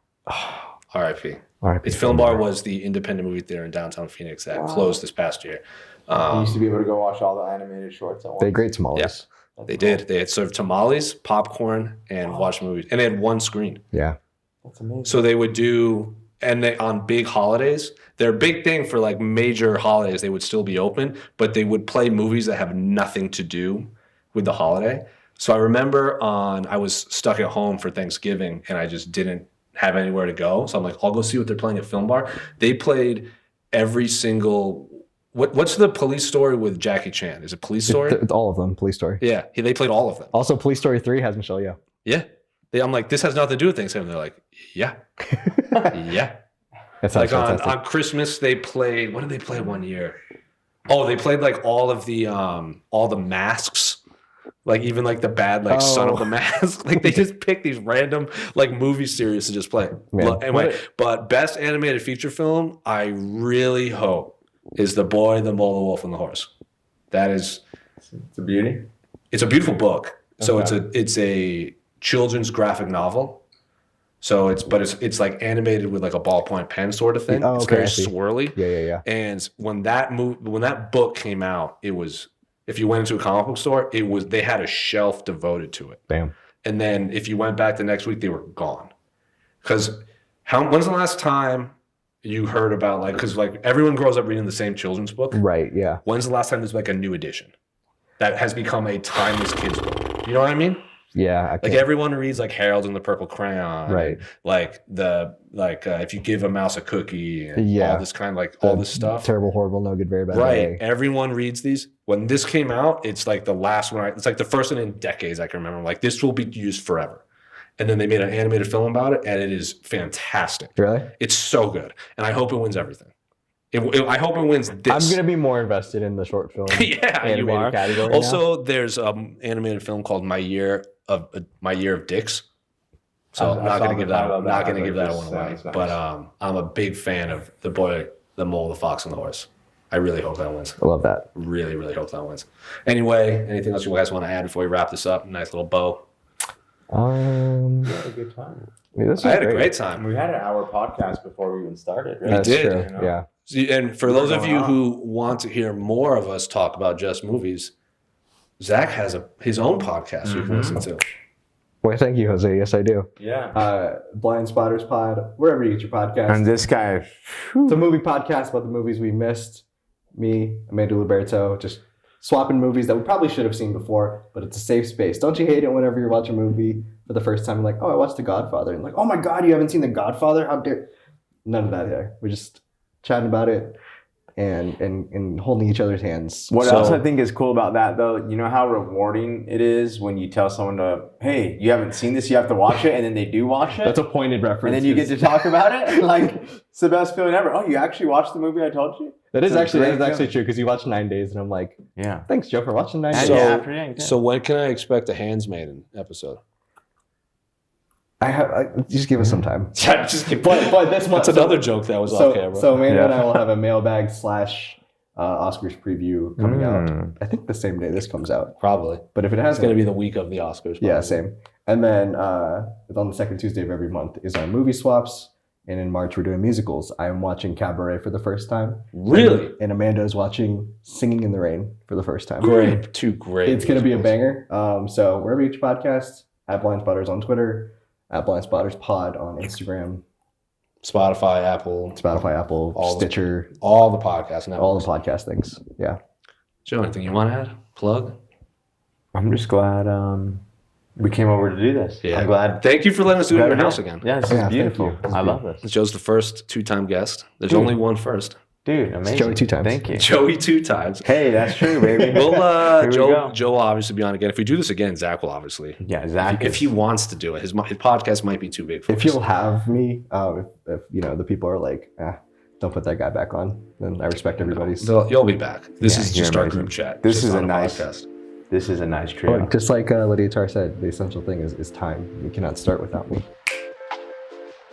R.I.P. R.I.P. Film Bar was the independent movie theater in downtown Phoenix that closed this past year. You used to be able to go watch all the animated shorts at once. They had great tamales. Yeah, they did. They had served tamales, popcorn, and watched movies. And they had one screen. Yeah. That's amazing. So they would do, and they on big holidays, their big thing for like major holidays, they would still be open, but they would play movies that have nothing to do with the holiday. So I remember I was stuck at home for Thanksgiving and I just didn't have anywhere to go. So I'm like, I'll go see what they're playing at Film Bar. They played every single, what's the Police Story with Jackie Chan? Is it Police Story? It's all of them. Police Story. Yeah, they played all of them. Also, Police Story 3 has Michelle Yeoh. Yeah. I'm like, this has nothing to do with Thanksgiving. They're like, yeah. Yeah. That sounds like fantastic. on Christmas, they played, what did they play one year? Oh, they played like all the masks. Like even like the bad Son of the Mask. Like they just pick these random like movie series to just play. Anyway, but best animated feature film, I really hope is The Boy, the Mole, the Wolf, and the Horse. That is, it's a beauty. It's a beautiful book. So it's a children's graphic novel. So it's like animated with like a ballpoint pen sort of thing. It's very swirly. Yeah. And when that book came out, it was, if you went into a comic book store, they had a shelf devoted to it. Damn. And then if you went back the next week, they were gone. Because when's the last time you heard about because everyone grows up reading the same children's book? Right. Yeah. When's the last time there's like a new edition that has become a timeless kids book? You know what I mean? Yeah. Like everyone reads like Harold and the Purple Crayon. Right. And, if you give a mouse a cookie and all this kind of all this stuff. Terrible, horrible, no good, very bad. Right. Day. Everyone reads these. When this came out, it's like the last one. It's like the first one in decades I can remember. Like this will be used forever. And then they made an animated film about it, and it is fantastic. Really? It's so good. And I hope it wins everything. I hope it wins this. I'm going to be more invested in the short film. Yeah, you are. Category also, there's an animated film called My Year of Dicks. So I'm not going to give that. about Not that. going to give that This one away. sounds nice. But I'm a big fan of the boy, the mole, the fox, and the horse. I really hope that wins. I love that. Really, really hope that wins. Anyway, anything else you guys want to add before we wrap this up? Nice little bow. We had a good time. This I was had a great time. We had an hour podcast before we even started, right? That's did, true. you know? Yeah. See, and for We're those of going you on. who want to hear more of us talk about just movies, Zach has his own podcast you can listen to. Well, thank you, Jose. Yes, I do. Yeah. Blind Spotters Pod, wherever you get your podcast. And this guy, It's a movie podcast about the movies we missed. Me, Amanda Liberto, just swapping movies that we probably should have seen before, but it's a safe space. Don't you hate it whenever you're watching a movie for the first time? Like, oh, I watched The Godfather. And like, oh my God, you haven't seen The Godfather? How dare... None of that here. We're just chatting about it and holding each other's hands. what So- else I think is cool about that though, you know how rewarding it is when you tell someone to, hey, you haven't seen this, you have to watch it, and then they do watch it. That's a pointed reference. and then you get to talk about it. Like, it's the best feeling ever. Oh, you actually watched the movie I told you? That is It's a actually great true because you watched 9 Days and I'm like, Yeah. thanks, Joe, for watching 9 And Days. So- yeah, after Yang, too. So when can I expect a Handsmaiden episode? Just give us some time. Yeah, just keep. But this month, That's another joke that was off So camera. Amanda and Yeah. I will have a mailbag / Oscars preview coming out. I think the same day this comes out. Probably. But if it It's hasn't, going to be the week of the Oscars. yeah, probably. same. And then on the second Tuesday of every month is our movie swaps. And in March we're doing musicals. I am watching Cabaret for the first time. Really? And Amanda is watching Singing in the Rain for the first time. Great. Two great. It's going to be a musicals. banger. So wherever you get your podcasts, at Blind Spotters on Twitter, at Blind Spotters Pod on Instagram, Spotify, Apple, Spotify, Apple, All the- Stitcher, all the podcasts. Networks. all the podcast things. Yeah. Joe, anything you want to add? Plug? I'm just glad we came over to do this. Yeah. I'm glad. Thank you for letting us do it in your Glad we house did. again. Yeah, this Yeah, is thank beautiful. you. This is I love this. Joe's the first two-time guest. There's Dude. only one first. Dude, amazing. Joey 2 times. Thank you. Joey 2 times. Hey, that's true, baby. We'll, Here we Joe go. will obviously be on again. If we do this again, Zach will obviously. Yeah, Zach. If he wants to do it, his podcast might be too big for If us. you'll have me, if the people are like, don't put that guy back on, then I respect everybody's. You'll be back. This Yeah, is you're just our amazing. group chat. This just is on a nice- podcast. This is a nice trio. But just like Lydia Tar said, the essential thing is time. You cannot start without me.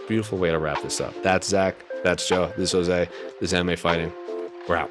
Beautiful way to wrap this up. That's Zach. That's Joe. This is Jose. This is MMA Fighting. We're out.